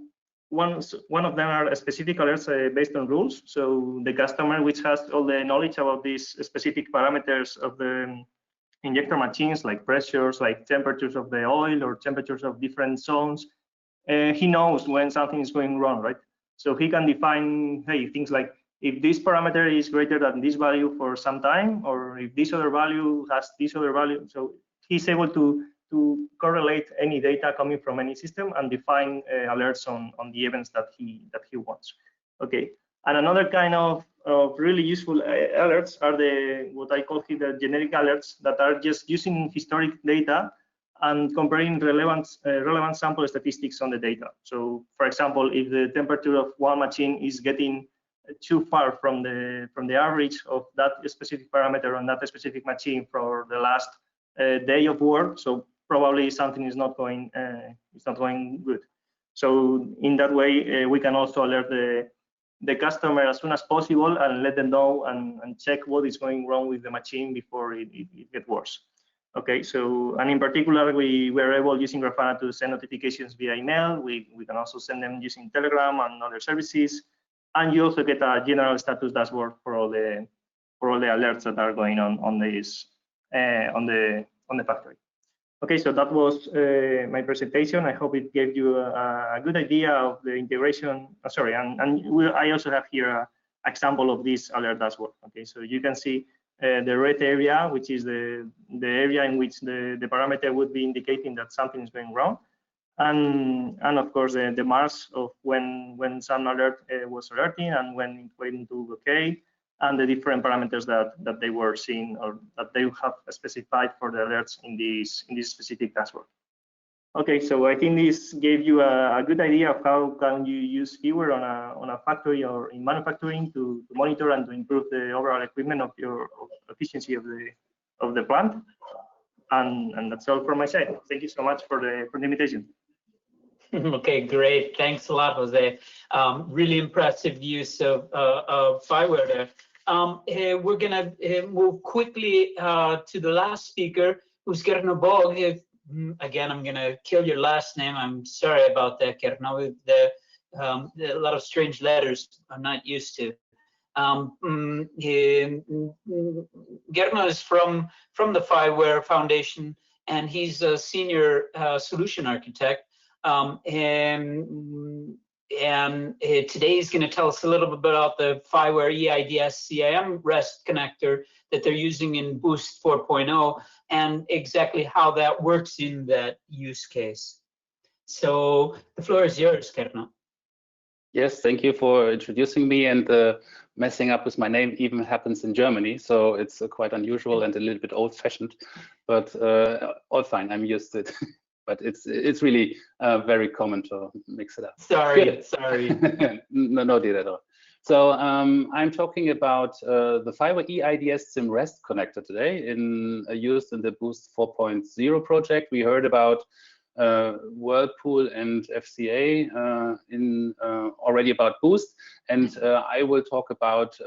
one of them are specific alerts based on rules. So the customer, which has all the knowledge about these specific parameters of the injector machines, like pressures, like temperatures of the oil, or temperatures of different zones, he knows when something is going wrong, right? So he can define, hey, things like, if this parameter is greater than this value for some time, or if this other value has this other value. So he's able to correlate any data coming from any system and define alerts on the events that he wants. Okay, and another kind of really useful alerts are what I call here the generic alerts, that are just using historic data and comparing relevant sample statistics on the data. So for example, if the temperature of one machine is getting too far from the average of that specific parameter on that specific machine for the last day of work, so probably something is not going good. So in that way, we can also alert the customer as soon as possible and let them know and check what is going wrong with the machine before it gets worse. Okay, so, and in particular, we were able, using Grafana, to send notifications via email. We can also send them using Telegram and other services. and you also get a general status dashboard for all the alerts that are going on this on the factory. Okay, so that was my presentation. I hope it gave you a good idea of the integration. I also have here an example of this alert dashboard. Okay, so you can see the red area, which is the area in which the parameter would be indicating that something is going wrong, and of course the marks of when some alert was alerting and when it went to okay, and the different parameters that they were seeing or that they have specified for the alerts in this specific dashboard. Okay, so I think this gave you a good idea of how can you use FIWARE on a factory or in manufacturing to monitor and to improve the overall equipment of your efficiency of the plant. And that's all from my side. Thank you so much for the invitation. Okay, great. Thanks a lot, Jose. Really impressive use of FIWARE there. We're gonna move quickly to the last speaker, who's Gernot Böge. Again, I'm gonna kill your last name. I'm sorry about that, Gernot. A lot of strange letters I'm not used to. Gernot is from the FIWARE Foundation, and he's a senior solution architect. Today he's going to tell us a little bit about the FIWARE EIDS CIM REST connector that they're using in Boost 4.0 and exactly how that works in that use case. So the floor is yours, Gernot. Yes, thank you for introducing me, and messing up with my name even happens in Germany, so it's quite unusual and a little bit old-fashioned, but all fine, I'm used to it. But it's really very common to mix it up. Sorry. No deal at all. So I'm talking about the FIWARE EIDS SIM REST connector today, used in the Boost 4.0 project. We heard about Whirlpool and FCA already about Boost, and I will talk about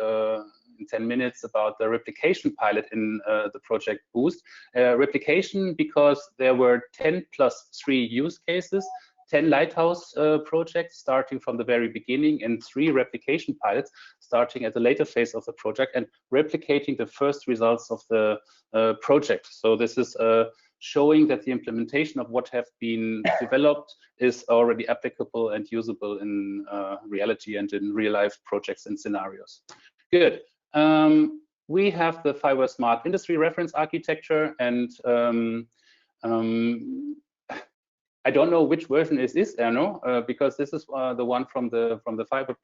in 10 minutes about the replication pilot in the project Boost. Replication because there were 10+3 use cases, 10 lighthouse projects starting from the very beginning, and 3 replication pilots starting at the later phase of the project and replicating the first results of the project. So this is showing that the implementation of what have been developed is already applicable and usable in reality and in real life projects and scenarios. Good. We have the FIWARE Smart Industry Reference Architecture, and I don't know which version is this, Ernoe, because this is the one from the FIWARE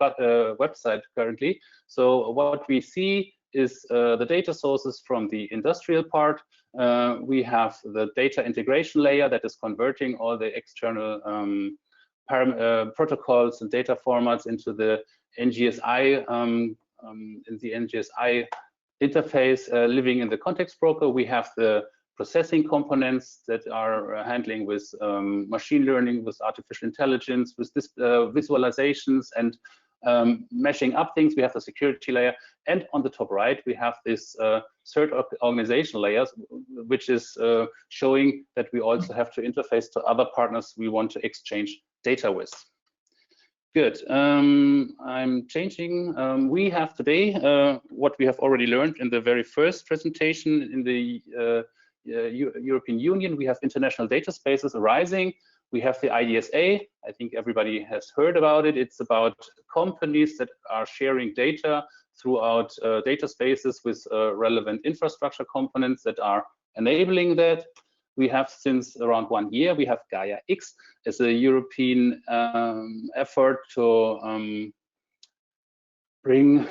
website currently. So what we see is the data sources from the industrial part. We have the data integration layer that is converting all the external protocols and data formats into the NGSI interface living in the context broker. We have the processing components that are handling with machine learning, with artificial intelligence, with this, visualizations and meshing up things. We have the security layer, and on the top right we have this third organization layers, which is showing that we also have to interface to other partners we want to exchange data with. Good. I'm changing. We have today what we have already learned in the very first presentation in the European Union. We have international data spaces arising. We have the IDSA. I think everybody has heard about it. It's about companies that are sharing data throughout data spaces with relevant infrastructure components that are enabling that. We have, since around 1 year, we have Gaia X as a European effort to bring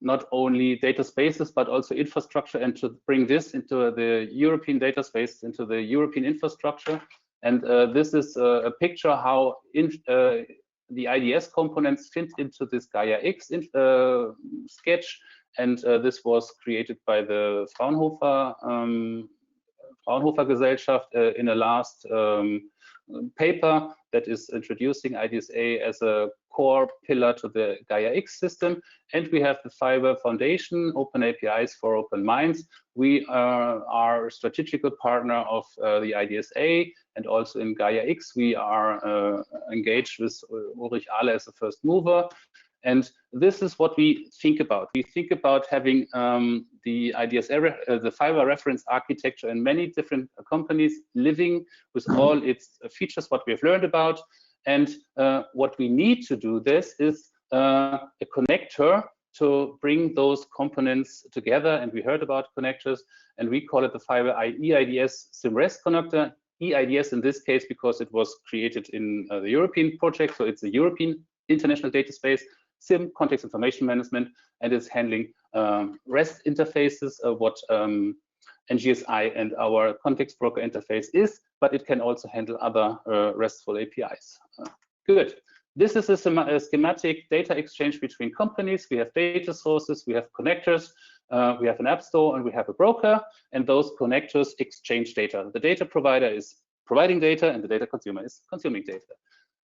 not only data spaces but also infrastructure, and to bring this into the European data space, into the European infrastructure. And this is a picture how the IDS components fit into this Gaia X sketch. And this was created by the Fraunhofer Gesellschaft in a last paper that is introducing IDSA as a core pillar to the Gaia X system. And we have the FIWARE Foundation, Open APIs for Open Minds. We are a strategic partner of the IDSA, and also in Gaia X, we are engaged with Ulrich Ahle as a first mover. And this is what we think about. We think about having the FIWARE reference architecture in many different companies living with all its features, what we have learned about. And what we need to do this is a connector to bring those components together. And we heard about connectors, and we call it the FIWARE EIDS SIMREST connector. EIDS in this case because it was created in the European project, so it's a European international data space. SIM, context information management, and it's handling REST interfaces, what NGSI and our context broker interface is, but it can also handle other RESTful APIs. Good. This is a schematic data exchange between companies. We have data sources, we have connectors, we have an app store, and we have a broker, and those connectors exchange data. The data provider is providing data, and the data consumer is consuming data.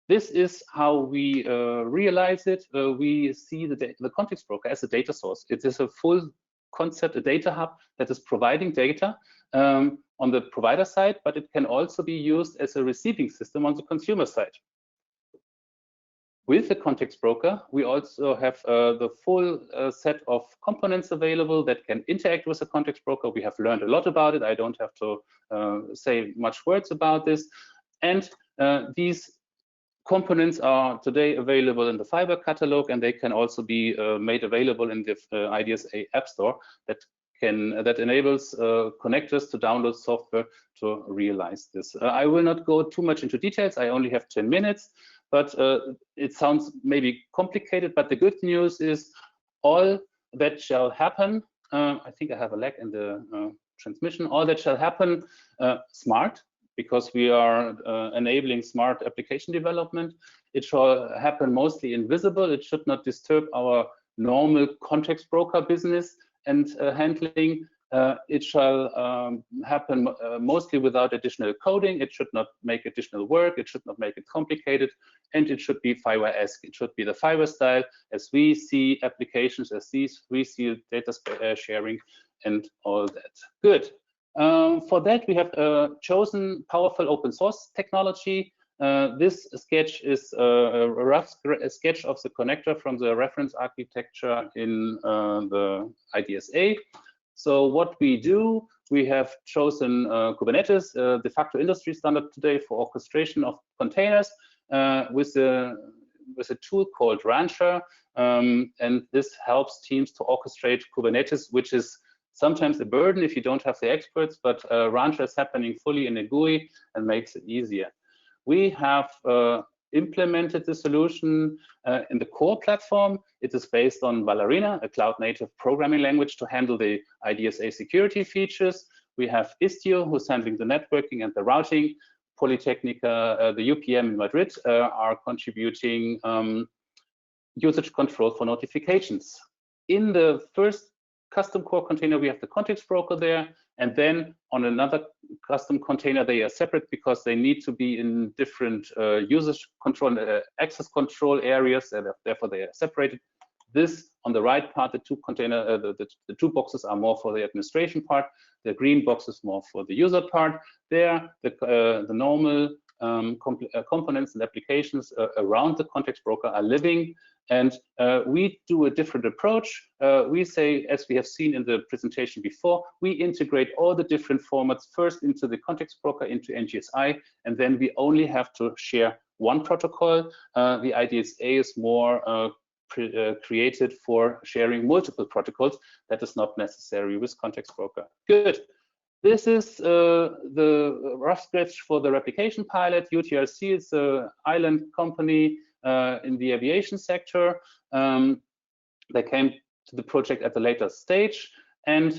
This is how we realize it. We see the context broker as a data source. It is a full concept, a data hub that is providing data on the provider side, but it can also be used as a receiving system on the consumer side. With the context broker, we also have the full set of components available that can interact with the context broker. We have learned a lot about it. I don't have to say much words about this. And these components are today available in the FIWARE catalog, and they can also be made available in the IDSA App Store that enables connectors to download software to realize this. I will not go too much into details. I only have 10 minutes, but it sounds maybe complicated, but the good news is all that shall happen. I think I have a lag in the transmission. All that shall happen smart, because we are enabling smart application development. It shall happen mostly invisible. It should not disturb our normal context broker business and handling. It shall happen mostly without additional coding. It should not make additional work. It should not make it complicated. And it should be FIWARE-esque. It should be the FIWARE style as we see applications, as we see data sharing and all that. Good. For that, we have chosen powerful open source technology. This sketch is a rough sketch of the connector from the reference architecture in the IDSA. So what we do, we have chosen Kubernetes, de facto industry standard today for orchestration of containers with a tool called Rancher. And this helps teams to orchestrate Kubernetes, which is sometimes a burden if you don't have the experts, but Rancher is happening fully in a GUI and makes it easier. We have implemented the solution in the core platform. It is based on Ballerina, a cloud-native programming language to handle the IDSA security features. We have Istio, who's handling the networking and the routing. Polytechnica, the UPM in Madrid, are contributing usage control for notifications. In the first custom core container, we have the context broker there, and then on another custom container, they are separate because they need to be in different usage control, access control areas, and therefore they are separated. This on the right part, the two boxes are more for the administration part. The green box is more for the user part. There, the normal components and applications around the context broker are living. And we do a different approach. We say, as we have seen in the presentation before, we integrate all the different formats first into the context broker, into NGSI, and then we only have to share one protocol. The IDSA is more created for sharing multiple protocols. That is not necessary with context broker. Good. This is the rough sketch for the replication pilot. UTRC is an island company in the aviation sector. They came to the project at a later stage, and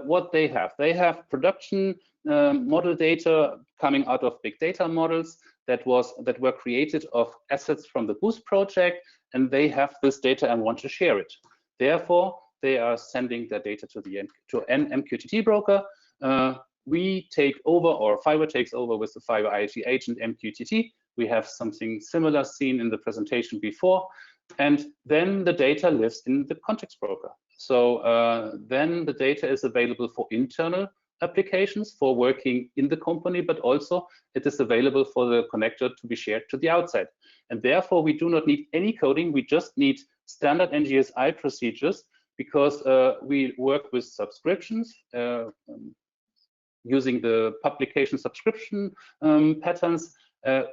what they have production model data coming out of big data models that were created of assets from the Boost project, and they have this data and want to share it. Therefore, they are sending their data to an MQTT broker. We take over, or FIWARE takes over with the FIWARE IoT agent MQTT. We have something similar seen in the presentation before, and then the data lives in the context broker. So then the data is available for internal applications for working in the company, but also it is available for the connector to be shared to the outside. And therefore, we do not need any coding. We just need standard NGSI procedures, because we work with subscriptions using the publication subscription patterns.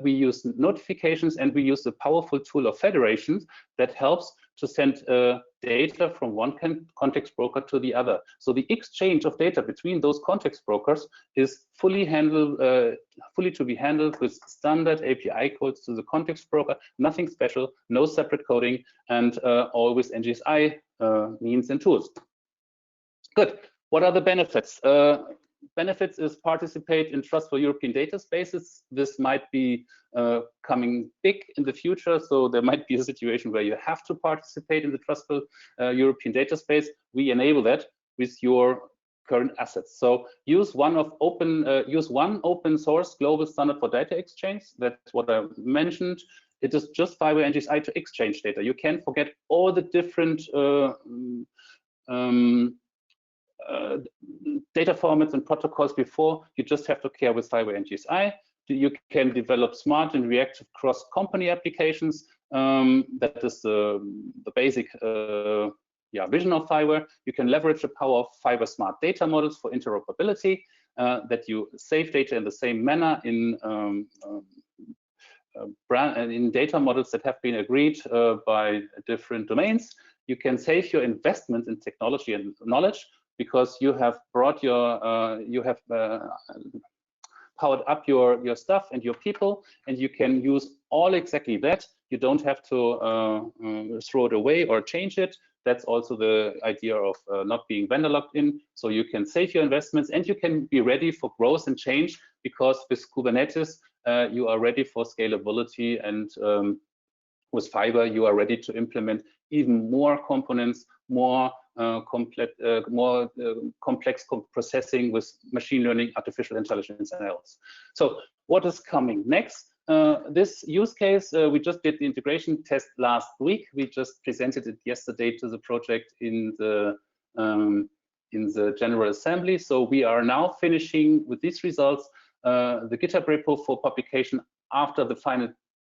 We use notifications, and we use the powerful tool of federations that helps to send data from one context broker to the other. So the exchange of data between those context brokers is fully to be handled with standard API codes to the context broker, nothing special, no separate coding, and always NGSI means and tools. Good. What are the benefits? Benefits is participate in trustful European data spaces. This might be coming big in the future, so there might be a situation where you have to participate in the trustful European data space. We enable that with your current assets. So use one open source global standard for data exchange. That's what I mentioned. It is just FIWARE NGSI to exchange data. You can forget all the different data formats and protocols before. You just have to care with FIWARE NGSI. You can develop smart and reactive cross-company applications. That is the basic vision of FIWARE. You can leverage the power of FIWARE smart data models for interoperability, that you save data in the same manner in data models that have been agreed by different domains. You can save your investment in technology and knowledge, because you have brought your powered up your stuff and your people, and you can use all exactly that. You don't have to throw it away or change it. That's also the idea of not being vendor locked in. So you can save your investments, and you can be ready for growth and change, because with Kubernetes you are ready for scalability, and with FIWARE you are ready to implement even more components, more complex processing with machine learning, artificial intelligence, and else. So what is coming next? This use case, we just did the integration test last week. We just presented it yesterday to the project in the General Assembly. So we are now finishing with these results the GitHub repo for publication after the final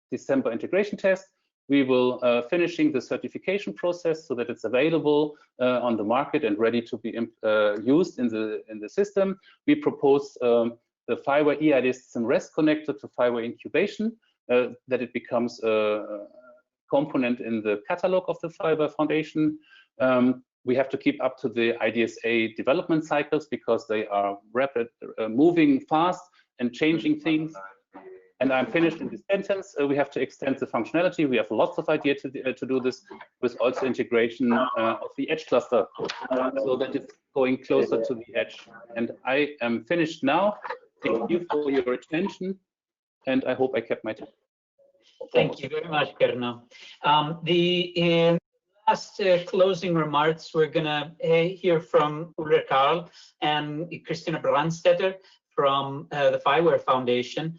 December integration test. We will finishing the certification process so that it's available on the market and ready to be used in the system. We propose the FIWARE EID system REST connector to FIWARE incubation, that it becomes a component in the catalog of the FIWARE Foundation. We have to keep up to the IDSA development cycles, because they are rapid, moving fast and changing things. And I'm finished in this sentence. We have to extend the functionality. We have lots of ideas to do this, with also integration of the edge cluster, so that it's going closer to the edge. And I am finished now. Thank you for your attention, and I hope I kept my time. Thank you very much, Gernot. The last closing remarks, we're going to hear from Ulrich Karl and Christina Brandstetter from the FIWARE Foundation.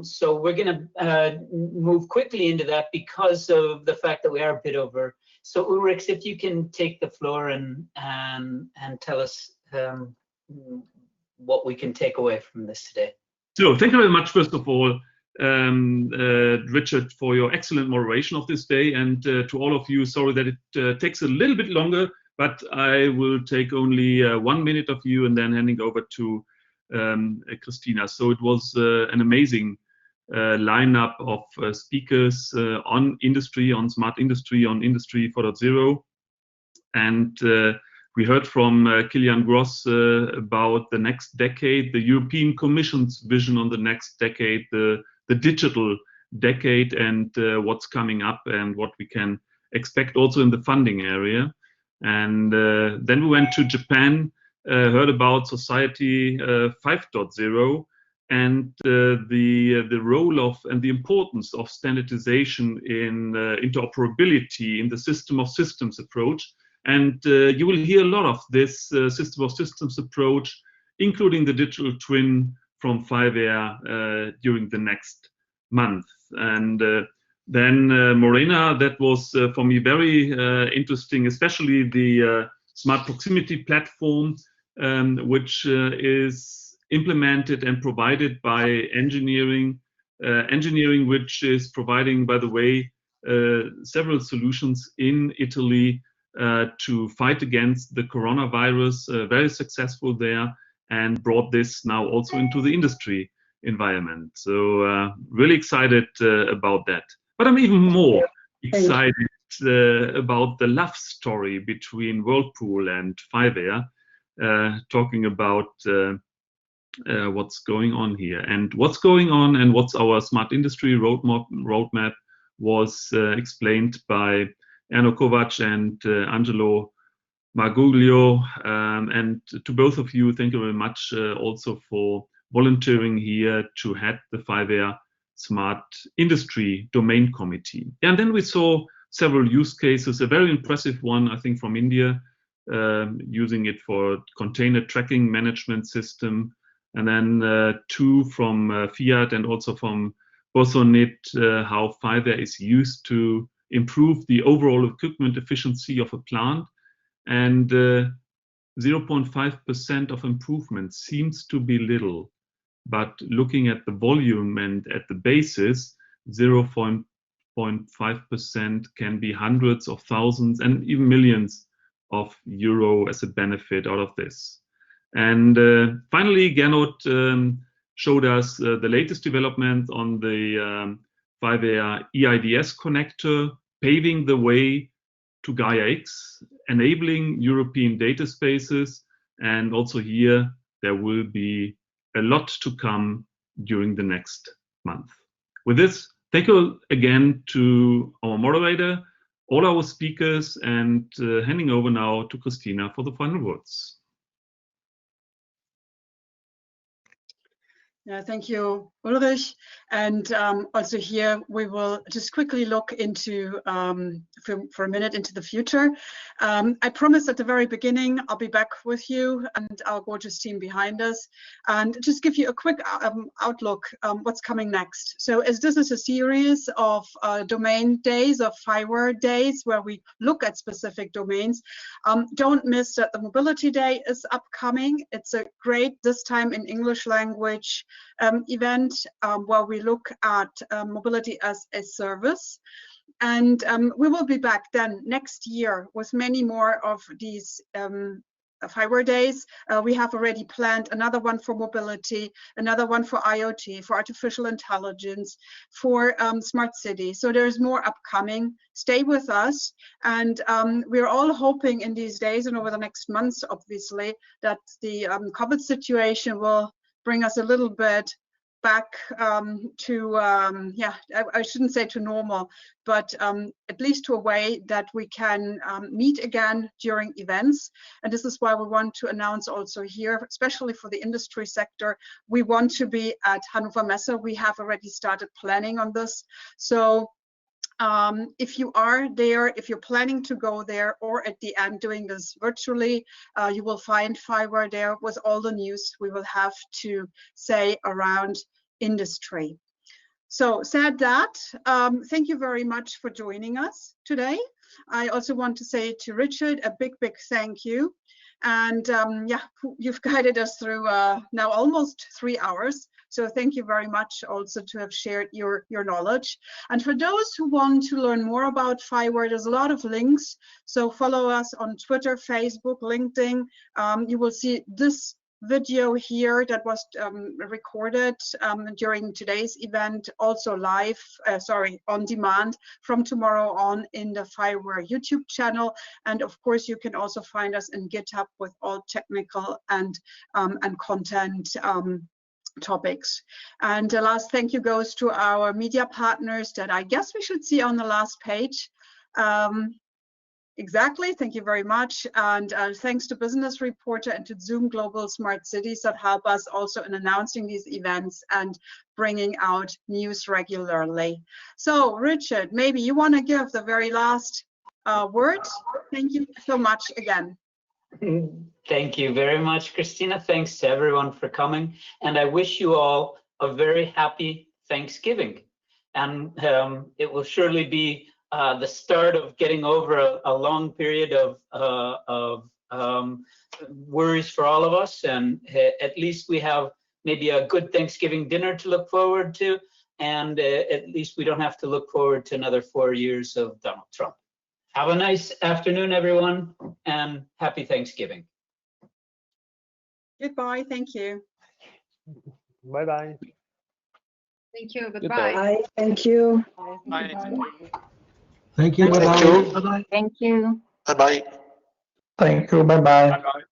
So we're going to move quickly into that because of the fact that we are a bit over. So Ulrich, if you can take the floor and tell us what we can take away from this today. So thank you very much, first of all, Richard, for your excellent moderation of this day, and to all of you, sorry that it takes a little bit longer, but I will take only 1 minute of you and then handing over to Christina. So it was an amazing lineup of speakers on industry, on smart industry, on Industry 4.0, and we heard from Kilian Gross about the next decade, the European Commission's vision on the next decade, the digital decade, and what's coming up and what we can expect also in the funding area. And then we went to Japan, heard about Society 5.0 and the role of and the importance of standardization in interoperability in the system of systems approach. And you will hear a lot of this system of systems approach, including the digital twin from FIWARE during the next month. And then Morena, that was for me very interesting, especially the smart proximity platform which is implemented and provided by engineering, which is providing, by the way, several solutions in Italy to fight against the coronavirus, very successful there, and brought this now also into the industry environment. So really excited about that. But I'm even more excited about the love story between Whirlpool and FIWARE, talking about what's going on here. And what's going on and what's our smart industry roadmap was explained by Ernoe Kovacs and Angelo Marguglio. And to both of you, thank you very much also for volunteering here to head the FIWARE Smart Industry Domain Committee. And then we saw several use cases, a very impressive one, I think, from India, using it for container tracking management system, and then two from Fiat and also from Bosonit, how FIWARE is used to improve the overall equipment efficiency of a plant. And 0.5% of improvement seems to be little, but looking at the volume and at the basis, 0.5% can be hundreds of thousands and even millions of euro as a benefit out of this. And finally, Gernot showed us the latest development on the FIWARE EIDS connector, paving the way to Gaia-X, enabling European data spaces. And also here, there will be a lot to come during the next month. With this, thank you again to our moderator, all our speakers, and handing over now to Christina for the final words. Yeah, thank you, Ulrich. And also here, we will just quickly look into, for a minute, into the future. I promised at the very beginning, I'll be back with you and our gorgeous team behind us, and just give you a quick outlook what's coming next. So as this is a series of domain days, of FIWARE days, where we look at specific domains, don't miss that the Mobility Day is upcoming. It's a great, this time in English language, event where we look at mobility as a service. And we will be back then next year with many more of these FIWARE days. We have already planned another one for mobility, another one for IoT, for artificial intelligence, for smart cities. So there's more upcoming. Stay with us. And we're all hoping in these days and over the next months, obviously, that the COVID situation will bring us a little bit back to, yeah, I shouldn't say to normal, but at least to a way that we can meet again during events. And this is why we want to announce also here, especially for the industry sector, we want to be at Hannover Messe. We have already started planning on this. So if you are there, if you're planning to go there, or at the end doing this virtually, you will find FIWARE there with all the news we will have to say around industry. So said that, thank you very much for joining us today. I also want to say to Richard a big thank you. And yeah, you've guided us through now almost 3 hours. So thank you very much also to have shared your knowledge. And for those who want to learn more about FIWARE, there's a lot of links. So follow us on Twitter, Facebook, LinkedIn. You will see this video here that was recorded during today's event, also live, on demand from tomorrow on in the FIWARE YouTube channel. And of course, you can also find us in GitHub with all technical and content topics. And the last thank you goes to our media partners that I guess we should see on the last page. Exactly, thank you very much. And thanks to Business Reporter and to Zoom Global Smart Cities that help us also in announcing these events and bringing out news regularly. So Richard, maybe you want to give the very last word. Thank you so much again. Thank you very much, Christina. Thanks to everyone for coming. And I wish you all a very happy Thanksgiving. And it will surely be the start of getting over a long period of worries for all of us, and at least we have maybe a good Thanksgiving dinner to look forward to, and at least we don't have to look forward to another 4 years of Donald Trump. Have a nice afternoon, everyone, and happy Thanksgiving. Goodbye. Thank you. Bye-bye. Thank you. Goodbye. Bye. Thank you. Bye. Thank you. Thank you. Bye-bye. Thank you. Bye-bye. Thank you. Bye-bye. Bye-bye.